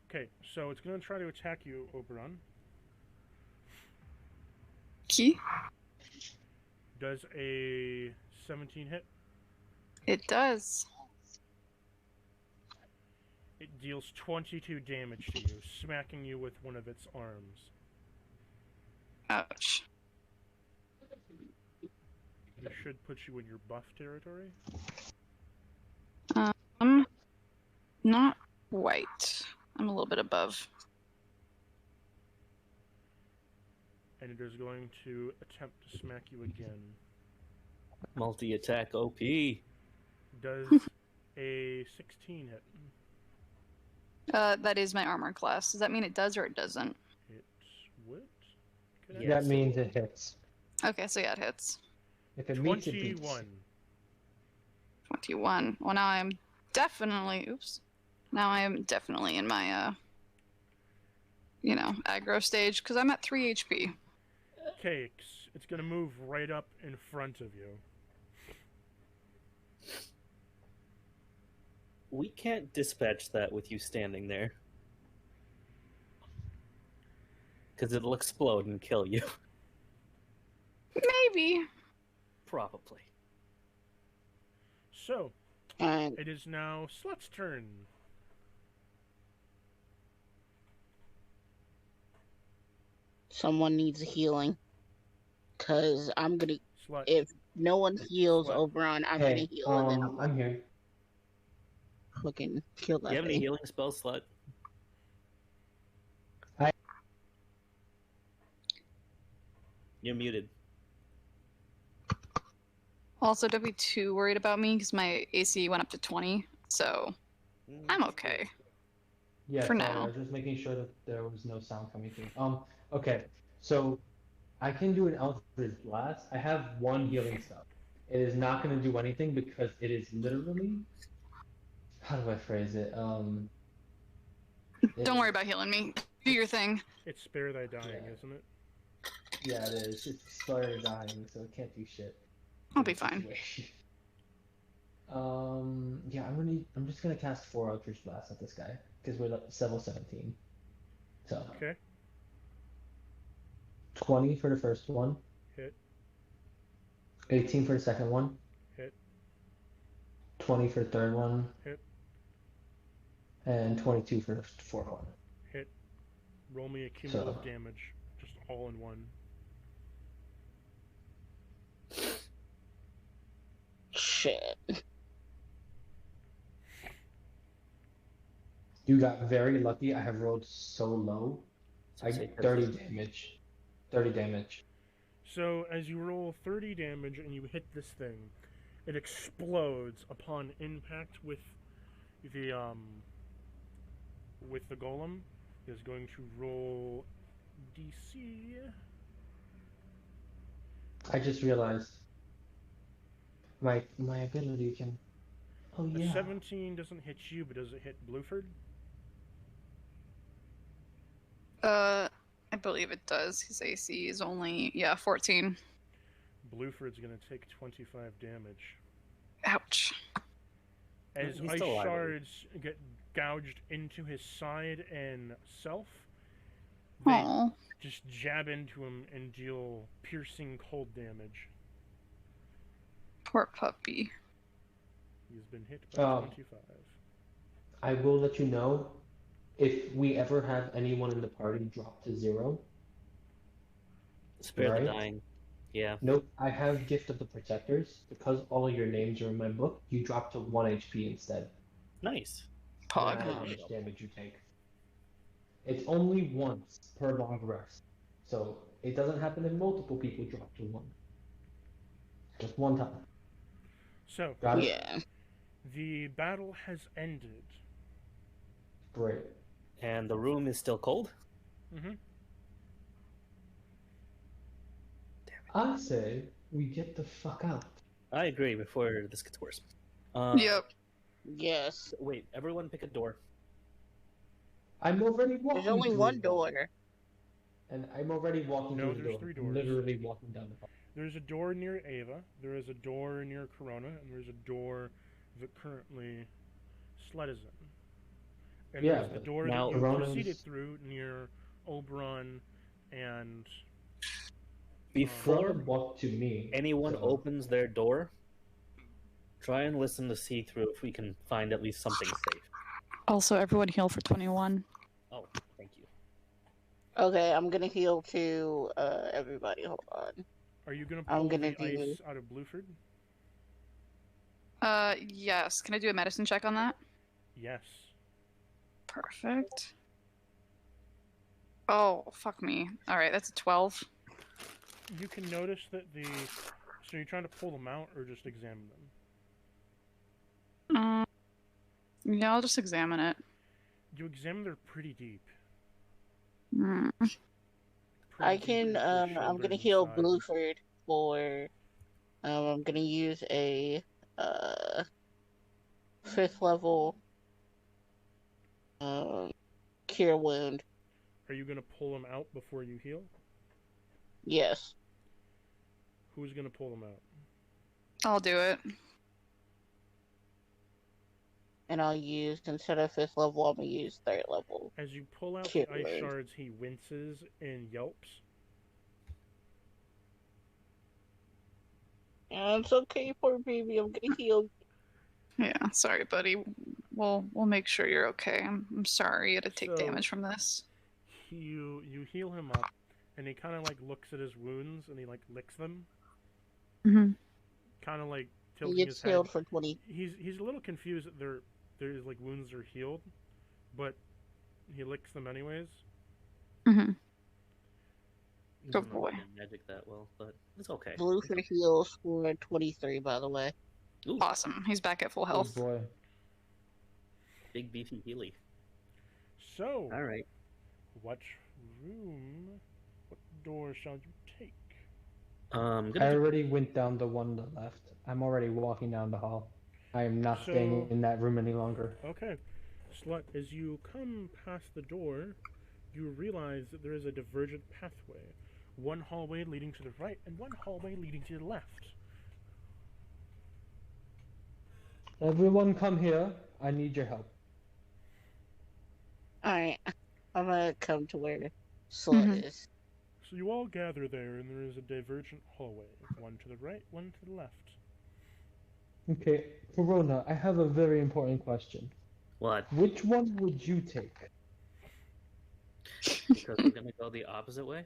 S1: Okay, so it's gonna try to attack you, Oberon.
S5: Key?
S1: Does a 17 hit?
S5: It does.
S1: It deals 22 damage to you, smacking you with one of its arms.
S5: Ouch.
S1: It should put you in your buff territory.
S5: Not quite. I'm a little bit above.
S1: And it is going to attempt to smack you again.
S2: multi-attack OP.
S1: Does a 16 hit?
S5: That is my armor class. Does that mean it does or it doesn't?
S1: It would? Could I-
S2: Yes,
S7: That
S2: it
S7: means
S2: will.
S7: it hits.
S5: Okay, so yeah, it hits.
S7: If it meets, it beats.
S1: 21.
S5: 21. Well, now I am definitely... Oops. Now I am definitely in my, aggro stage, because I'm at 3 HP.
S1: Okay, it's going to move right up in front of you.
S2: We can't dispatch that with you standing there. Because it'll explode and kill you.
S5: Maybe.
S2: Probably.
S1: So,
S4: And
S1: it is now Slut's turn.
S4: someone needs a healing. Cause I'm gonna.
S1: Slut.
S4: If no one heals
S1: Slut.
S4: Oberon, I'm gonna
S7: Hey,
S4: heal, and then
S7: I'm here.
S4: fucking kill
S2: Do
S4: that
S2: you have any
S4: thing.
S2: healing spells, Slut?
S7: I-
S2: You're muted.
S5: Also, don't be too worried about me because my AC went up to 20, so I'm okay.
S7: Yeah,
S5: For
S7: sorry,
S5: now.
S7: I was just making sure that there was no sound coming through. Okay, so I can do an Eldritch Blast. I have one healing spell. It is not going to do anything because it is literally. How do I phrase it?
S5: Don't worry about healing me. Do your thing.
S1: It's Spare Thy Dying,
S7: Yeah.
S1: isn't it?
S7: Yeah, it is. It's started dying, so it can't do shit.
S5: I'll
S7: in
S5: be
S7: this
S5: fine.
S7: situation. Yeah, I'm just gonna cast 4 Eldritch Blasts at this guy because we're level 17. So
S1: Okay.
S7: 20 for the first one.
S1: Hit.
S7: 18 for the second one.
S1: Hit.
S7: 20 for the third one.
S1: Hit.
S7: And 22 for the fourth one.
S1: Hit. Roll me a cumulative damage. Just all in one.
S4: Shit.
S7: You got very lucky. I have rolled so low. I get 30 damage. 30 damage.
S1: So, as you roll 30 damage and you hit this thing, it explodes upon impact with the golem. It is going to roll DC.
S7: I just realized my ability can. Oh
S1: A
S7: yeah.
S1: 17 doesn't hit you, but does it hit Blueford?
S5: I believe it does. His AC is only 14.
S1: Blueford's going to take 25 damage.
S5: Ouch.
S1: As
S2: He's
S1: ice
S2: still alive,
S1: shards get gouged into his side and self, they
S5: Aww.
S1: just jab into him and deal piercing cold damage.
S5: Poor puppy.
S1: He's been hit by 25.
S7: I will let you know if we ever have anyone in the party drop to 0.
S2: Spare the
S7: Right?
S2: dying. Yeah.
S7: Nope, I have Gift of the Protectors. Because all of your names are in my book, you drop to 1 HP instead.
S2: Nice.
S7: No
S5: Pog.
S7: matter how much damage you take. It's only once per long rest. So it doesn't happen if multiple people drop to 1. Just one time.
S1: So,
S7: Got it?
S4: Yeah.
S1: the battle has ended.
S7: Great.
S2: And the room is still cold?
S1: Mm-hmm.
S7: I say we get the fuck out.
S2: I agree before this gets worse.
S5: Yep.
S4: Yes.
S2: Wait, everyone pick a door.
S7: I'm already walking.
S4: There's only
S7: through
S4: one
S7: it.
S4: door.
S7: And I'm already walking
S1: No,
S7: through the
S1: there's
S7: door.
S1: 3
S7: I'm
S1: doors.
S7: literally walking down the hall.
S1: There's a door near Ava, there is a door near Corona, and there's a door that currently Sled is in. And
S7: Yeah,
S1: there's the
S7: but
S1: door
S2: now
S1: that you
S7: Corona's-
S1: proceeded through near Oberon and...
S2: Before
S7: Corona walked to me.
S2: anyone
S7: so-
S2: opens their door, try and listen to see through if we can find at least something safe.
S5: Also, everyone heal for 21.
S2: Oh, thank you.
S4: Okay, I'm gonna heal to everybody. Hold on.
S1: Are you going to
S4: I'm
S1: pull
S4: gonna
S1: the
S4: do-
S1: ice out of Blueford?
S5: Yes. Can I do a medicine check on that?
S1: Yes.
S5: Perfect. Oh, fuck me. Alright, that's a 12.
S1: You can notice that the... So you're trying to pull them out or just examine them?
S5: Yeah, I'll just examine it.
S1: You examine they're pretty deep.
S5: Mm.
S1: Pretty
S4: I
S1: deep
S4: can.
S1: into the
S4: I'm
S1: shoulders
S4: gonna
S1: and
S4: heal
S1: side.
S4: Blueford for. I'm gonna use a 5th level cure wound.
S1: Are you going to pull them out before you heal?
S4: Yes.
S1: Who's going to pull them out?
S5: I'll do it.
S4: and I'll use, instead of 5th level, I'm gonna use 3rd level.
S1: As you pull out
S4: Cure
S1: the ice
S4: word.
S1: shards, he winces and yelps.
S4: And it's okay, poor baby. I'm gonna heal.
S5: Yeah, sorry, buddy. We'll make sure you're okay. I'm sorry you had to take
S1: So-
S5: damage from this.
S1: You heal him up, and he kind of like looks at his wounds and he like licks them,
S5: Mm-hmm.
S1: kind of like
S4: He
S1: tilting
S4: gets
S1: his head.
S4: healed for 20.
S1: He's a little confused that there's like wounds are healed, but he licks them anyways.
S5: Mm-hmm.
S2: He
S5: Good
S2: doesn't
S5: boy.
S2: understand magic that well, but it's okay.
S4: Blue for heals for 23, by the way.
S2: Ooh,
S5: Awesome. He's back at full
S7: Good
S5: health.
S7: boy.
S2: big beefy Healy.
S1: So,
S2: All right.
S1: what door shall you take?
S2: Gonna
S7: I
S2: do-
S7: already went down the one to the left. I'm already walking down the hall. I am not
S1: So-
S7: staying in that room any longer.
S1: Okay, Slut. As you come past the door, you realize that there is a divergent pathway. One hallway leading to the right, and one hallway leading to the left.
S7: Everyone come here. I need your help.
S4: Alright, I'm gonna come to where Slut
S5: Mhm.
S4: is.
S1: So you all gather there, and there is a divergent hallway. One to the right, one to the left.
S7: Okay, Corona, I have a very important question.
S2: What?
S7: Which one would you take?
S2: Because we're gonna go the opposite way?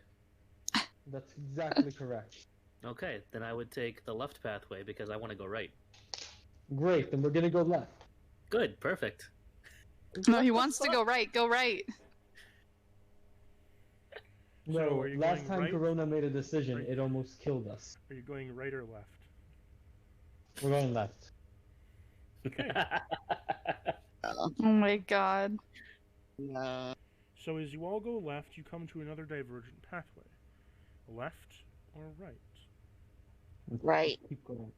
S7: That's exactly correct.
S2: Okay, then I would take the left pathway because I want to go right.
S7: Great, then we're gonna go left.
S2: Good, perfect.
S5: No,
S4: What
S5: he
S4: the
S5: wants to
S4: fuck?
S5: go right. Go right.
S1: So,
S7: No,
S1: are you
S7: last
S1: going
S7: time
S1: right?
S7: Corona made a decision,
S1: Right.
S7: it almost killed us.
S1: Are you going right or left?
S7: We're going left.
S1: Okay.
S5: Oh my god.
S4: No.
S1: So as you all go left, you come to another divergent pathway. Left or right?
S4: Right.
S7: Keep going.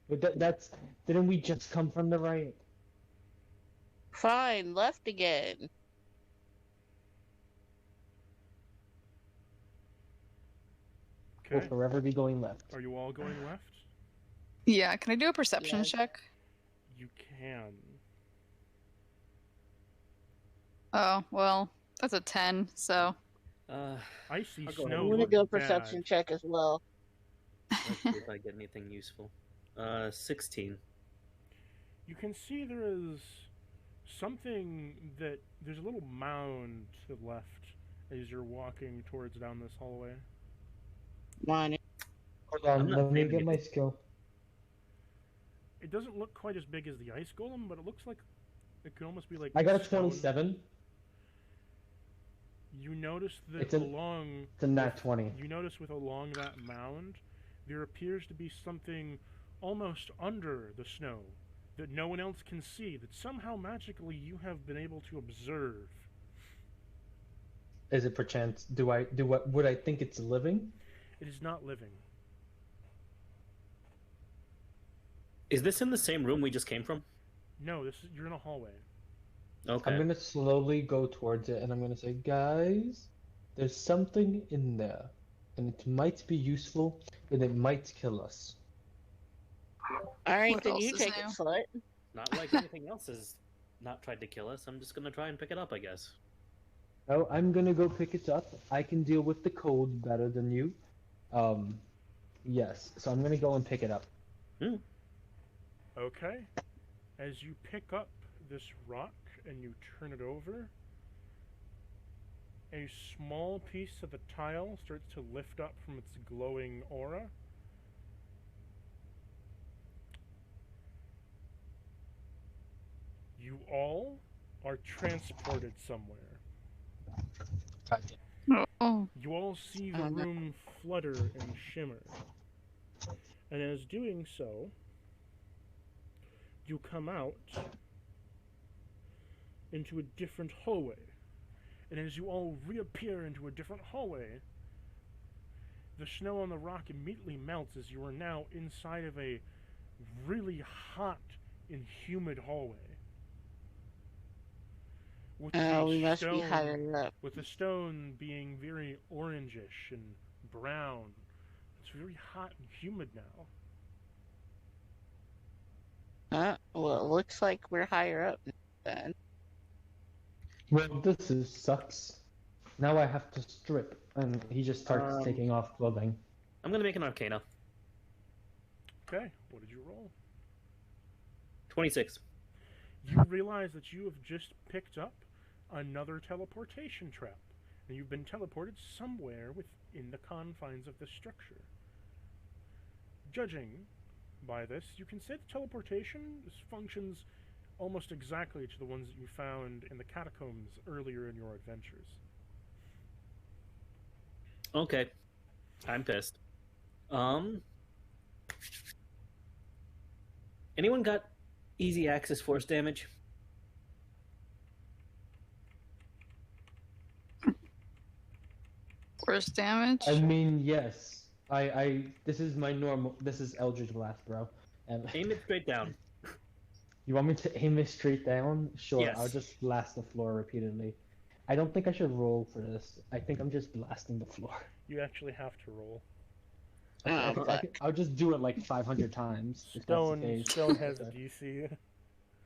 S7: But that's didn't we just come from the right?
S4: Fine, left again.
S1: Okay.
S7: We'll forever be going left.
S1: Are you all going left?
S5: Yeah, can I do a perception
S4: Yes.
S5: check?
S1: You can.
S5: Oh, well, that's a 10, so.
S1: Icy
S2: I'll go ahead
S1: snow
S2: and
S4: I'm gonna
S1: looks
S4: do a
S1: bad.
S4: perception check as well.
S2: Let's see if I get anything useful. 16.
S1: You can see there is something that there's a little mound to the left as you're walking towards down this hallway.
S4: Mine.
S7: Hold on,
S2: I'm not
S7: let me
S2: saving
S7: get my
S2: anything.
S7: skill.
S1: It doesn't look quite as big as the ice golem, but it looks like it could almost be like
S7: I got a
S1: stone.
S7: 27.
S1: You notice that
S7: It's a-
S1: along
S7: It's a nat 20.
S1: you notice with along that mound there appears to be something almost under the snow that no one else can see, that somehow magically you have been able to observe.
S7: Is it perchance? Would I think it's living?
S1: It is not living.
S2: Is this in the same room we just came from?
S1: No, you're in a hallway.
S2: Okay.
S7: I'm gonna slowly go towards it and I'm gonna say, guys, there's something in there. And it might be useful, and it might kill us.
S4: Alright,
S5: What
S4: then
S5: else
S4: you
S5: is
S4: take
S5: new?
S4: it, Slut.
S2: Not like anything else has not tried to kill us. I'm just gonna try and pick it up, I guess.
S7: No, I'm gonna go pick it up. I can deal with the cold better than you. Yes. So I'm gonna go and pick it up.
S1: Okay. As you pick up this rock and you turn it over, a small piece of the tile starts to lift up from its glowing aura. You all are transported somewhere.
S5: Oh.
S1: You all see the
S4: Oh, no.
S1: room flutter and shimmer. And as doing so, you come out into a different hallway. And as you all reappear into a different hallway, the snow on the rock immediately melts as you are now inside of a really hot and humid hallway. With the
S4: We must be
S1: stone-
S4: higher up.
S1: with the stone being very orangish and brown. It's very hot and humid now.
S4: Well, it looks like we're higher up then.
S7: Well, sucks. Now I have to strip, and he just starts taking off clothing.
S2: I'm gonna make an Arcana.
S1: Okay, what did you roll?
S2: 26.
S1: You realize that you have just picked up another teleportation trap, and you've been teleported somewhere within the confines of this structure. Judging by this, you can say that teleportation functions almost exactly to the ones that you found in the catacombs earlier in your adventures.
S2: Okay. I'm pissed. Anyone got easy access force damage?
S5: Force damage?
S7: I mean, yes. This is my normal. This is Eldritch Blast, bro. And
S2: Aim it straight down.
S7: you want me to aim it straight down? Sure.
S2: Yes.
S7: I'll just blast the floor repeatedly. I don't think I should roll for this. I think I'm just blasting the floor.
S1: You actually have to roll.
S7: I'll just do it like 500 times. if that's the
S1: Stone
S7: case.
S1: has a DC.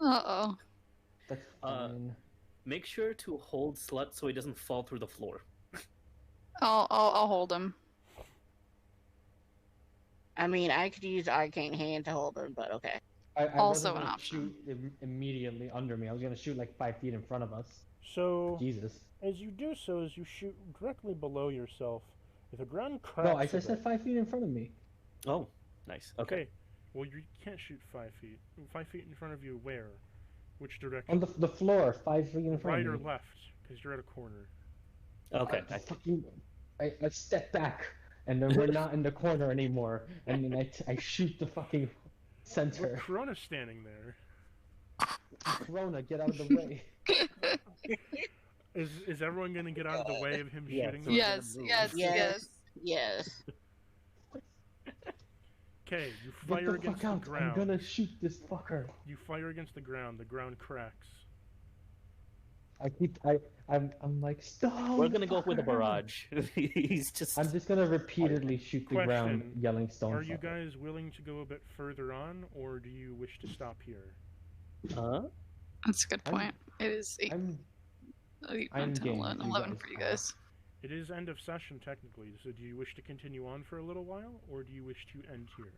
S5: Uh-oh.
S7: That's fine.
S2: Make sure to hold Slut so he doesn't fall through the floor.
S5: I'll hold him.
S4: I mean, I could use Arcane Hand to hold him, but okay.
S7: I
S5: Also
S7: wasn't
S5: an
S7: gonna
S5: option.
S7: Shoot immediately under me. I was gonna shoot like 5 feet in front of us.
S1: So,
S7: Jesus.
S1: as you do so, as you shoot directly below yourself, if the ground cracks
S7: No, I
S1: a
S7: just said
S1: bit-
S7: 5 feet in front of me.
S2: Oh, nice. Okay.
S1: Okay. Well, you can't shoot 5 feet. 5 feet in front of you, where? Which direction?
S7: On the floor, 5 feet in front
S1: Right
S7: of
S1: or
S7: me.
S1: left? Because you're at a corner.
S2: Okay.
S7: I step back, and then we're not in the corner anymore. And then I shoot the fucking center.
S1: Corona's standing there.
S7: Corona, get out of the way.
S1: Is everyone going to get out of the way of him
S2: Yes.
S1: shooting?
S5: Yes, yes, yes.
S4: Yes.
S1: Okay, you
S7: Get
S1: fire
S7: the
S1: against
S7: fuck
S1: the
S7: out.
S1: ground.
S7: I'm gonna shoot this fucker.
S1: You fire against the ground cracks.
S7: I'm like, stone.
S2: We're gonna go with a
S7: fucker."
S2: barrage. He's just.
S7: I'm just gonna repeatedly shoot the ground,
S1: Question,
S7: yelling stone.
S1: Are you
S7: fucker.
S1: guys willing to go a bit further on, or do you wish to stop here?
S5: That's a good
S7: I'm-
S5: point. It is 8,
S7: I'm
S5: 8
S7: I'm
S5: 9, 10,
S7: game
S5: 11,
S7: if you
S5: 11
S7: guys
S5: for you
S7: are.
S5: guys.
S1: It is end of session, technically, so do you wish to continue on for a little while, or do you wish to end here?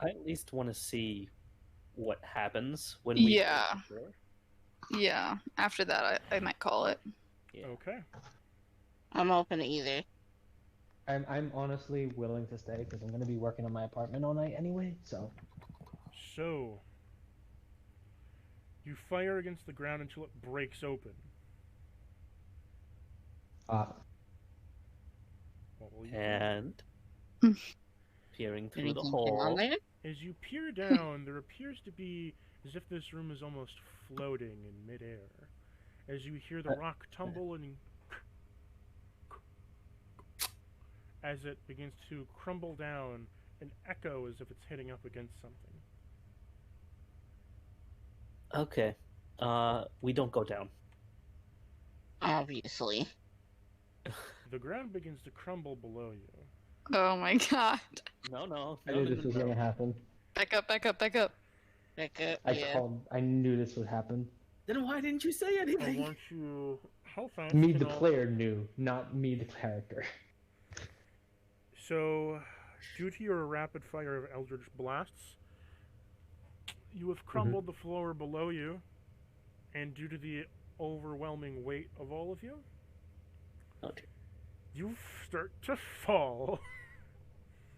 S2: I at least want to see what happens when we.
S5: Yeah. Yeah, after that, I might call it.
S2: Yeah.
S1: Okay.
S4: I'm open to either.
S7: I'm honestly willing to stay because I'm gonna be working on my apartment all night anyway. So
S1: So, you fire against the ground until it breaks open. What will you do?
S2: And peering through the
S4: Anything on
S2: hole.
S4: there?
S1: As you peer down, there appears to be as if this room is almost floating in midair. As you hear the rock tumble and as it begins to crumble down and echo as if it's hitting up against something.
S2: Okay. We don't go down.
S4: Obviously.
S1: The ground begins to crumble below you.
S5: Oh my god.
S2: No.
S7: I knew this was gonna happen.
S5: Back up, back up, back up.
S4: Back up,
S7: I knew this would happen.
S2: Then why didn't you say
S1: I
S2: anything?
S1: want you... How fast
S7: Me,
S1: can
S7: the
S1: all-
S7: player, knew, not me, the character.
S1: So, due to your rapid fire of Eldritch Blasts, you have crumbled the floor below you, and due to the overwhelming weight of all of you,
S2: Okay.
S1: you start to fall.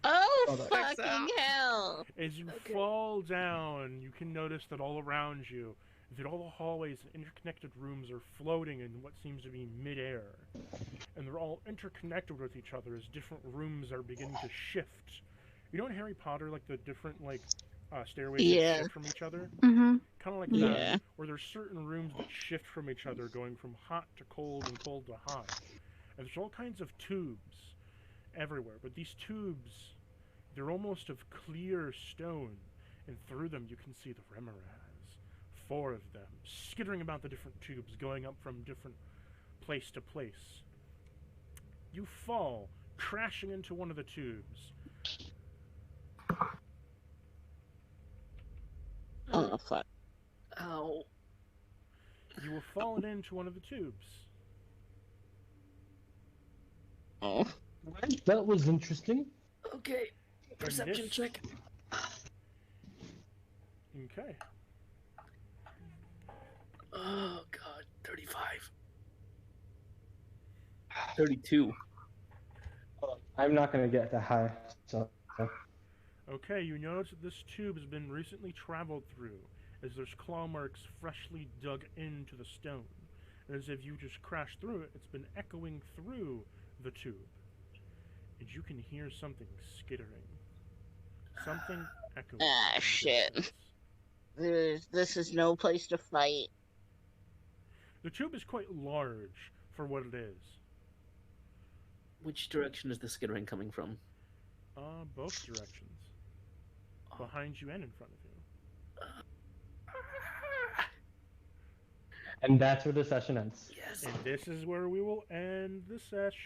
S4: Oh,
S7: Oh, that-
S5: Checks
S4: fucking
S5: out.
S4: hell!
S1: As you fall down, you can notice that all around you, that all the hallways and interconnected rooms are floating in what seems to be midair. And they're all interconnected with each other as different rooms are beginning to shift. You know in Harry Potter, like the different, stairways that
S4: Yeah.
S1: shift from each other?
S5: Mm-hmm.
S1: Kind of like
S4: Yeah.
S1: that, where there's certain rooms that shift from each other, going from hot to cold and cold to hot. And there's all kinds of tubes everywhere, but these tubes, they're almost of clear stone, and through them you can see the Remoras. 4 of them, skittering about the different tubes, going up from different place to place. You fall, crashing into one of the tubes.
S4: Oh fuck.
S2: Ow.
S1: You have fallen into one of the tubes.
S4: Oh.
S7: That was interesting.
S2: Okay. Perception
S1: this-
S2: check.
S1: Okay.
S2: Oh god, 35. 32.
S7: I'm not gonna get that high, so
S1: Okay, you notice that this tube has been recently traveled through, as there's claw marks freshly dug into the stone. And as if you just crashed through it, it's been echoing through the tube. And you can hear something skittering. Something echoing.
S4: Ah,
S1: in the
S4: shit.
S1: distance.
S4: This is no place to fight.
S1: The tube is quite large for what it is.
S2: Which direction is the skittering coming from?
S1: Both directions. Behind you and in front of you.
S7: and that's where the session ends.
S2: Yes.
S1: And this is where we will end the session.